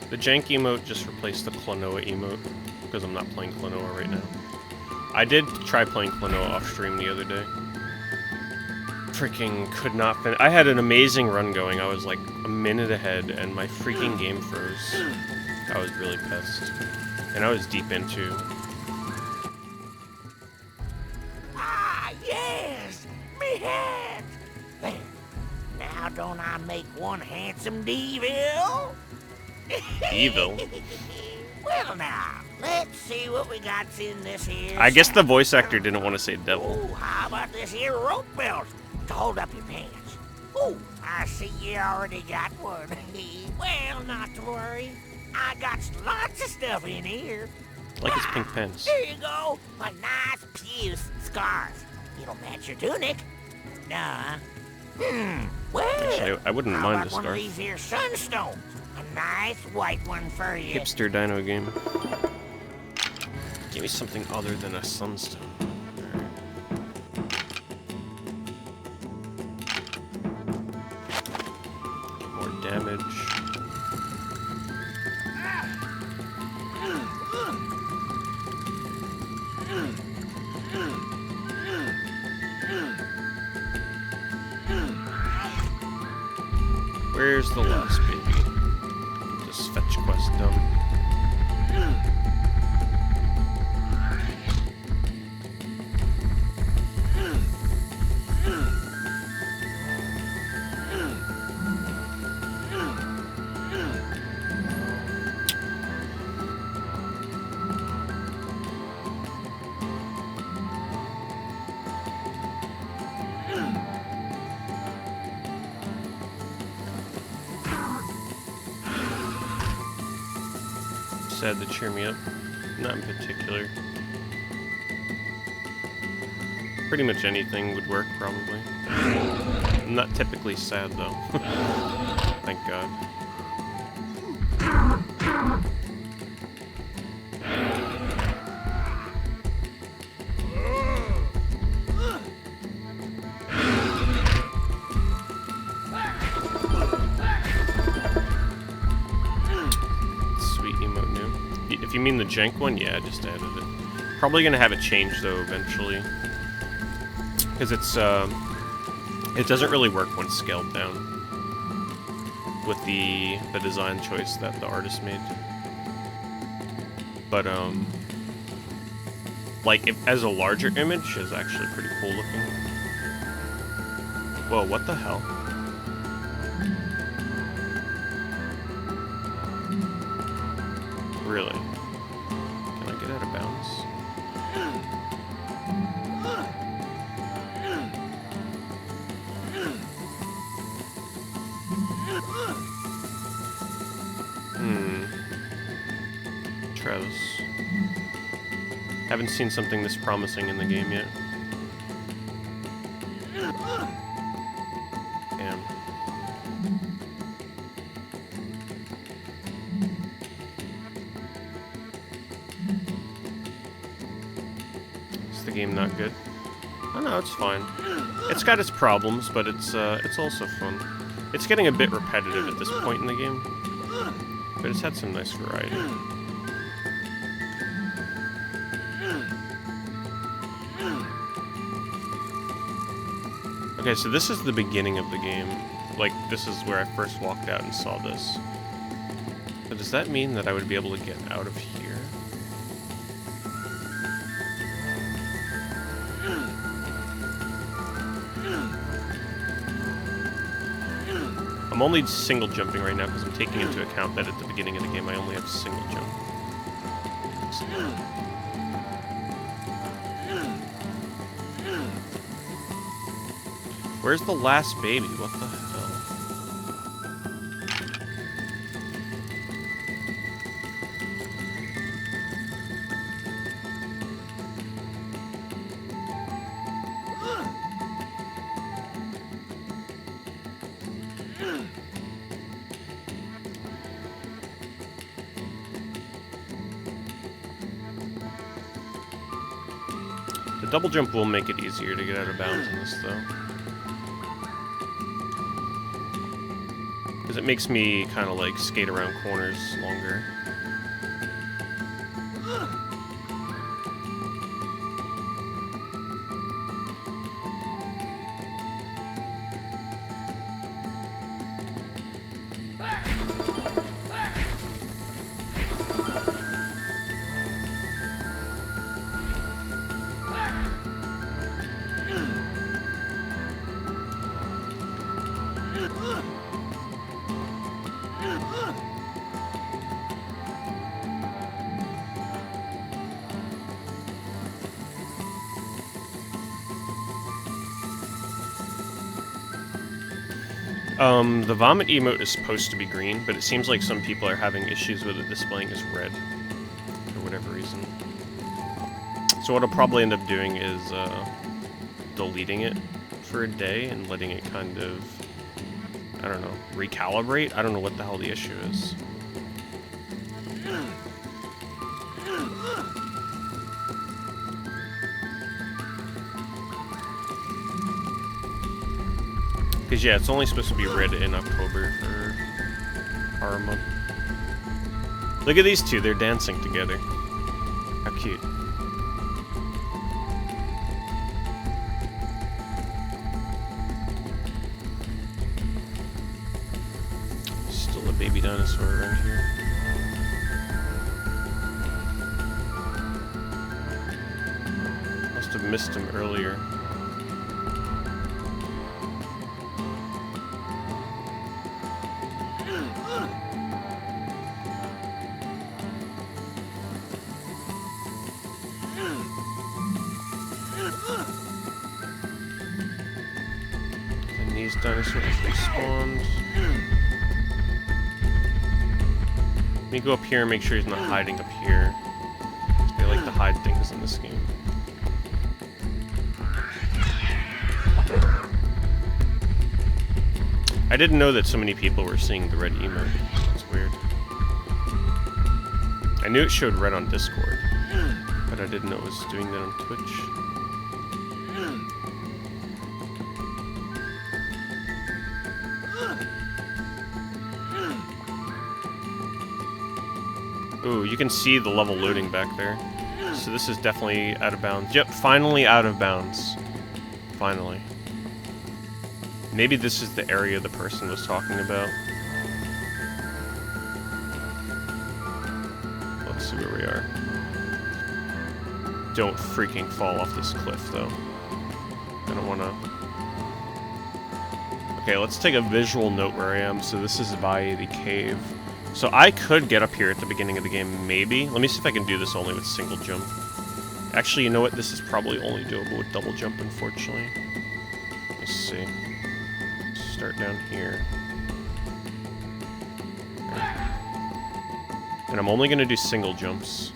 The jank emote just replaced the Klonoa emote, because I'm not playing Klonoa right now. I did try playing Klonoa off stream the other day. Freaking could not finish. I had an amazing run going. I was like a minute ahead, and my freaking game froze. I was really pissed. And I was deep into... Ah, yes! Me hat! There. Now don't I make one handsome devil? Evil? Well now, let's see what we got in this here. I guess the voice actor didn't want to say devil. Ooh, how about this here rope belt to hold up your pants? Oh, I see you already got one. Well, not to worry. I got lots of stuff in here. Like his pink pants. There you go. A nice puce scarf. It'll match your tunic. Nah. Well, actually, I wouldn't mind the one of scarf. these here sunstones. A nice white one for you. Hipster dino game. Give me something other than a sunstone. More damage. Where's the last baby? Just fetch quest done. Sad to cheer me up. Not in particular. Pretty much anything would work, probably. I'm not typically sad, though. Thank God. If you mean the jank one, yeah, I just added it. Probably gonna have it changed though eventually, because it's it doesn't really work when scaled down with the design choice that the artist made. But, like, as a larger image, is actually pretty cool looking. Whoa, what the hell? Really? Can I get out of bounds? Try this. Haven't seen something this promising in the game yet. Damn. Is the game not good? Oh no, it's fine. It's got its problems, but it's also fun. It's getting a bit repetitive at this point in the game, but it's had some nice variety. Okay, so this is the beginning of the game. Like, this is where I first walked out and saw this. So does that mean that I would be able to get out of here? I'm only single jumping right now because I'm taking into account that at the beginning of the game I only have single jump. Where's the last baby? What the hell? The double jump will make it easier to get out of bounds in this, though. Because it makes me kind of like skate around corners longer. The vomit emote is supposed to be green, but it seems like some people are having issues with it displaying as red, for whatever reason. So what I'll probably end up doing is, deleting it for a day and letting it kind of, I don't know, recalibrate? I don't know what the hell the issue is. Because, yeah, it's only supposed to be red in October for Horror Month. Look at these two, they're dancing together. How cute. Still a baby dinosaur around here. Must have missed him earlier. Dinosaurs respawned. Let me go up here and make sure he's not hiding up here. They like to hide things in this game. I didn't know that so many people were seeing the red emote. That's weird. I knew it showed red on Discord, but I didn't know it was doing that on Twitch. Ooh, you can see the level loading back there. So this is definitely out of bounds. Yep, finally out of bounds. Finally. Maybe this is the area the person was talking about. Let's see where we are. Don't freaking fall off this cliff, though. I don't want to... Okay, let's take a visual note where I am. So this is by the cave. So I could get up here at the beginning of the game, maybe. Let me see if I can do this only with single jump. Actually, you know what? This is probably only doable with double jump, unfortunately. Let me see. Start down here. And I'm only going to do single jumps.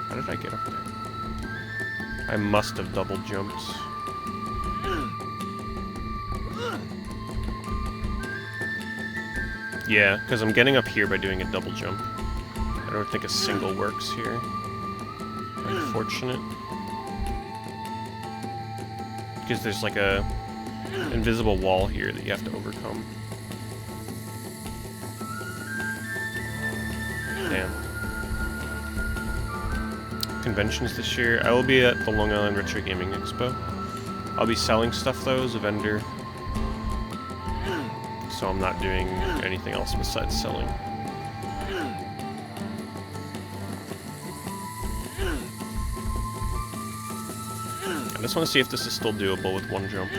How did I get up there? I must have double jumped. Yeah, because I'm getting up here by doing a double jump. I don't think a single works here. Unfortunate. Because there's like a invisible wall here that you have to overcome. Damn. Conventions this year. I will be at the Long Island Retro Gaming Expo. I'll be selling stuff though as a vendor. So I'm not doing anything else besides selling. I just want to see if this is still doable with one jump.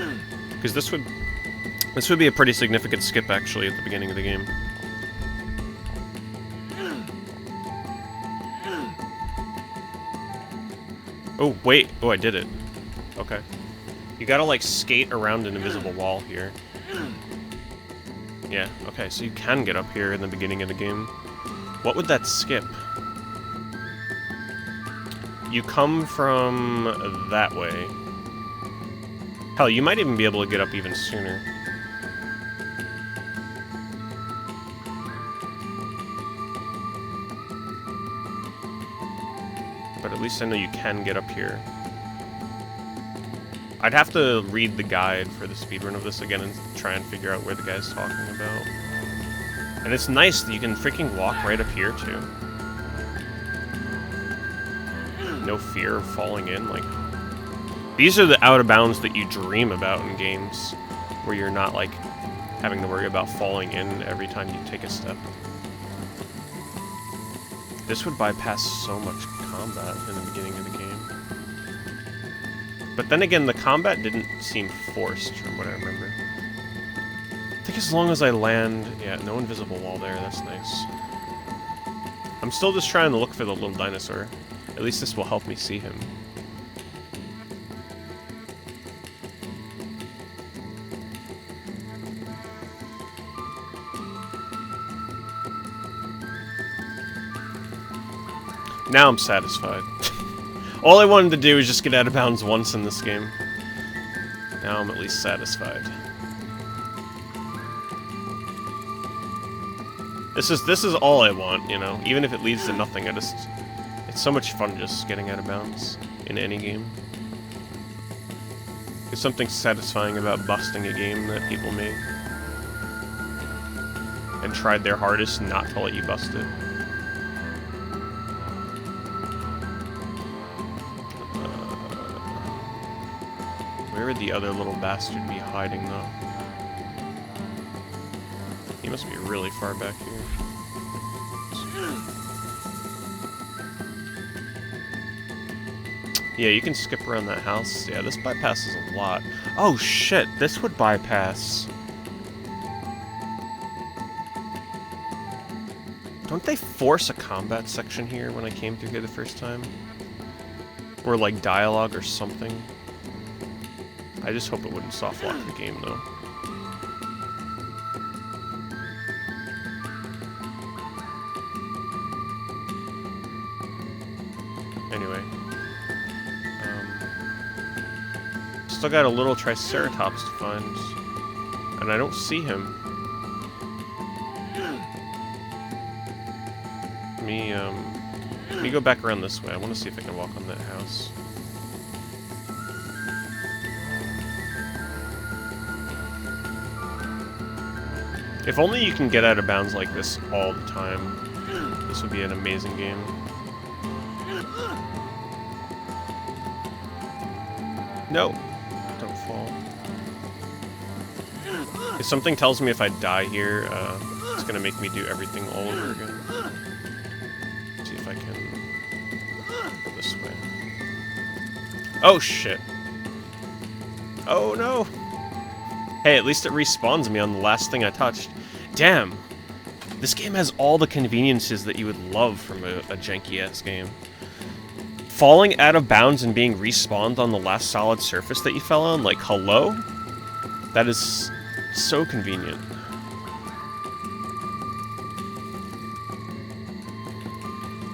Because this would be a pretty significant skip actually at the beginning of the game. Oh, wait. Oh, I did it. Okay. You gotta, like, skate around an invisible wall here. Yeah, okay, so you can get up here in the beginning of the game. What would that skip? You come from that way. Hell, you might even be able to get up even sooner. But at least I know you can get up here. I'd have to read the guide for the speedrun of this again and try and figure out where the guy's talking about. And it's nice that you can freaking walk right up here, too. No fear of falling in, like... These are the out-of-bounds that you dream about in games, where you're not, like, having to worry about falling in every time you take a step. This would bypass so much combat in the beginning of the game. But then again, the combat didn't seem forced, from what I remember. I think as long as I land... Yeah, no invisible wall there, that's nice. I'm still just trying to look for the little dinosaur. At least this will help me see him. Now I'm satisfied. All I wanted to do was just get out of bounds once in this game. Now I'm at least satisfied. This is all I want, you know. Even if it leads to nothing, it's so much fun just getting out of bounds in any game. There's something satisfying about busting a game that people made. And tried their hardest not to let you bust it. Where would the other little bastard be hiding, though? He must be really far back here. Yeah, you can skip around that house. Yeah, this bypasses a lot. Oh, shit! This would bypass... Don't they force a combat section here when I came through here the first time? Or, like, dialogue or something? I just hope it wouldn't soft lock the game, though. Anyway. Still got a little Triceratops to find. And I don't see him. Let me go back around this way. I want to see if I can walk on that house. If only you can get out of bounds like this all the time. This would be an amazing game. No. Don't fall. If something tells me if I die here, it's gonna make me do everything all over again. Let's see if I can go this way. Oh shit. Oh no! Hey, at least it respawns me on the last thing I touched. Damn! This game has all the conveniences that you would love from a janky-ass game. Falling out of bounds and being respawned on the last solid surface that you fell on, like, hello? That is so convenient.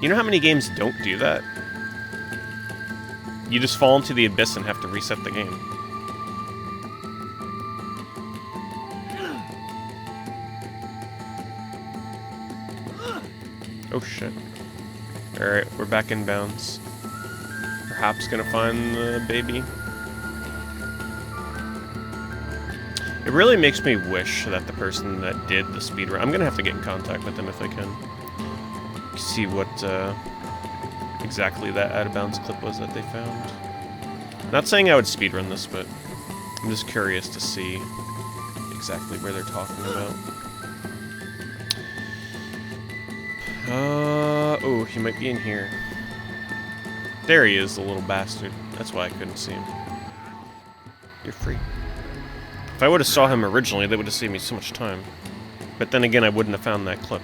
You know how many games don't do that? You just fall into the abyss and have to reset the game. Oh shit. Alright, we're back in bounds. Perhaps gonna find the baby. It really makes me wish that the person that did the speedrun... I'm gonna have to get in contact with them if I can. See what exactly that out of bounds clip was that they found. Not saying I would speedrun this, but I'm just curious to see exactly where they're talking about. Oh, he might be in here. There he is, the little bastard. That's why I couldn't see him. You're free. If I would have saw him originally, that would have saved me so much time. But then again, I wouldn't have found that clip.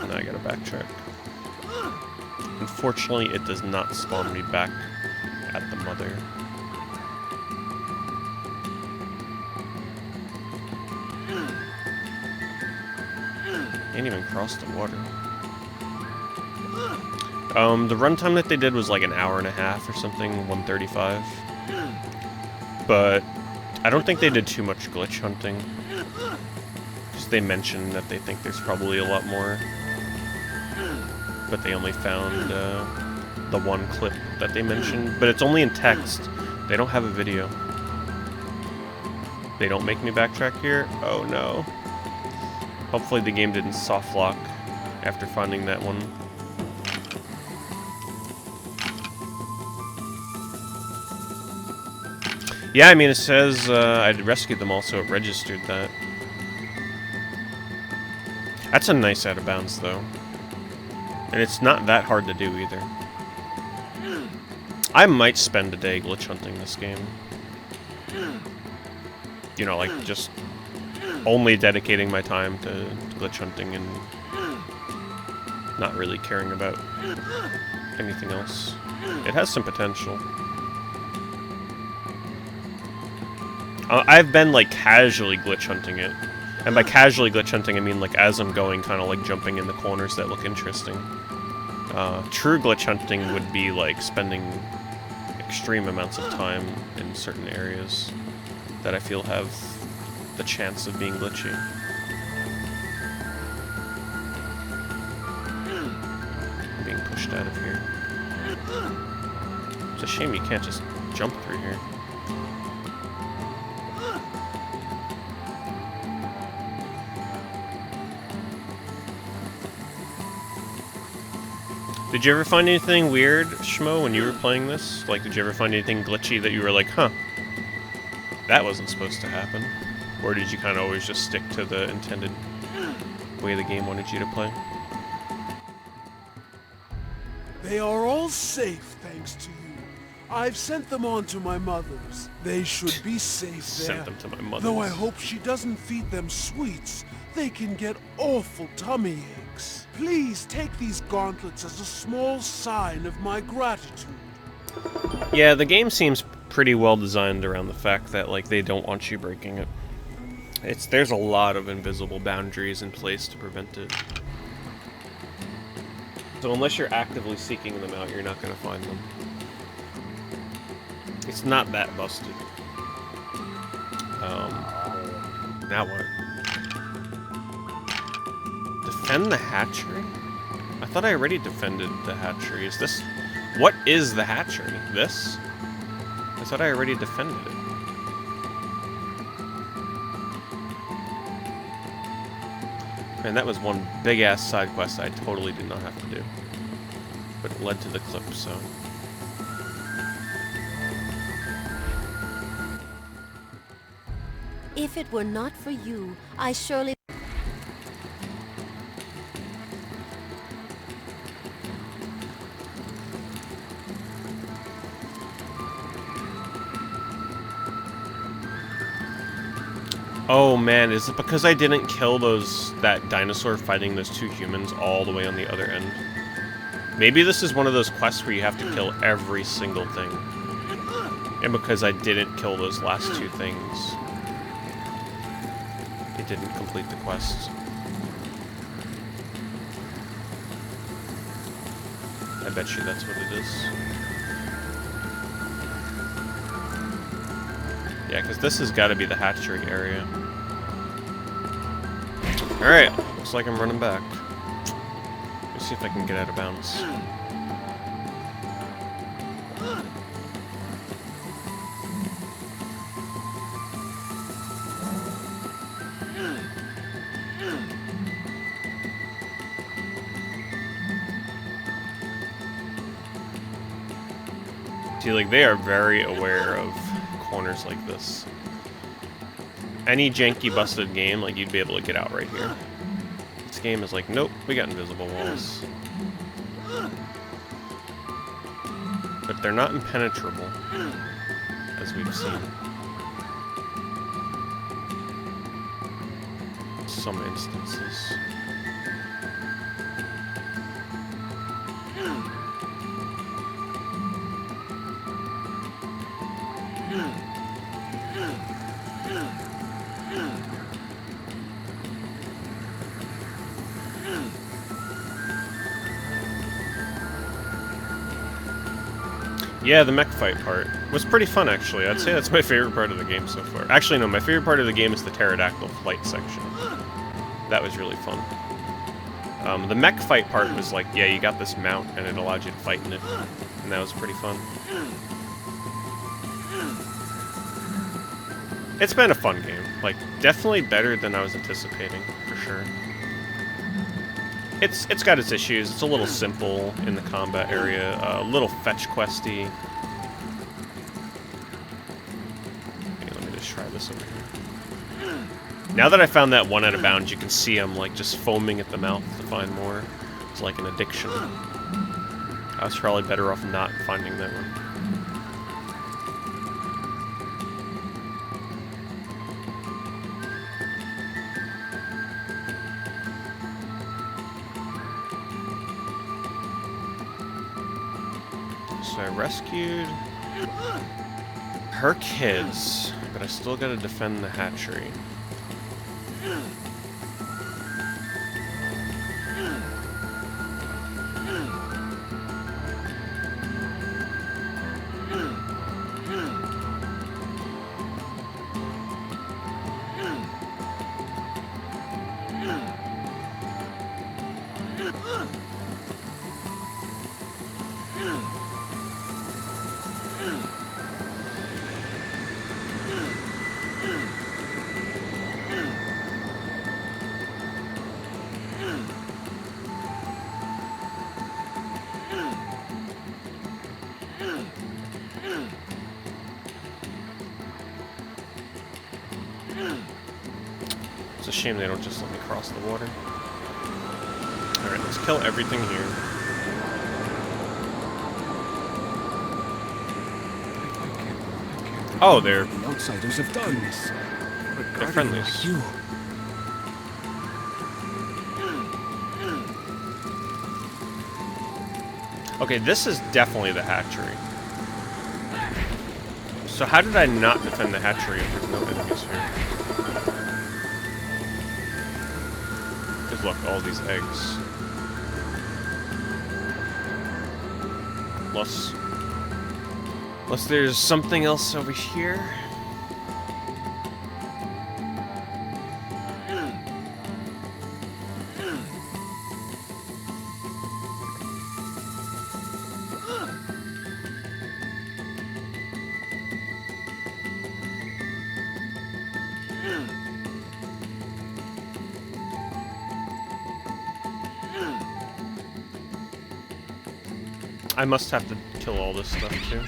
Now I gotta backtrack. Unfortunately, it does not spawn me back at the mother. Can't even cross the water. The runtime that they did was like an hour and a half or something, 135. But I don't think they did too much glitch hunting. Just they mentioned that they think there's probably a lot more. But they only found the one clip that they mentioned. But it's only in text. They don't have a video. They don't make me backtrack here? Oh no. Hopefully the game didn't soft lock after finding that one. Yeah, I mean, it says I'd rescued them all, so it registered that. That's a nice out of bounds, though. And it's not that hard to do, either. I might spend a day glitch hunting this game. You know, like, just only dedicating my time to glitch hunting and not really caring about anything else. It has some potential. I've been, like, casually glitch hunting it. And by casually glitch hunting, I mean, like, as I'm going, kind of, like, jumping in the corners that look interesting. True glitch hunting would be, like, spending extreme amounts of time in certain areas that I feel have the chance of being glitchy. I'm being pushed out of here. It's a shame you can't just jump through here. Did you ever find anything weird, Schmo, when you were playing this? Like, did you ever find anything glitchy that you were like, huh, that wasn't supposed to happen? Or did you kind of always just stick to the intended way the game wanted you to play? They are all safe, thanks to you. I've sent them on to my mother's. They should be safe there. Sent them to my mother's. Though I hope she doesn't feed them sweets. They can get awful tummy aches. Please take these gauntlets as a small sign of my gratitude. Yeah, the game seems pretty well designed around the fact that, like, they don't want you breaking it. There's a lot of invisible boundaries in place to prevent it. So unless you're actively seeking them out, you're not going to find them. It's not that busted. Now what? Defend the hatchery? I thought I already defended the hatchery. Is this... What is the hatchery? This? I thought I already defended it. Man, that was one big-ass side quest I totally did not have to do. But it led to the clip, so... If it were not for you, I surely... Oh man, is it because I didn't kill that dinosaur fighting those two humans all the way on the other end? Maybe this is one of those quests where you have to kill every single thing. And because I didn't kill those last two things, it didn't complete the quest. I bet you that's what it is. Yeah, because this has got to be the hatchery area. Alright, looks like I'm running back. Let's see if I can get out of bounds. See, like, they are very aware of corners like this. Any janky busted game, like, you'd be able to get out right here. This game is like, nope, we got invisible walls. But they're not impenetrable, as we've seen. Some instances. Yeah, the mech fight part was pretty fun, actually. I'd say that's my favorite part of the game so far. Actually, no, my favorite part of the game is the pterodactyl flight section. That was really fun. The mech fight part was like, yeah, you got this mount, and it allowed you to fight in it. And that was pretty fun. It's been a fun game. Like, definitely better than I was anticipating, for sure. It's got its issues. It's a little simple in the combat area, a little fetch questy. Okay, let me just try this over here. Now that I found that one out of bounds, you can see I'm like just foaming at the mouth to find more. It's like an addiction. I was probably better off not finding that one. So I rescued her kids, but I still gotta defend the hatchery. It's a shame they don't just let me cross the water. Alright, let's kill everything here. Oh, they're... The outsiders have done this. They're friendlies. You. Okay, this is definitely the hatchery. So how did I not defend the hatchery if there's no enemies here? Because look, all these eggs. Unless there's something else over here. I must have to kill all this stuff too.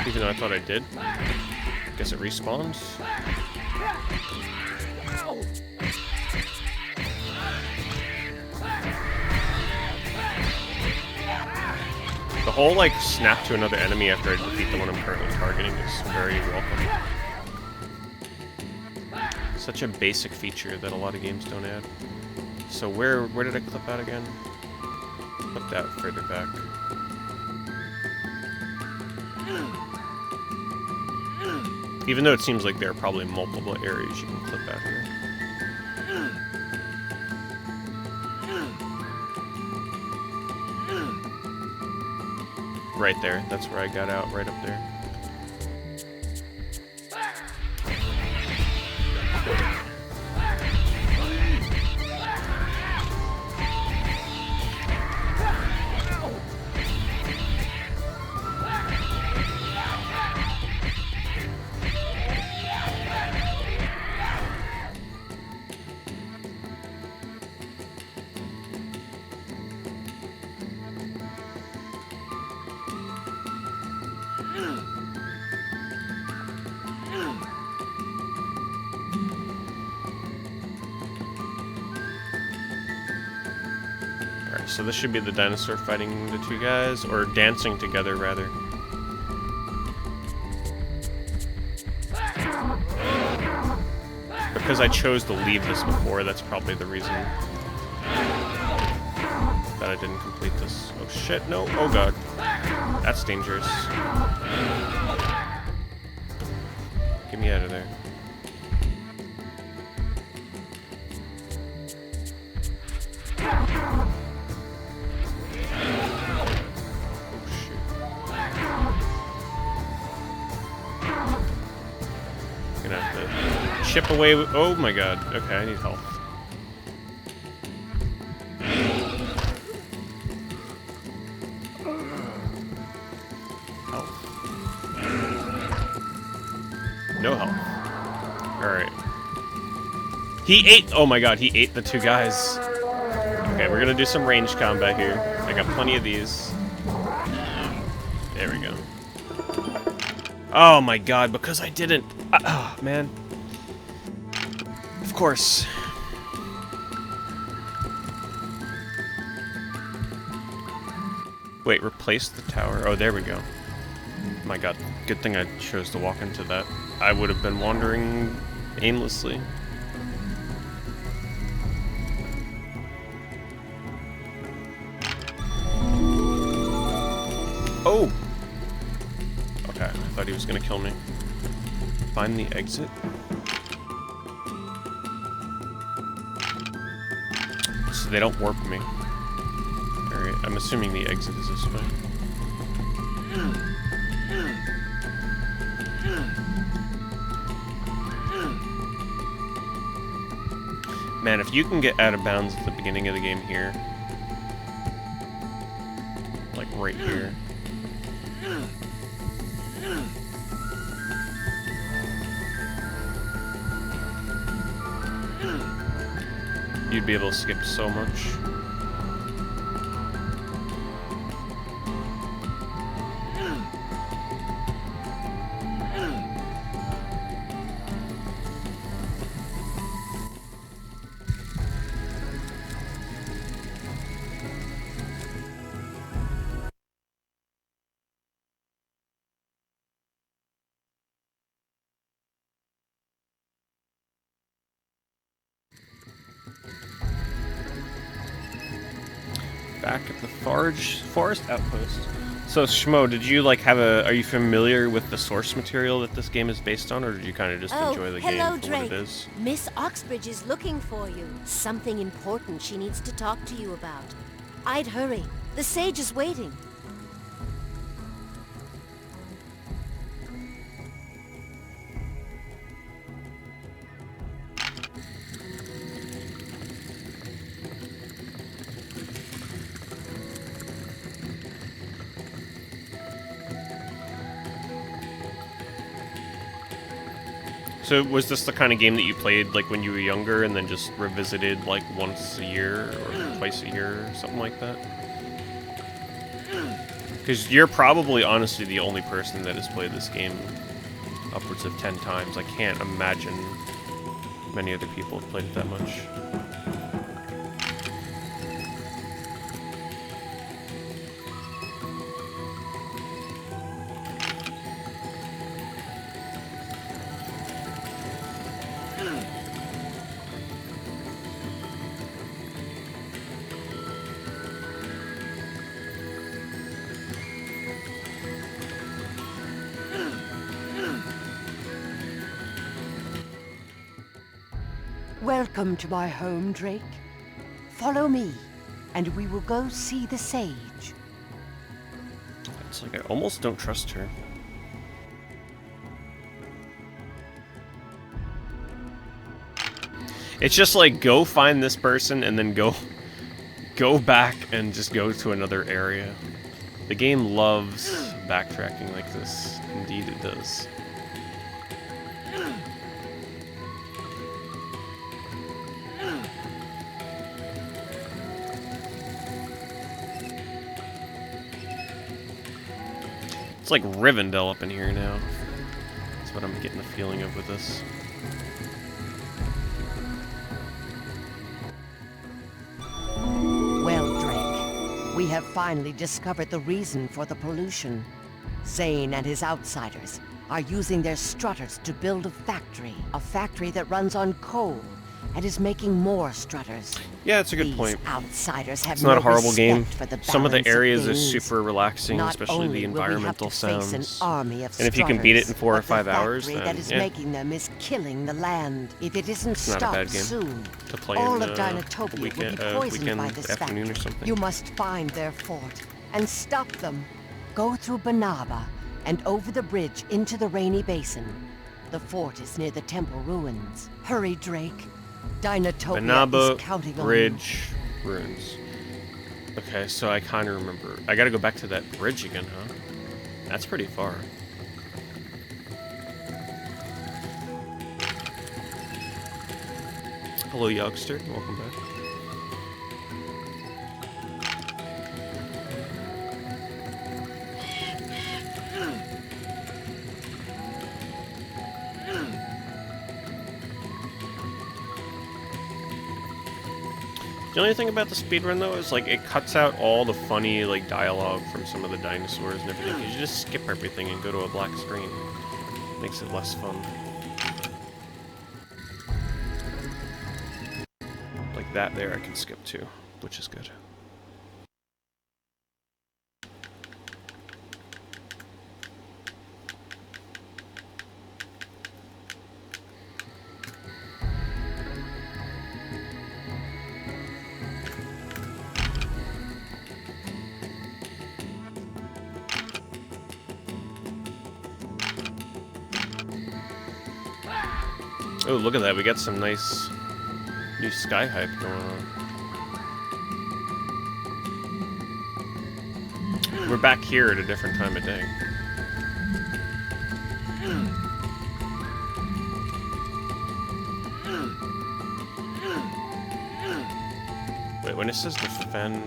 Even though I thought I did. Guess it respawns. The whole, like, snap to another enemy after I defeat the one I'm currently targeting is very welcome. Such a basic feature that a lot of games don't add. So where did I clip out again? Clip that further back. Even though it seems like there are probably multiple areas you can clip out here. Right there. That's where I got out, right up there. So this should be the dinosaur fighting the two guys, or dancing together, rather. Because I chose to leave this before, that's probably the reason that I didn't complete this. Oh shit, no, oh god. That's dangerous. Get me out of there. Chip away with, oh my god. Okay, I need help. Help. No help. Alright. He ate, oh my god, he ate the two guys. Okay, we're gonna do some range combat here. I got plenty of these. There we go. Oh my god, because I didn't. Oh, man. Of course. Wait, replace the tower. Oh, there we go. My god, good thing I chose to walk into that. I would have been wandering aimlessly. Oh! Okay, I thought he was gonna kill me. Find the exit. So they don't warp me. Alright, I'm assuming the exit is this way. Man, if you can get out of bounds at the beginning of the game here, like right here, you'd be able to skip so much. Back at the forest outpost. So Schmo, did you like have a? Are you familiar with the source material that this game is based on, or did you kind of just enjoy the game for Drake. what it is? Miss Oxbridge is looking for you. Something important she needs to talk to you about. I'd hurry. The sage is waiting. So was this the kind of game that you played like when you were younger and then just revisited like once a year or twice a year or something like that? Because you're probably honestly the only person that has played this game upwards of 10 times. I can't imagine many other people have played it that much. Welcome to my home, Drake. Follow me, and we will go see the sage. It's like I almost don't trust her. It's just like, go find this person and then go back and just go to another area. The game loves backtracking like this. Indeed it does. It's like Rivendell up in here now. That's what I'm getting the feeling of with this. Well, Drake, we have finally discovered the reason for the pollution. Zane and his outsiders are using their strutters to build a factory that runs on coal and is making more strutters. Yeah, it's a good point. Outsiders have it's not no a horrible game. for the Some of the areas are things. super relaxing, Not especially the environmental sounds. An army of and if you can beat it in 4 or but 5 hours, the then factory that is yeah, making them is killing the land. If it isn't it's not a stopped bad game soon, to play all in of Dinotopia weekend, will be poisoned weekend by this afternoon factory. or something. You must find their fort and stop them. Go through Banaba and over the bridge into the rainy basin. The fort is near the temple ruins. Hurry, Drake. Dinotopia Banaba is counting Bridge ruins. Okay, so I kind of remember. I gotta go back to that bridge again, huh? That's pretty far. Hello, youngster. Welcome back. The only thing about the speedrun though is like it cuts out all the funny like dialogue from some of the dinosaurs and everything. You just skip everything and go to a black screen. Makes it less fun. Like that there I can skip to, which is good. Oh, look at that. We got some nice new sky hype going on. We're back here at a different time of day. Wait, when it says defend...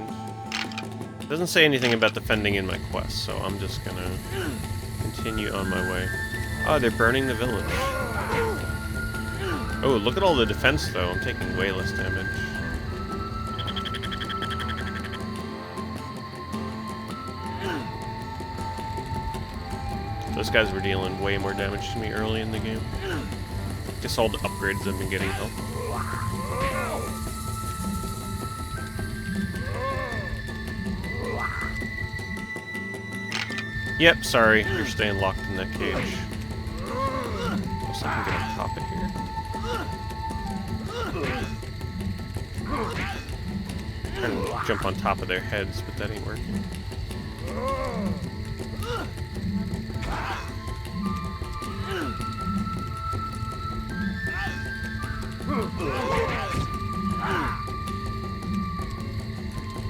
It doesn't say anything about defending in my quest, so I'm just gonna continue on my way. Oh, they're burning the village. Oh, look at all the defense, though. I'm taking way less damage. Those guys were dealing way more damage to me early in the game. Guess all the upgrades I've been getting help. Yep, sorry. You're staying locked in that cage. Looks like I'm gonna hop it here. Trying to jump on top of their heads, but that ain't working.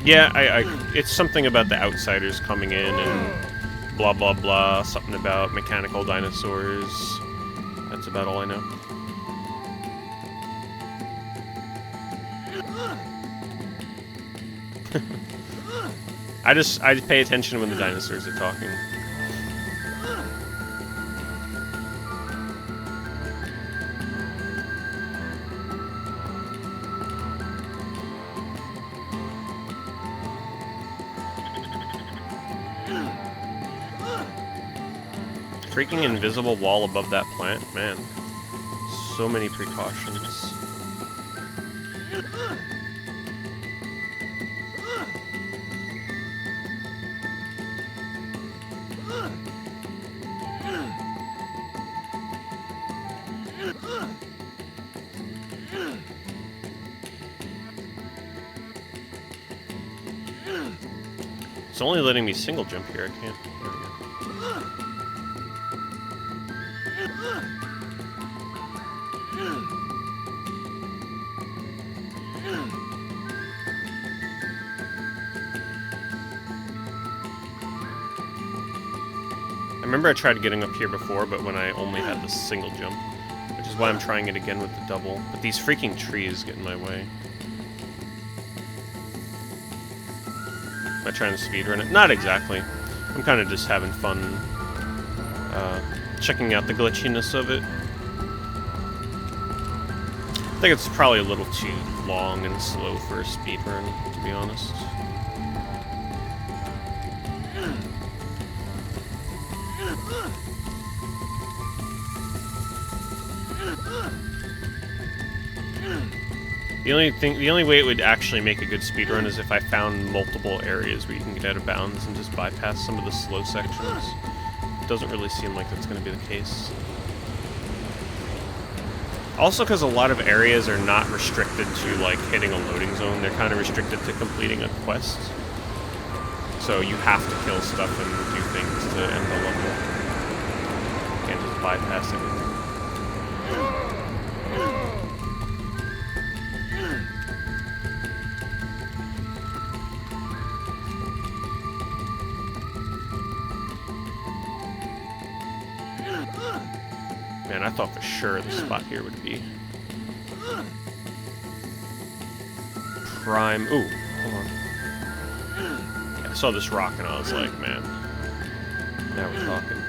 Yeah, it's something about the outsiders coming in and blah blah blah, something about mechanical dinosaurs. That's about all I know. I just pay attention when the dinosaurs are talking. freaking invisible wall above that plant, man. So many precautions. It's only letting me single jump here. I can't. There we go. I remember I tried getting up here before, but when I only had the single jump, which is why I'm trying it again with the double. But these freaking trees get in my way. Am I trying to speedrun it? Not exactly. I'm kind of just having fun checking out the glitchiness of it. I think it's probably a little too long and slow for a speedrun, to be honest. The only way it would actually make a good speedrun is if I found multiple areas where you can get out of bounds and just bypass some of the slow sections. It doesn't really seem like that's going to be the case. Also because a lot of areas are not restricted to like hitting a loading zone, they're kind of restricted to completing a quest. So you have to kill stuff and do things to end the level. You can't just bypass everything. Man, I thought for sure the spot here would be prime. Ooh, hold on. Yeah, I saw this rock and I was like, man, now we're talking.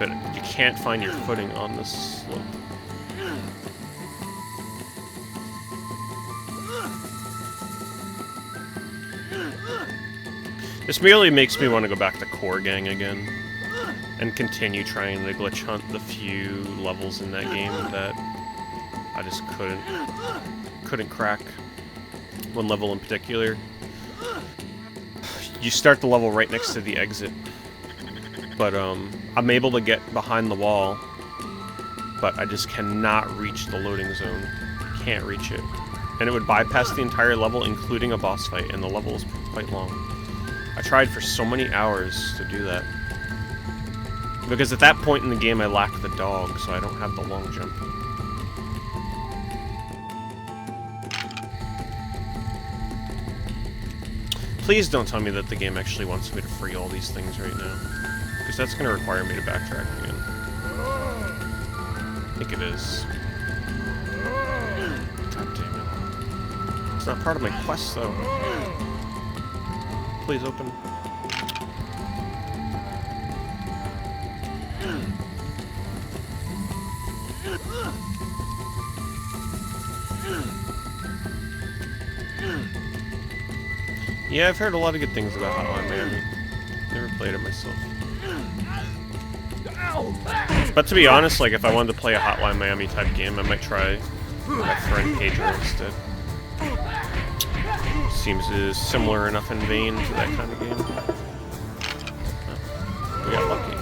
But you can't find your footing on this slope. This merely makes me want to go back to Core Gang again and continue trying to glitch hunt the few levels in that game that I just couldn't crack. One level in particular. You start the level right next to the exit, but I'm able to get behind the wall, but I just cannot reach the loading zone. Can't reach it. And it would bypass the entire level, including a boss fight, and the level is quite long. I tried for so many hours to do that. Because at that point in the game I lack the dog, so I don't have the long jump. Please don't tell me that the game actually wants me to free all these things right now. Because that's going to require me to backtrack again. I think it is. God damn it. It's not part of my quest, though. Please open. Yeah, I've heard a lot of good things about Hotline Miami. Never played it myself. But to be honest, like if I wanted to play a Hotline Miami type game, I might try my friend Pedro instead. Seems similar enough in vein to that kind of game. Oh, we got lucky.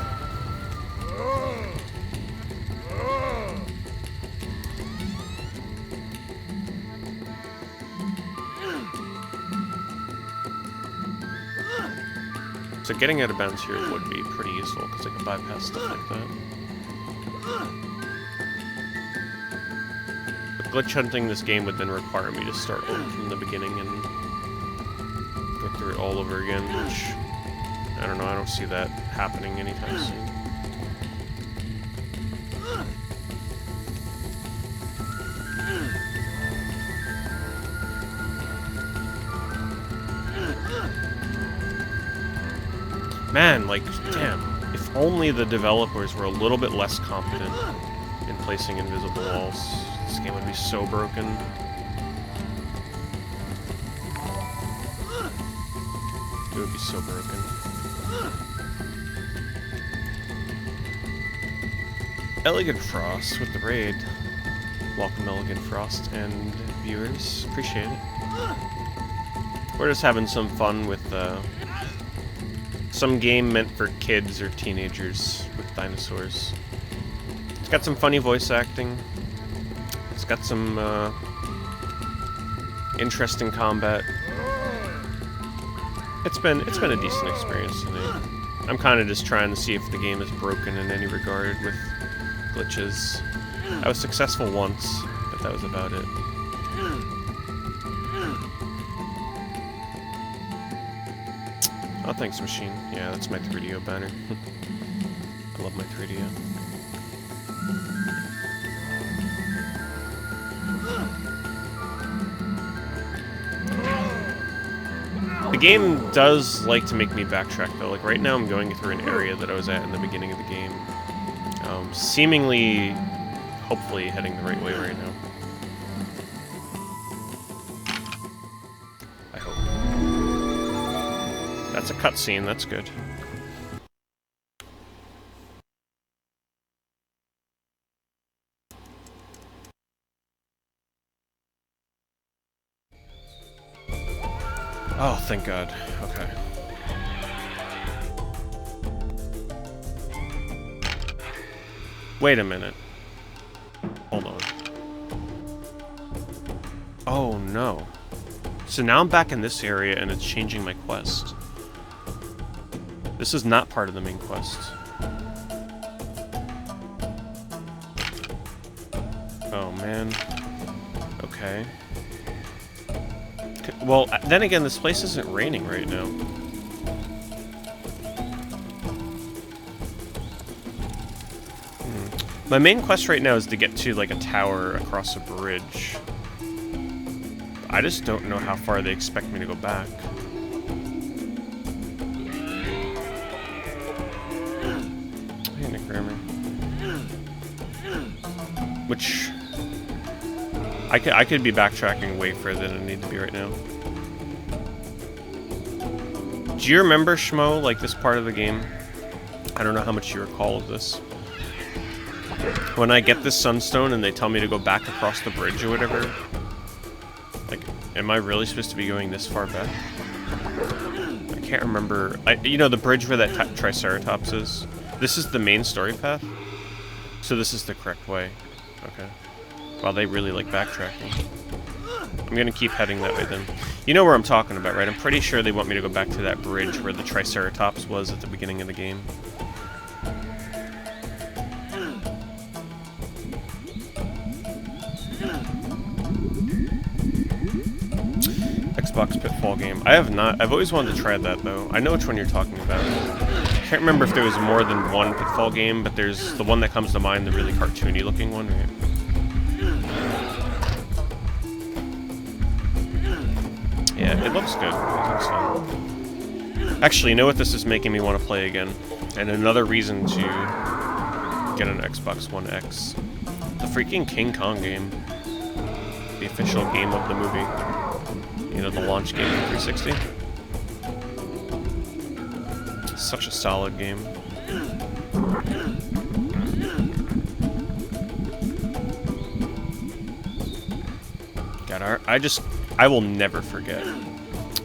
So getting out of bounds here would be pretty useful because I can bypass stuff like that. But glitch hunting this game would then require me to start over from the beginning and go through it all over again, which, I don't know, I don't see that happening anytime soon. Man, like, damn, if only the developers were a little bit less competent in placing invisible walls, this game would be so broken. It would be so broken. Elegant Frost with the raid. Welcome, Elegant Frost and viewers. Appreciate it. We're just having some fun with some game meant for kids or teenagers with dinosaurs. It's got some funny voice acting. It's got some interesting combat. It's been a decent experience to me. I'm kind of just trying to see if the game is broken in any regard with glitches. I was successful once, but that was about it. Oh, thanks, Machine. Yeah, that's my 3DO banner. I love my 3DO. The game does like to make me backtrack, though. Like, right now I'm going through an area that I was at in the beginning of the game. Seemingly, hopefully, heading the right way right now. I hope. That's a cutscene, that's good. Oh, thank God. Okay. Wait a minute. Hold on. Oh, no. So now I'm back in this area and it's changing my quest. This is not part of the main quest. Oh, man. Okay. Well, then again, this place isn't raining right now. My main quest right now is to get to, like, a tower across a bridge. I just don't know how far they expect me to go back. Hey, Nick Grammer. Which... I could be backtracking way further than I need to be right now. Do you remember, Schmo, like, this part of the game? I don't know how much you recall of this. When I get this sunstone and they tell me to go back across the bridge or whatever, like, am I really supposed to be going this far back? I can't remember. You know, the bridge where that Triceratops is? This is the main story path? So this is the correct way. Okay. Wow, they really like backtracking. I'm gonna keep heading that way then. You know where I'm talking about, right? I'm pretty sure they want me to go back to that bridge where the Triceratops was at the beginning of the game. Xbox Pitfall game. I have not. I've always wanted to try that, though. I know which one you're talking about. I can't remember if there was more than one Pitfall game, but there's the one that comes to mind, the really cartoony-looking one, right? Yeah, it looks good. It looks fun. Actually, you know what this is making me want to play again? And another reason to get an Xbox One X. The freaking King Kong game. The official game of the movie. You know, the launch game for 360. Such a solid game. God, I will never forget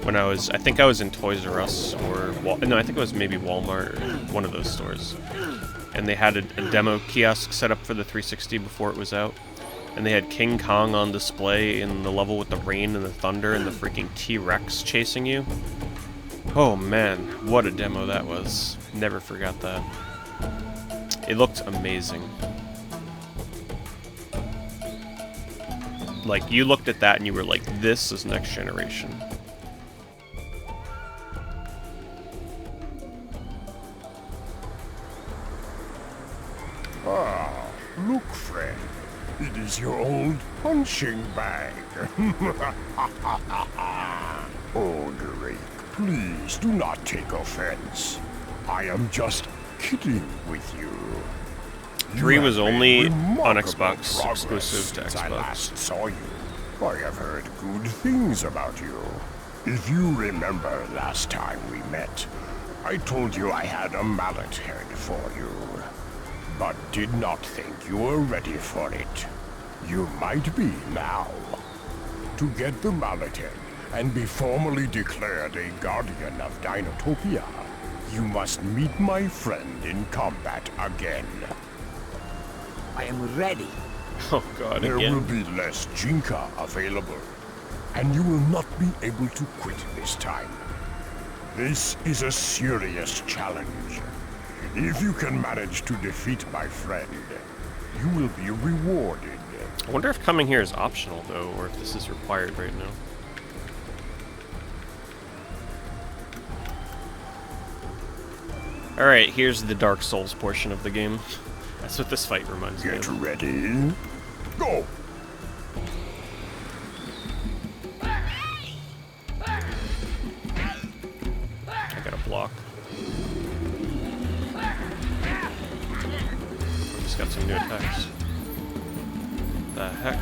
when I think I was in Toys R Us or, no, I think it was maybe Walmart or one of those stores. And they had a demo kiosk set up for the 360 before it was out. And they had King Kong on display in the level with the rain and the thunder and the freaking T-Rex chasing you. Oh man, what a demo that was. Never forgot that. It looked amazing. Like, you looked at that and you were like, this is next generation. Ah, look, friend. It is your old punching bag. Oh, Drake, please do not take offense. I am just kidding with you. 3 was only on Xbox, exclusive to Xbox. I last saw you. I have heard good things about you. If you remember last time we met, I told you I had a mallet head for you, but did not think you were ready for it. You might be now. To get the mallet head and be formally declared a guardian of Dinotopia, you must meet my friend in combat again. I am ready. Oh god, there again. will be less Jinka available, and you will not be able to quit this time. This is a serious challenge. If you can manage to defeat my friend, you will be rewarded. I wonder if coming here is optional, though, or if this is required right now. Alright, here's the Dark Souls portion of the game. That's what this fight reminds me of. Get ready. Go! I gotta block. I just got some new attacks. The heck?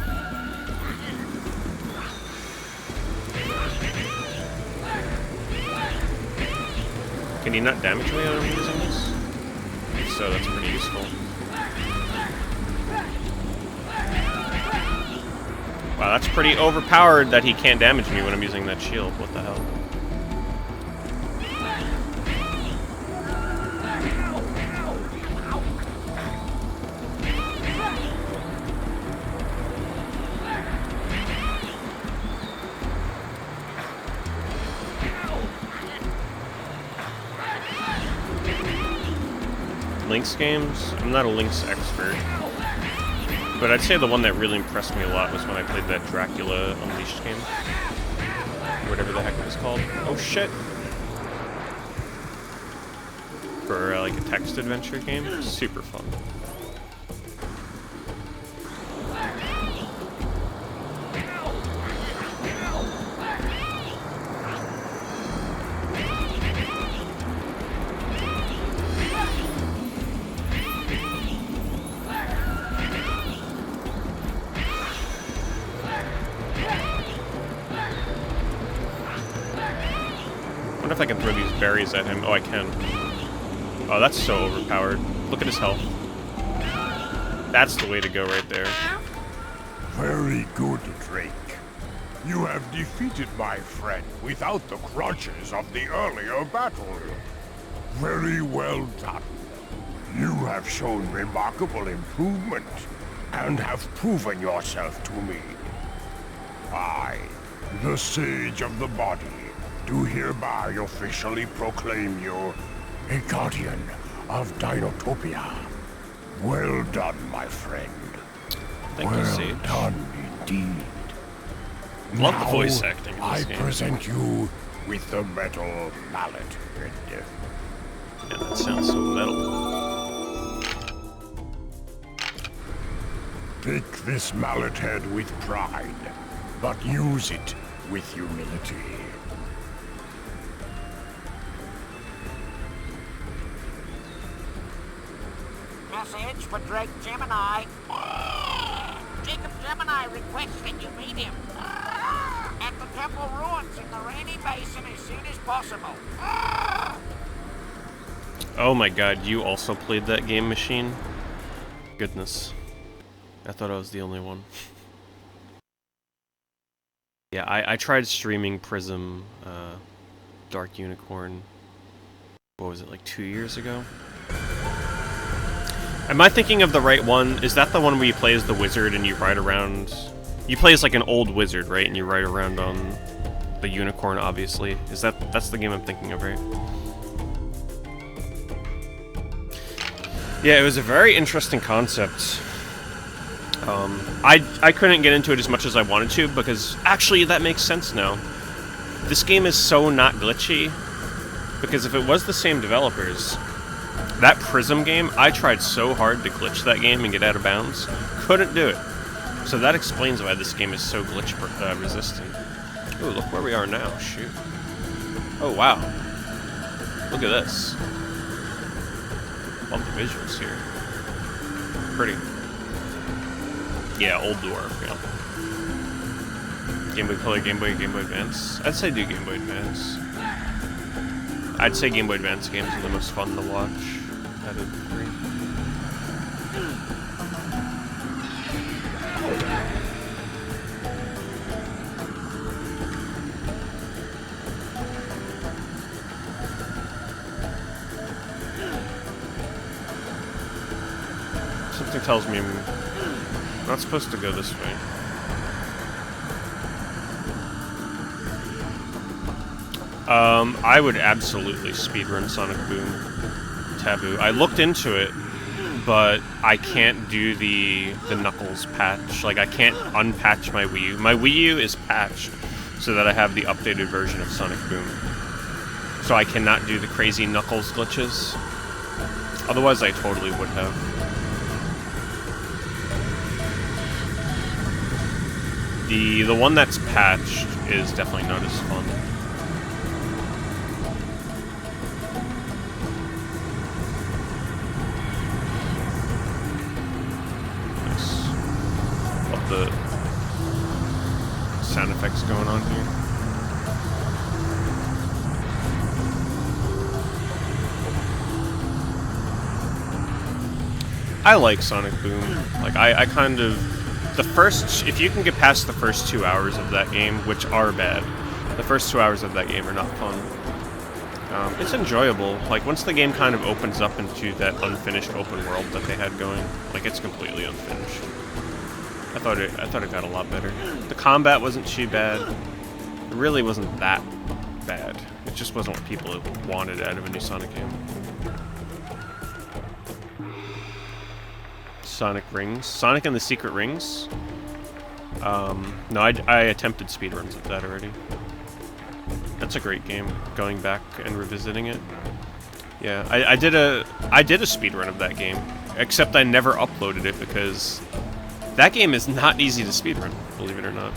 Can he not damage me when I'm using this? If so, that's pretty useful. Wow, that's pretty overpowered that he can't damage me when I'm using that shield. What the hell? Lynx games? I'm not a Lynx expert. But I'd say the one that really impressed me a lot was when I played that Dracula Unleashed game. Whatever the heck it was called. Oh shit! For like a text adventure game. Super fun. I wonder if I can throw these berries at him. Oh, I can. Oh, that's so overpowered. Look at his health. That's the way to go right there. Very good, Drake. You have defeated my friend without the crutches of the earlier battle. Very well done. You have shown remarkable improvement and have proven yourself to me. I, the Sage of the Body, do hereby officially proclaim you a guardian of Dinotopia. Well done, my friend. Thank you, Sage. Well done, indeed. Love the voice acting in this I game. present you with the metal mallet head. Yeah, that sounds so metal. Pick this mallet head with pride, but use it with humility. Message for Drake Gemini. Jacob Gemini requests that you meet him at the temple ruins in the rainy basin as soon as possible. Oh my god, you also played that game, Machine? Goodness. I thought I was the only one. Yeah, I tried streaming Prism, Dark Unicorn, what was it, like 2 years ago? Am I thinking of the right one? Is that the one where you play as the wizard and you ride around? You play as like an old wizard, right? And you ride around on the unicorn, obviously. That's the game I'm thinking of, right? Yeah, it was a very interesting concept. I couldn't get into it as much as I wanted to, because actually that makes sense now. This game is so not glitchy, because if it was the same developers, that Prism game, I tried so hard to glitch that game and get out of bounds. Couldn't do it. So that explains why this game is so glitch resistant. Ooh, look where we are now. Shoot. Oh, wow. Look at this. Love the visuals here. Pretty. Yeah, old dwarf, yeah. Game Boy Color, Game Boy Advance. I'd say do Game Boy Advance. I'd say Game Boy Advance games are the most fun to watch out of the three. Something tells me I'm not supposed to go this way. I would absolutely speedrun Sonic Boom Taboo. I looked into it, but I can't do the Knuckles patch. Like, I can't unpatch my Wii U. My Wii U is patched so that I have the updated version of Sonic Boom. So I cannot do the crazy Knuckles glitches. Otherwise, I totally would have. The one that's patched is definitely not as fun. The sound effects going on here. I like Sonic Boom. Like, I kind of... The first... If you can get past the first 2 hours of that game, which are bad, the first 2 hours of that game are not fun. It's enjoyable. Like, once the game kind of opens up into that unfinished open world that they had going, like, it's completely unfinished. I thought it got a lot better. The combat wasn't too bad. It really wasn't that bad. It just wasn't what people wanted out of a new Sonic game. Sonic Rings. Sonic and the Secret Rings? No, I attempted speedruns of that already. That's a great game, going back and revisiting it. Yeah, I did a speedrun of that game, except I never uploaded it because that game is not easy to speedrun, believe it or not.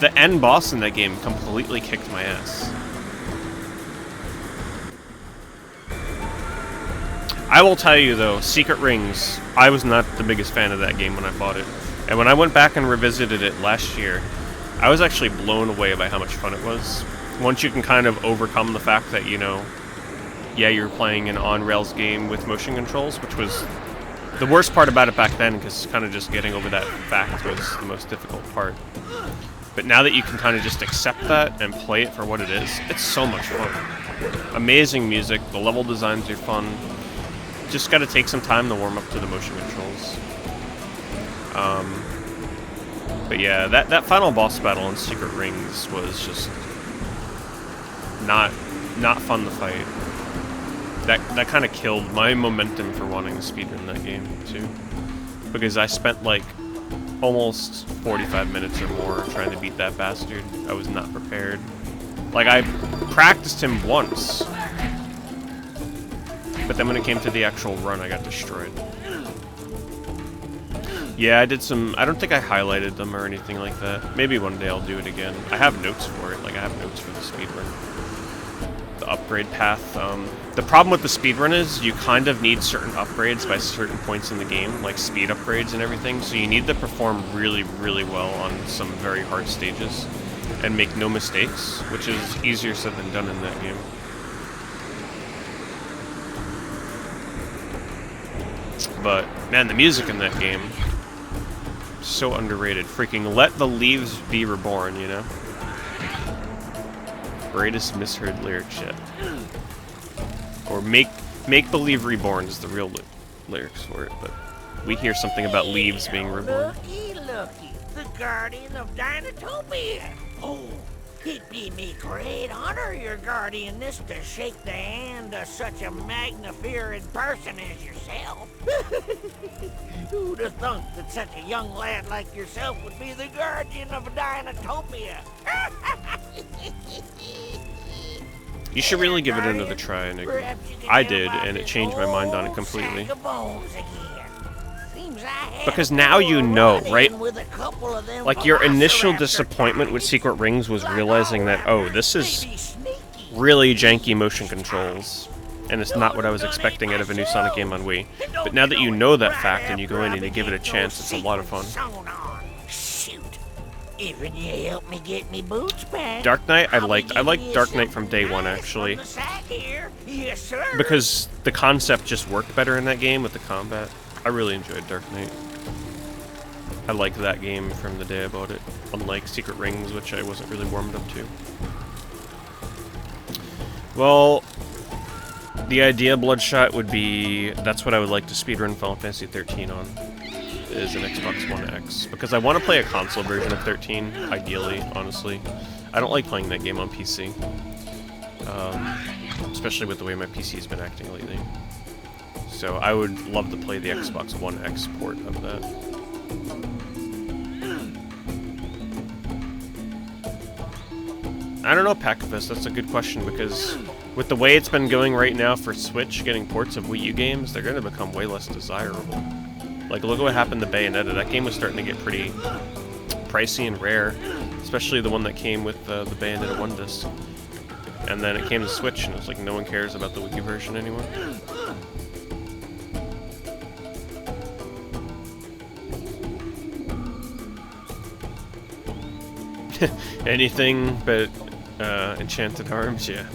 The end boss in that game completely kicked my ass. I will tell you though, Secret Rings, I was not the biggest fan of that game when I bought it. And when I went back and revisited it last year, I was actually blown away by how much fun it was. Once you can kind of overcome the fact that, you know, yeah, you're playing an on-rails game with motion controls, which was the worst part about it back then, because kind of just getting over that fact was the most difficult part. But now that you can kind of just accept that and play it for what it is, it's so much fun. Amazing music, the level designs are fun. Just gotta take some time to warm up to the motion controls. But yeah, that final boss battle in Secret Rings was just not fun to fight. That kind of killed my momentum for wanting to speedrun that game too, because I spent like almost 45 minutes or more trying to beat that bastard. I was not prepared. Like, I practiced him once, but then when it came to the actual run, I got destroyed. Yeah, I did some... I don't think I highlighted them or anything like that. Maybe one day I'll do it again. I have notes for it. Like, I have notes for the speedrun. The upgrade path. The problem with the speedrun is you kind of need certain upgrades by certain points in the game, like speed upgrades and everything, so you need to perform really, really well on some very hard stages and make no mistakes, which is easier said than done in that game. But, man, the music in that game, so underrated. Freaking Let the Leaves Be Reborn, you know? Greatest misheard lyric shit. Or Make Believe Reborn is the real lyrics for it, but we hear something about leaves being reborn. Looky, the guardian of Dinotopia. Oh, it'd be me great honor, your guardianness, to shake the hand of such a magnifiering person as yourself. Who'd have thunk that such a young lad like yourself would be the guardian of Dinotopia? You should really give it another try, Nick. I did, and it changed my mind on it completely. Because now you know, right? Like, your initial disappointment with Secret Rings was realizing that, oh, this is really janky motion controls. and it's not what I was expecting out of a new Sonic game on Wii. But now that you know that fact and you go in and you give it a chance, it's a lot of fun. Shoot. Even you help me get me boots back. Dark Knight, I liked Dark Knight from day one, actually. Yes, sir. Because the concept just worked better in that game with the combat. I really enjoyed Dark Knight. I liked that game from the day I bought it, unlike Secret Rings, which I wasn't really warmed up to. Well, the idea, Bloodshot, would be... That's what I would like to speedrun Final Fantasy 13 on, is an Xbox One X. Because I want to play a console version of 13, ideally, honestly. I don't like playing that game on PC. Especially with the way my PC's been acting lately. So I would love to play the Xbox One X port of that. I don't know, Pacifist, that's a good question, because with the way it's been going right now for Switch, getting ports of Wii U games, they're going to become way less desirable. Like, look at what happened to Bayonetta. That game was starting to get pretty pricey and rare, especially the one that came with the Bayonetta 1 disc. And then it came to Switch, and it was like, no one cares about the Wii U version anymore. Anything but Enchanted Arms, yeah.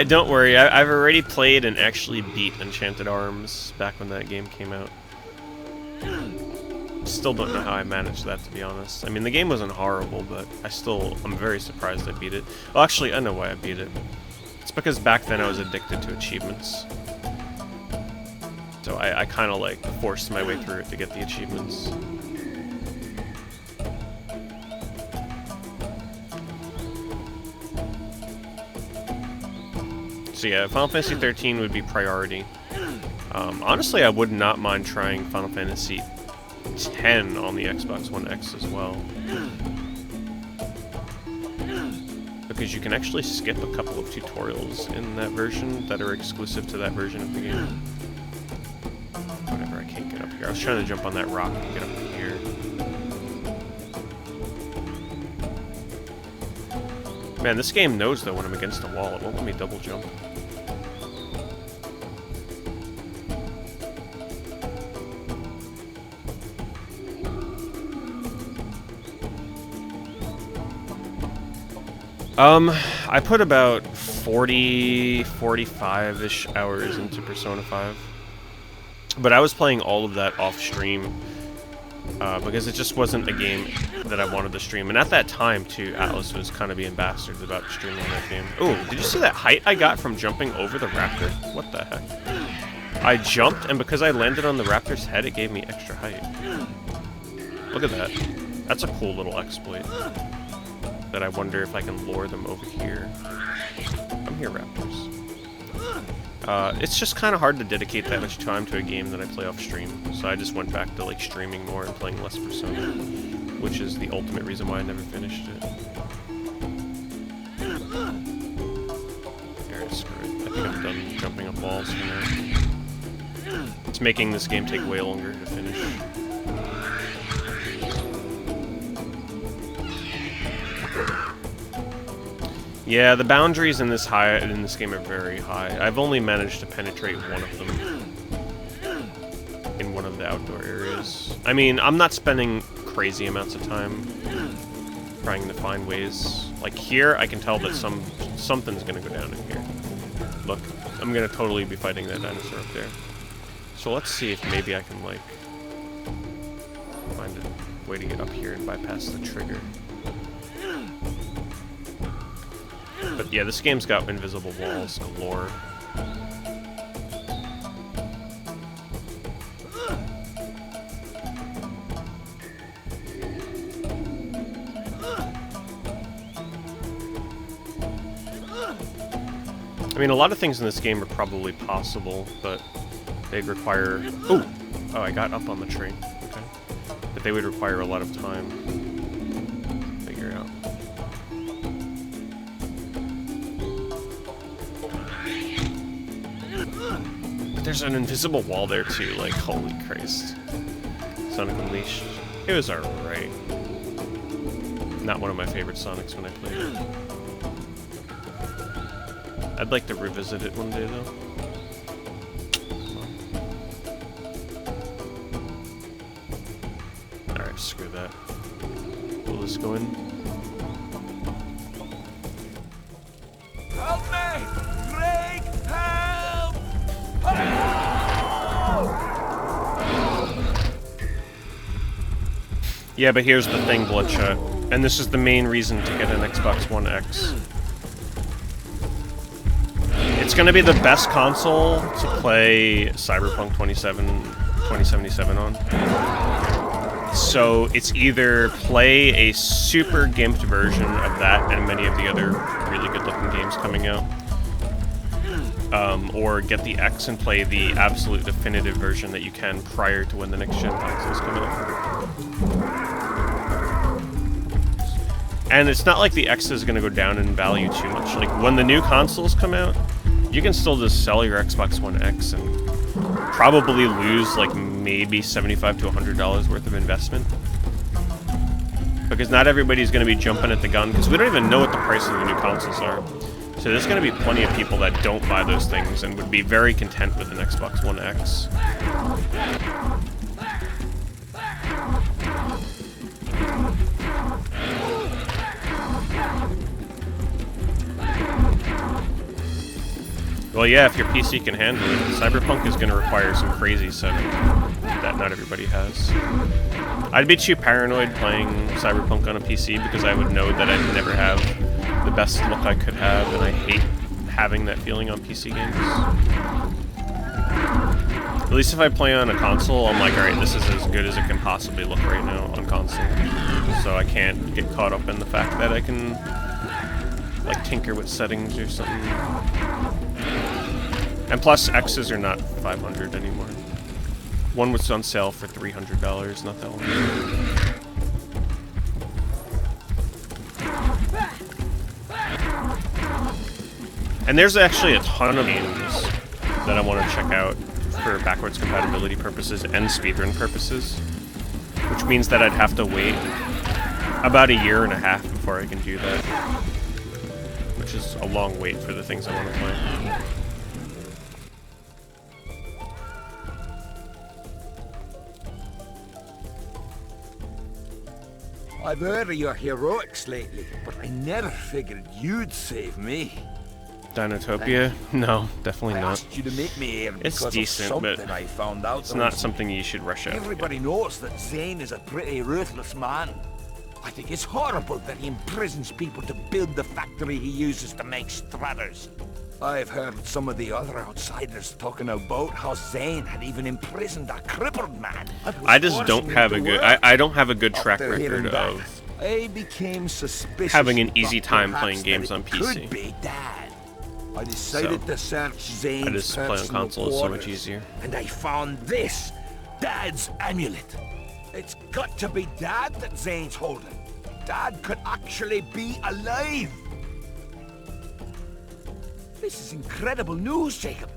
Don't worry, I've already played and actually beat Enchanted Arms back when that game came out. Still don't know how I managed that, to be honest. I mean, the game wasn't horrible, but I'm very surprised I beat it. Well, actually, I know why I beat it. It's because back then I was addicted to achievements. So I kind of like forced my way through it to get the achievements. So yeah, Final Fantasy 13 would be priority. Honestly, I would not mind trying Final Fantasy 10 on the Xbox One X as well. Because you can actually skip a couple of tutorials in that version that are exclusive to that version of the game. Whatever, I can't get up here. I was trying to jump on that rock and get up here. Man, this game knows, though, when I'm against a wall. It won't let me double jump. I put about 45-ish hours into Persona 5. But I was playing all of that off-stream, because it just wasn't a game that I wanted to stream. And at that time, too, Atlas was kind of being bastards about streaming that game. Oh, did you see that height I got from jumping over the raptor? What the heck? I jumped, and because I landed on the raptor's head, it gave me extra height. Look at that. That's a cool little exploit. That I wonder if I can lure them over here. Come here, raptors. It's just kind of hard to dedicate that much time to a game that I play off stream, so I just went back to like streaming more and playing less Persona, which is the ultimate reason why I never finished it. Alright, screw it. I think I'm done jumping up walls for now. It's making this game take way longer to finish. Yeah, the boundaries in this game are very high. I've only managed to penetrate one of them in one of the outdoor areas. I mean, I'm not spending crazy amounts of time trying to find ways. Like here, I can tell that something's gonna go down in here. Look, I'm gonna totally be fighting that dinosaur up there. So let's see if maybe I can like find a way to get up here and bypass the trigger. But yeah, this game's got invisible walls galore. I mean, a lot of things in this game are probably possible, but they'd require... Oh, I got up on the tree. Okay. But they would require a lot of time to figure out. There's an invisible wall there too, like, holy Christ. Sonic Unleashed. It was alright. Not one of my favorite Sonics when I played it. I'd like to revisit it one day, though. Alright, screw that. We'll just go in. Help me! Drake, help! Yeah, but here's the thing, Bloodshot. And this is the main reason to get an Xbox One X. It's gonna be the best console to play Cyberpunk 2077 on. So it's either play a super gimped version of that and many of the other really good looking games coming out, or get the X and play the absolute definitive version that you can prior to when the next gen consoles come out. And it's not like the X is going to go down in value too much. Like, when the new consoles come out, you can still just sell your Xbox One X and probably lose, like, maybe $75 to $100 worth of investment. Because not everybody's going to be jumping at the gun, because we don't even know what the price of the new consoles are. So there's going to be plenty of people that don't buy those things and would be very content with an Xbox One X. Well, yeah, if your PC can handle it, Cyberpunk is going to require some crazy setup that not everybody has. I'd be too paranoid playing Cyberpunk on a PC because I would know that I'd never have the best look I could have, and I hate having that feeling on PC games. At least if I play on a console, I'm like, alright, this is as good as it can possibly look right now on console. So I can't get caught up in the fact that I can, like, tinker with settings or something. And plus, X's are not $500 anymore. One was on sale for $300 not that long ago. And there's actually a ton of games that I want to check out for backwards compatibility purposes and speedrun purposes. Which means that I'd have to wait about a year and a half before I can do that. Which is a long wait for the things I want to play. I've heard of your heroics lately, but I never figured you'd save me. Dinotopia? No, definitely I not. asked you to make me here It's because decent, of but something I found out. it's not something you should rush out. Everybody knows that Zane is a pretty ruthless man. I think it's horrible that he imprisons people to build the factory he uses to make strutters. I've heard some of the other outsiders talking about how Zane had even imprisoned a crippled man. I just don't have a good. I don't have a good track record of I became suspicious having an easy time playing games on PC. Could be Dad. I decided to search Zane's I just play on console, it's so much easier. And I found this, Dad's amulet. It's got to be Dad that Zane's holding. Dad could actually be alive. This is incredible news, Jacob.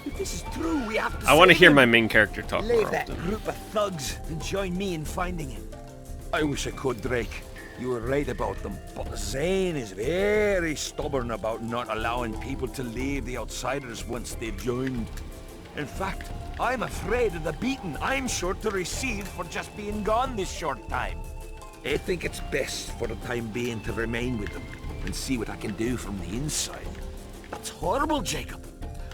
If this is true, we have to I want to save hear him. my main character talk more Leave that often. group of thugs and join me in finding him. I wish I could, Drake. You were right about them, but Zane is very stubborn about not allowing people to leave the outsiders once they've joined. In fact, I'm afraid of the beating I'm sure to receive for just being gone this short time. I think it's best for the time being to remain with them and see what I can do from the inside. That's horrible, Jacob.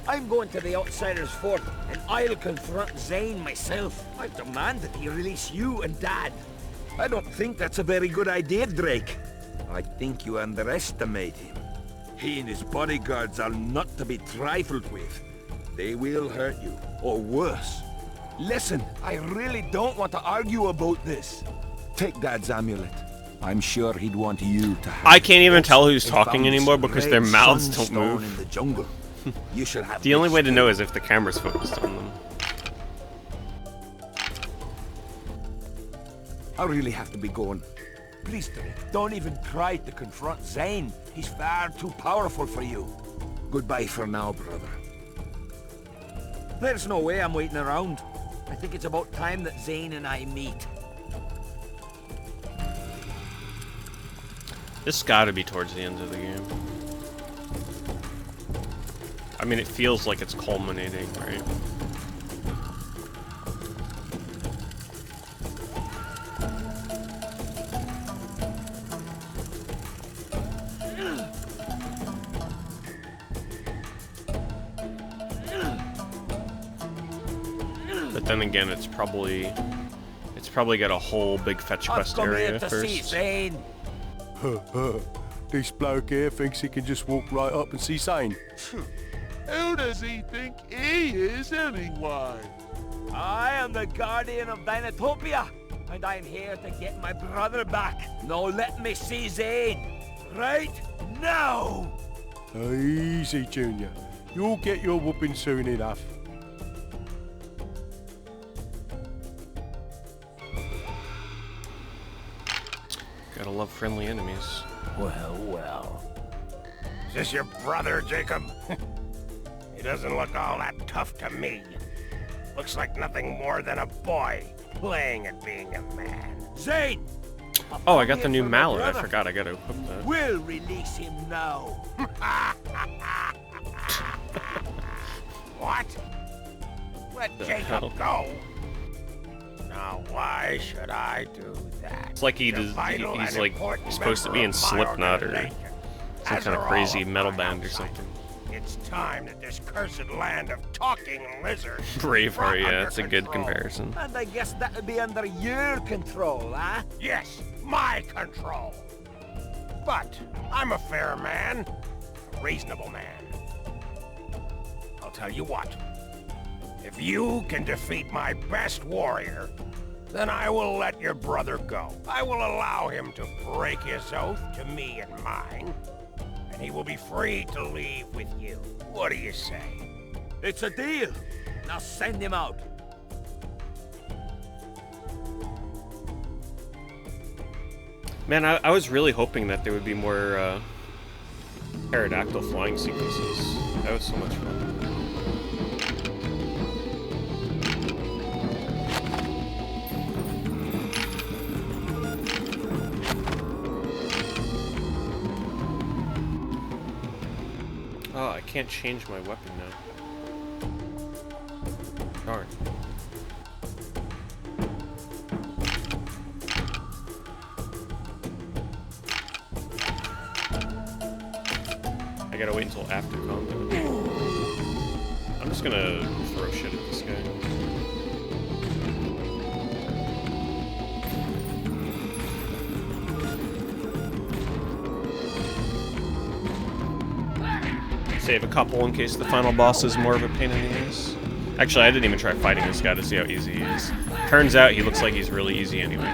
I'm going to the Outsiders' fort, and I'll confront Zane myself. I demand that he release you and Dad. I don't think that's a very good idea, Drake. I think you underestimate him. He and his bodyguards are not to be trifled with. They will hurt you, or worse. Listen, I really don't want to argue about this. Take Dad's amulet. I'm sure he'd want you to have I can't even tell who's it. talking anymore because their Red mouths don't Sunstone move. in the jungle. You should have The only this way to too. know is if the camera's focused on them. I really have to be going. Please, Drake, don't even try to confront Zane. He's far too powerful for you. Goodbye for now, brother. There's no way I'm waiting around. I think it's about time that Zane and I meet. This gotta be towards the end of the game. I mean, it feels like it's culminating, right? But then again, it's probably got a whole big fetch quest area first. This bloke here thinks he can just walk right up and see Zane. Who does he think he is anyway? I am the guardian of Dinotopia, and I'm here to get my brother back. Now let me see Zane. Right now! Easy, Junior. You'll get your whooping soon enough. Gotta love friendly enemies. Well, well. Is this your brother, Jacob? He doesn't look all that tough to me. Looks like nothing more than a boy playing at being a man. Zane! Oh, I got the new mallet. I forgot I gotta equip that. We'll release him now. What? Let Jacob go. Now, why should I do that? It's like he's like supposed to be in Slipknot or some kind of crazy metal band or something. It's time that this cursed land of talking lizards. Braveheart, yeah, it's a good comparison. And I guess that would be under your control, huh? Yes, my control. But I'm a fair man, a reasonable man. I'll tell you what. If you can defeat my best warrior, then I will let your brother go. I will allow him to break his oath to me and mine, and he will be free to leave with you. What do you say? It's a deal. Now send him out. Man, I was really hoping that there would be more pterodactyl flying sequences. That was so much fun. Oh, I can't change my weapon now. Darn. I gotta wait until after combat. I'm just gonna throw shit at this guy. Save a couple in case the final boss is more of a pain in the ass. Actually, I didn't even try fighting this guy to see how easy he is. Turns out he looks like he's really easy anyway.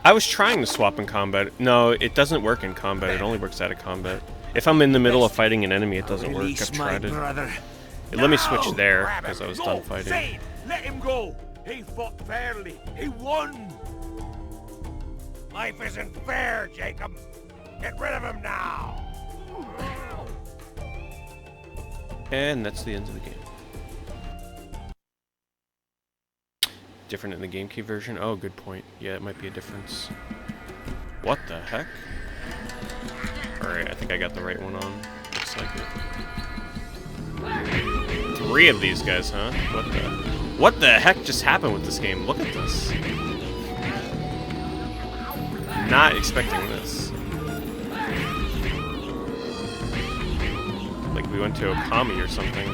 I was trying to swap in combat. No, it doesn't work in combat. It only works out of combat. If I'm in the middle of fighting an enemy, it doesn't work. I've tried it. It let me switch there because I was done fighting. Zane, let him go. He fought fairly. He won. Life isn't fair, Jacob. Get rid of him now. And that's the end of the game. Different in the GameCube version? Oh, good point. Yeah, it might be a difference. What the heck? Alright, I think I got the right one on. Looks like it. 3 of these guys, huh? What the heck just happened with this game? Look at this. Not expecting this. Like we went to Okami or something.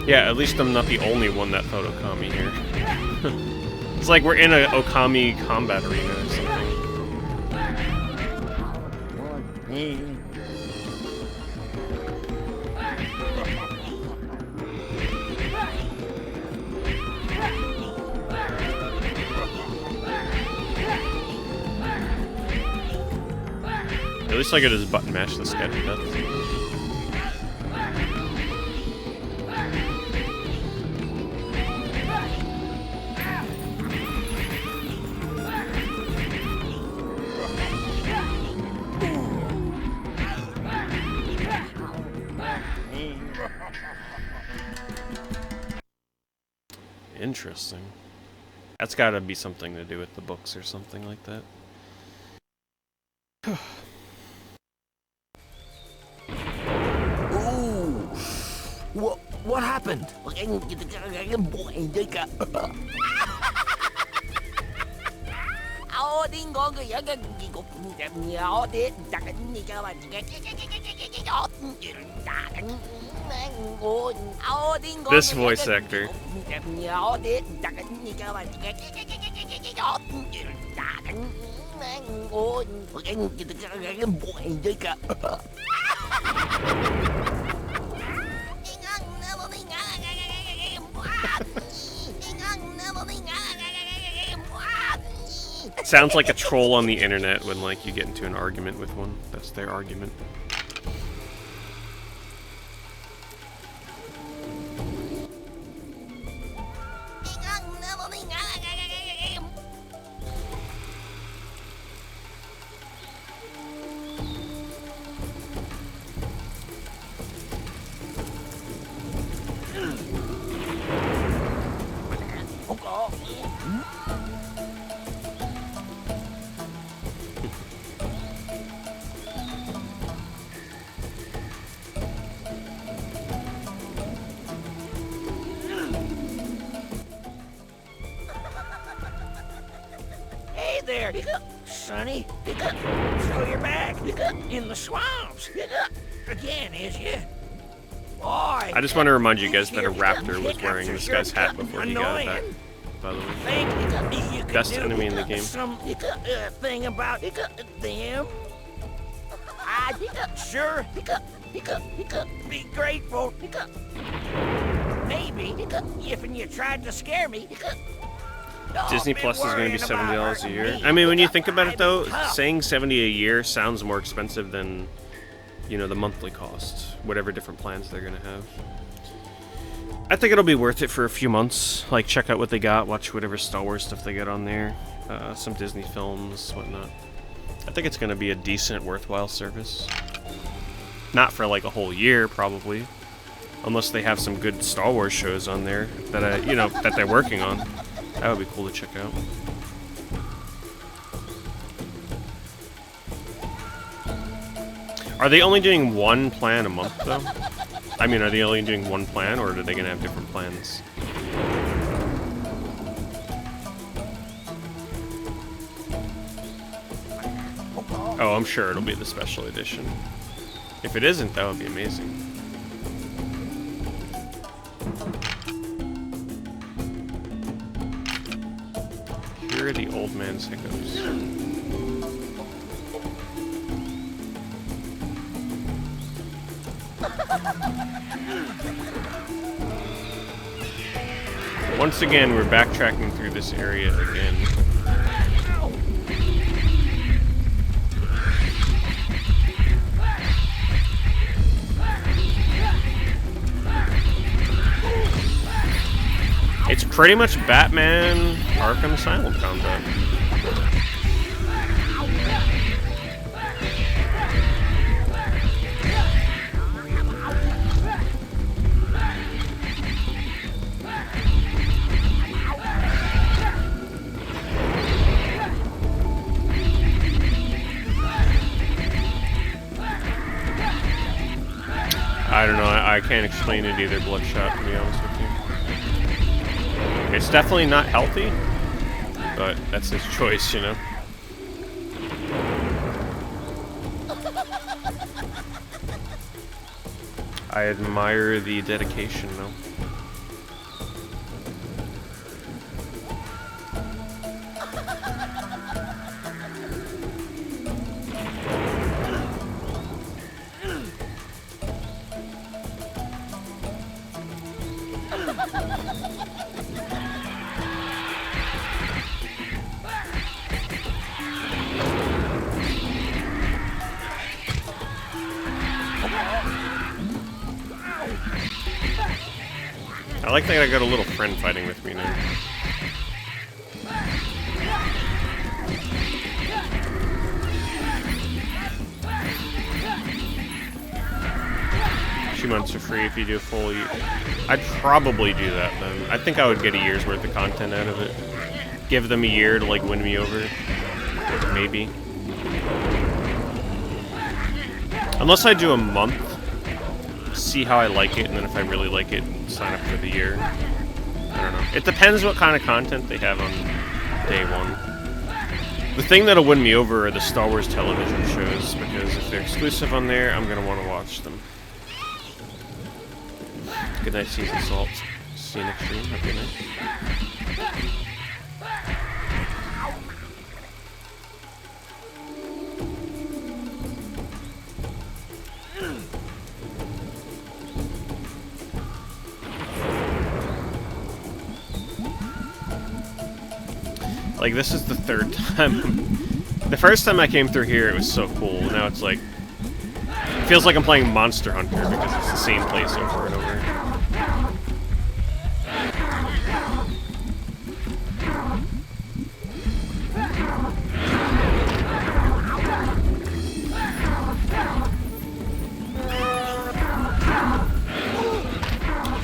Yeah, at least I'm not the only one that thought Okami here. It's like we're in an Okami combat arena or something. At least I could just button mash this guy to death. Interesting. That's got to be something to do with the books or something like that. Ooh! What happened? This voice actor. Sounds like a troll on the internet when, like, you get into an argument with one. That's their argument. There, Sonny. So you're back in the swamps again, is you? Boy, I just want to remind you guys that a raptor was wearing this guy's hat before he got attacked, by the way. Best enemy in the game. Some thing about them. Sure. Be grateful. Maybe if you tried to scare me. Disney Plus is going to be $70 a year. I mean, when you think about it, though, saying $70 a year sounds more expensive than, you know, the monthly cost, whatever different plans they're going to have. I think it'll be worth it for a few months. Like, check out what they got, watch whatever Star Wars stuff they got on there, some Disney films, whatnot. I think it's going to be a decent, worthwhile service. Not for, like, a whole year, probably. Unless they have some good Star Wars shows on there that, you know, that they're working on. That would be cool to check out. Are they only doing one plan a month, though? I mean, are they only doing one plan, or are they going to have different plans? Oh, I'm sure it'll be the special edition. If it isn't, that would be amazing. Here are the old man's hiccups. Once again, we're backtracking through this area again. It's pretty much Batman Arkham Asylum combat. I don't know, I can't explain it either, Bloodshot, to be honest with you. It's definitely not healthy, but that's his choice, you know? I admire the dedication, though. I like that I got a little friend fighting with me now. She 2 months for free if you do a full year. I'd probably do that then. I think I would get a year's worth of content out of it. Give them a year to like win me over. Maybe. Unless I do a month, see how I like it, and then if I really like it, sign up for the year. I don't know. It depends what kind of content they have on day one. The thing that'll win me over are the Star Wars television shows, because if they're exclusive on there, I'm going to want to watch them. Good night, Season Salt. See you next stream. Have a good night. Like, this is the third time. The first time I came through here, it was so cool. Now it's like... It feels like I'm playing Monster Hunter because it's the same place over and over.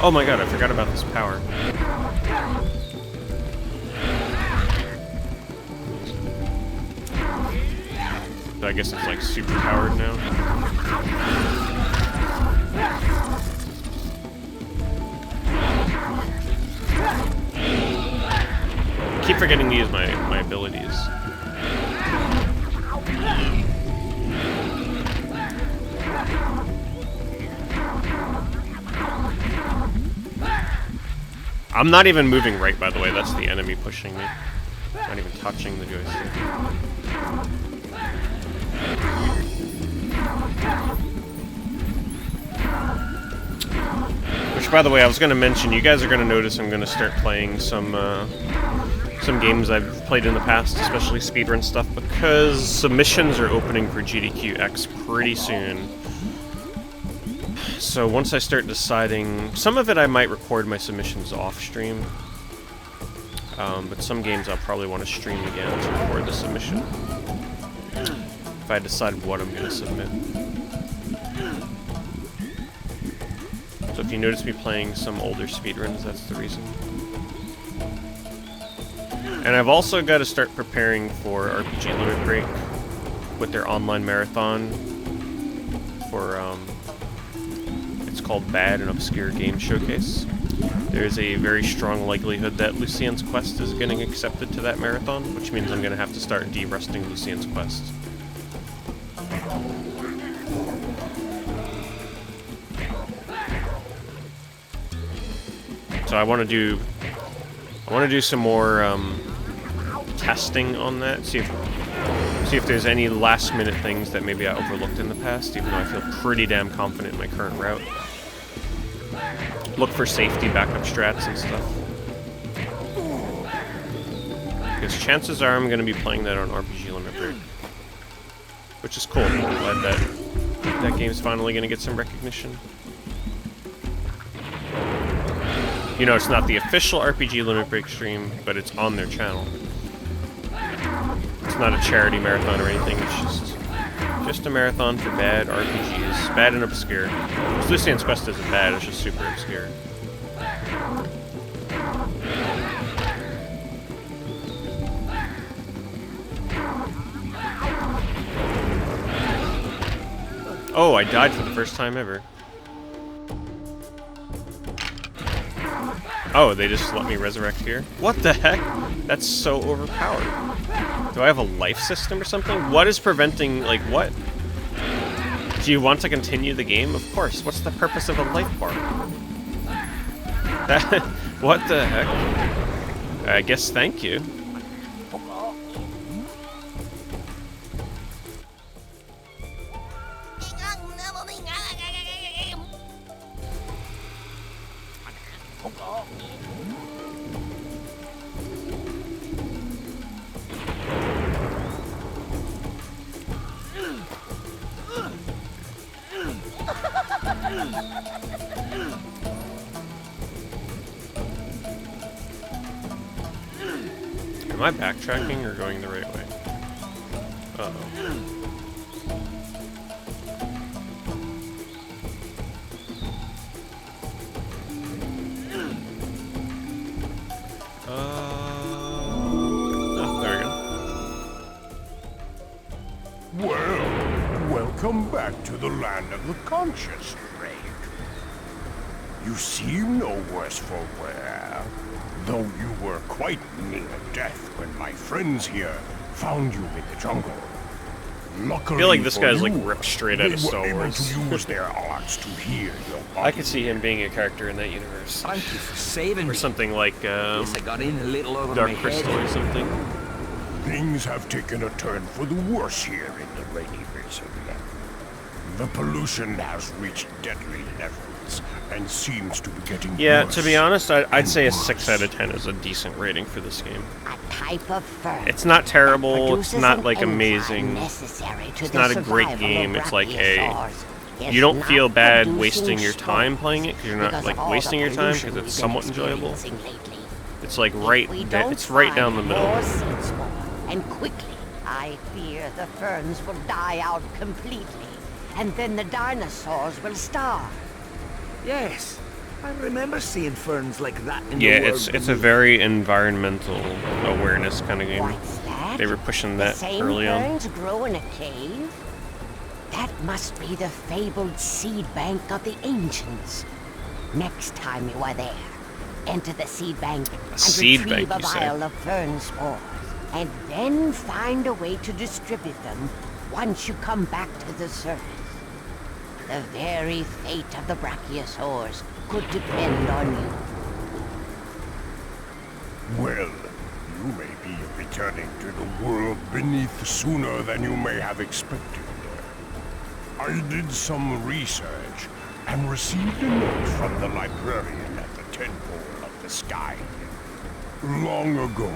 Oh my god, I forgot about this power. I guess it's like super powered now. Keep forgetting to use my abilities. I'm not even moving right, by the way. That's the enemy pushing me. Not even touching the joystick. Which, by the way, I was going to mention, you guys are going to notice I'm going to start playing some games I've played in the past, especially speedrun stuff, because submissions are opening for GDQX pretty soon. So once I start deciding, some of it I might record my submissions off stream, but some games I'll probably want to stream again to record the submission, if I decide what I'm going to submit. So if you notice me playing some older speedruns, that's the reason. And I've also got to start preparing for RPG Limit Break with their online marathon for, it's called Bad and Obscure Game Showcase. There's a very strong likelihood that Lucien's Quest is getting accepted to that marathon, which means I'm going to have to start de-rusting Lucien's Quest. So I want to do some more testing on that. See if there's any last-minute things that maybe I overlooked in the past, even though I feel pretty damn confident in my current route. Look for safety backup strats and stuff. Because chances are I'm going to be playing that on RPG Limit Break, which is cool. I'm glad that game's finally going to get some recognition. You know, it's not the official RPG Limit Break stream, but it's on their channel. It's not a charity marathon or anything, it's just a marathon for bad RPGs. Bad and obscure. Because Lucien's Quest isn't bad, it's just super obscure. Oh, I died for the first time ever. Oh, they just let me resurrect here? What the heck? That's so overpowered. Do I have a life system or something? What is preventing, like, what? Do you want to continue the game? Of course. What's the purpose of a life bar? That, what the heck? I guess thank you. Am I backtracking or going the right way? Uh-oh. back to the land of the conscious, Drake. You seem no worse for wear, though you were quite near death when my friends here found you in the jungle. Luckily I feel like this for guy's you, like ripped straight out of they Star were able Wars. to use their arts to heal your body. I could see him being a character in that universe. Thank you for saving or me. something like Yes, I got in a little over Dark my Crystal head. or something. Things have taken a turn for the worse here in the rainy basin. The pollution has reached deadly levels and seems to be getting Yeah, worse. to be honest, I'd say a 6 out of 10 is a decent rating for this game. A type of fern. It's not terrible, it's produces not an like enzyme amazing. necessary to It's the not a great survival game, of it's like a... brachiosaurs. You don't It's feel not bad producing wasting your time spores playing it, because you're not because like of all wasting the your time, because pollution it's we've somewhat been enjoyable. experiencing lately. It's like it's right Find down the middle. more seed spore, and quickly, I fear the ferns will die out completely, and then the dinosaurs will starve. Yes, I remember seeing ferns like that in Yeah, the world it's a very environmental awareness kind of game. What's that? They were pushing The that same early on. ferns grow in a cave? That must be the fabled seed bank of the ancients. Next time you are there, enter the seed bank and seed retrieve bank, a you say? vial of fern spores, and then find a way to distribute them once you come back to the surface. The very fate of the brachiosaurs could depend on you. Well, you may be returning to the world beneath sooner than you may have expected. I did some research and received a note from the librarian at the tentpole of the sky. Long ago,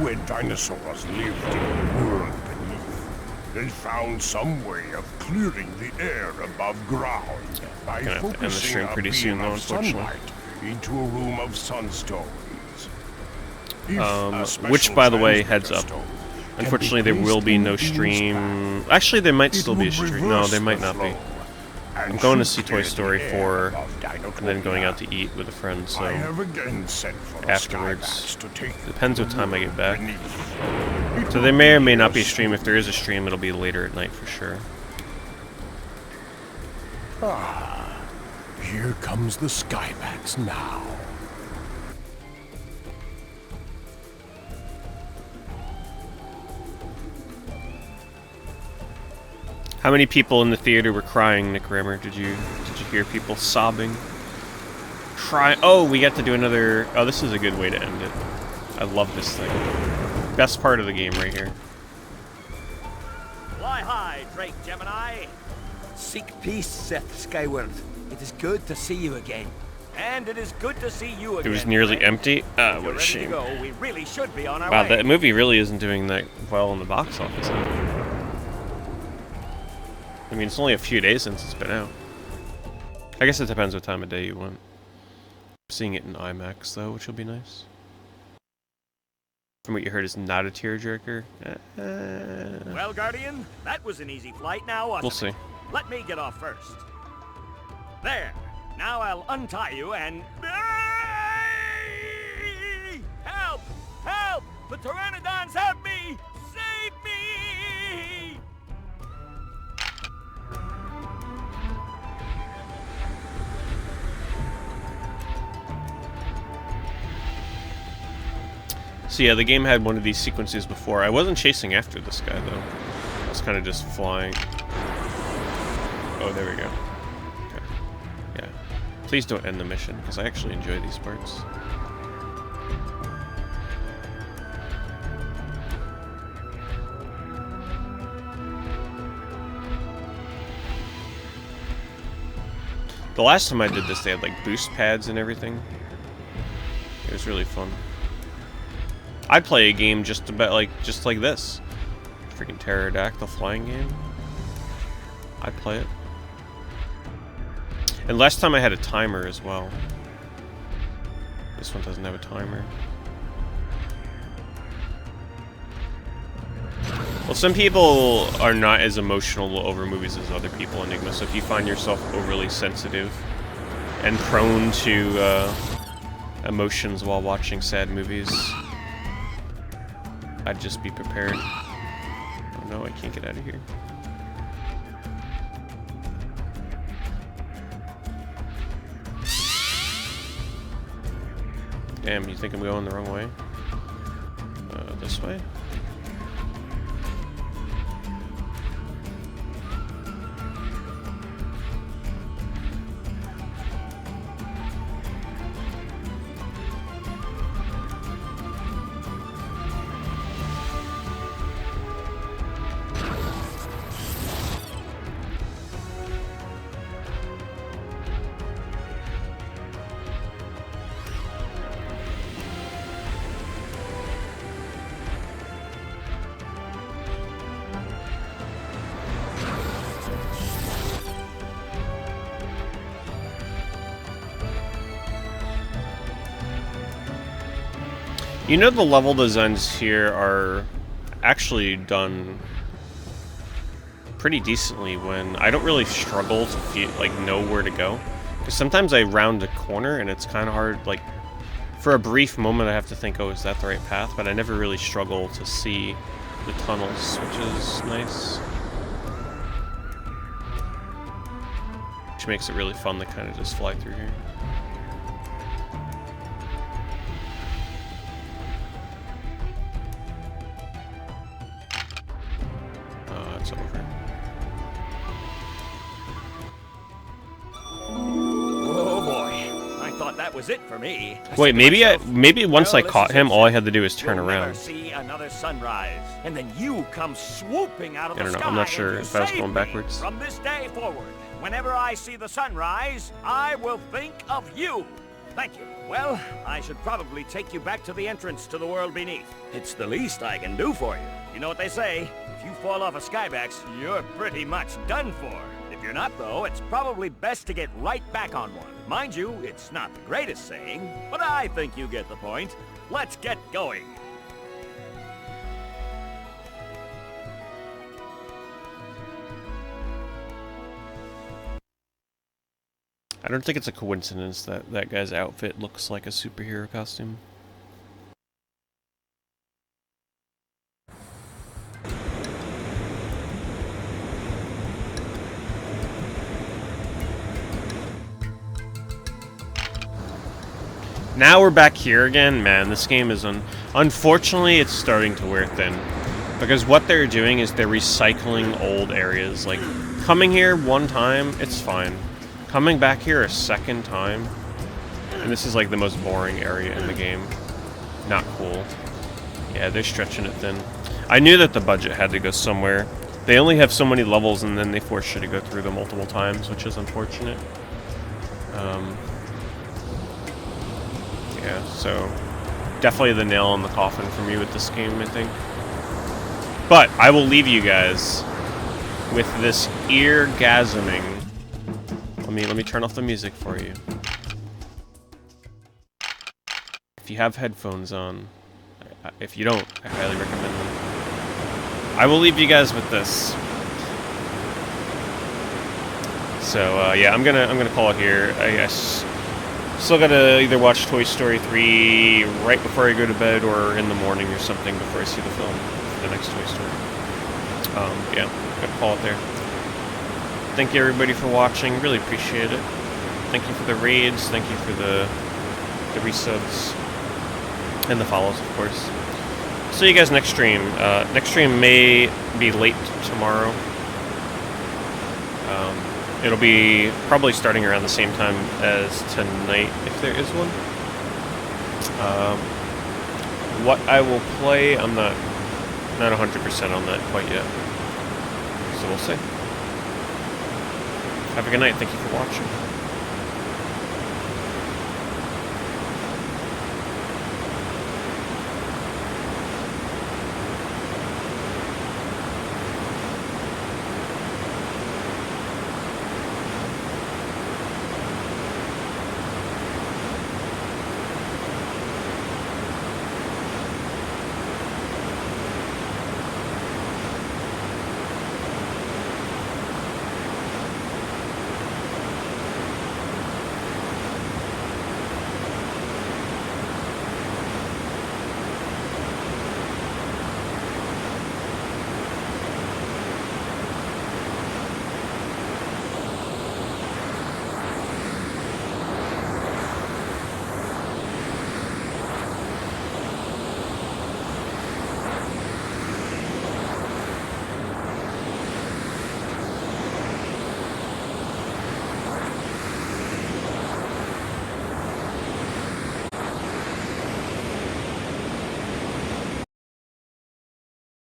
when dinosaurs lived in the world beneath, they found some way of clearing the air above ground by Gonna have to end the focusing stream a pretty beam soon, though, of unfortunately. sunlight into a room of sunstones. If a Which, special by the way, transmitter heads up. stone Unfortunately, there will be no stream. Actually, there might still be a stream. No, there might not be. I'm going to see Toy Story 4 and then going out to eat with a friend, so I have again sent for a afterwards. Skyax to take Depends what time I get back. beneath. So there may or may not be a stream. If there is a stream, it'll be later at night for sure. Ah, here comes the Skyax now. How many people in the theater were crying, Nick Rammer? Did you hear people sobbing? Cry. Oh, we got to do another. Oh, this is a good way to end it. I love this thing. Best part of the game right here. Fly high, Drake Gemini. Seek peace, Seth Skyward. It is good to see you again. And it is good to see you It again. was nearly Drake. empty. Ah, If what you're a ready to shame. go, we really should be on our Wow, way. that movie really isn't doing that well in the box office. Huh? I mean, it's only a few days since it's been out. I guess it depends what time of day you went. I'm seeing it in IMAX though, which will be nice. From what you heard, it's not a tearjerker. Well, Guardian, that was an easy flight now, wasn't We'll it? see. Let me get off first. There. Now I'll untie you and... Help! Help! The Pteranodons have me! Save me! So yeah, the game had one of these sequences before. I wasn't chasing after this guy though. I was kind of just flying. Oh, there we go. Okay. Yeah. Please don't end the mission, because I actually enjoy these parts. The last time I did this, they had like boost pads and everything. It was really fun. I'd play a game just like this. Freaking pterodactyl flying game. I'd play it. And last time I had a timer as well. This one doesn't have a timer. Well, some people are not as emotional over movies as other people, Enigma, so if you find yourself overly sensitive and prone to emotions while watching sad movies, I'd just be prepared. Oh no, I can't get out of here. Damn, you think I'm going the wrong way? This way? You know, the level designs here are actually done pretty decently when I don't really struggle to feel, like, know where to go. Because sometimes I round a corner and it's kind of hard, like, for a brief moment I have to think, oh, is that the right path? But I never really struggle to see the tunnels, which is nice. Which makes it really fun to kind of just fly through here. It's over. Oh boy, I thought that was it for me. Wait, maybe once I caught him, all I had to do was turn around. Never see another sunrise, and then you come swooping out of the I don't know. sky. I'm not sure if I was going backwards. From this day forward, whenever I see the sunrise, I will think of you. Thank you. Well, I should probably take you back to the entrance to the world beneath. It's the least I can do for you. You know what they say? If you fall off a Skyax, you're pretty much done for. If you're not, though, it's probably best to get right back on one. Mind you, it's not the greatest saying, but I think you get the point. Let's get going. I don't think it's a coincidence that that guy's outfit looks like a superhero costume. Now we're back here again. Man, this game is unfortunately it's starting to wear thin. Because what they're doing is they're recycling old areas. Like, coming here one time, it's fine. Coming back here a second time, and this is like the most boring area in the game. Not cool. Yeah, they're stretching it thin. I knew that the budget had to go somewhere. They only have so many levels, and then they force you to go through them multiple times, which is unfortunate. Yeah, so definitely the nail in the coffin for me with this game, I think. But I will leave you guys with this ear-gasming. Let me turn off the music for you. If you have headphones on, if you don't, I highly recommend them. I will leave you guys with this. So yeah, I'm gonna call it here. I guess still gotta either watch Toy Story 3 right before I go to bed or in the morning or something before I see the film, the next Toy Story. Yeah, gonna call it there. Thank you everybody for watching, really appreciate it. Thank you for the raids, thank you for the resubs, and the follows, of course. See you guys next stream. Next stream may be late tomorrow. It'll be probably starting around the same time as tonight, if there is one. What I will play, I'm not 100% on that quite yet. So we'll see. Have a good night. Thank you for watching.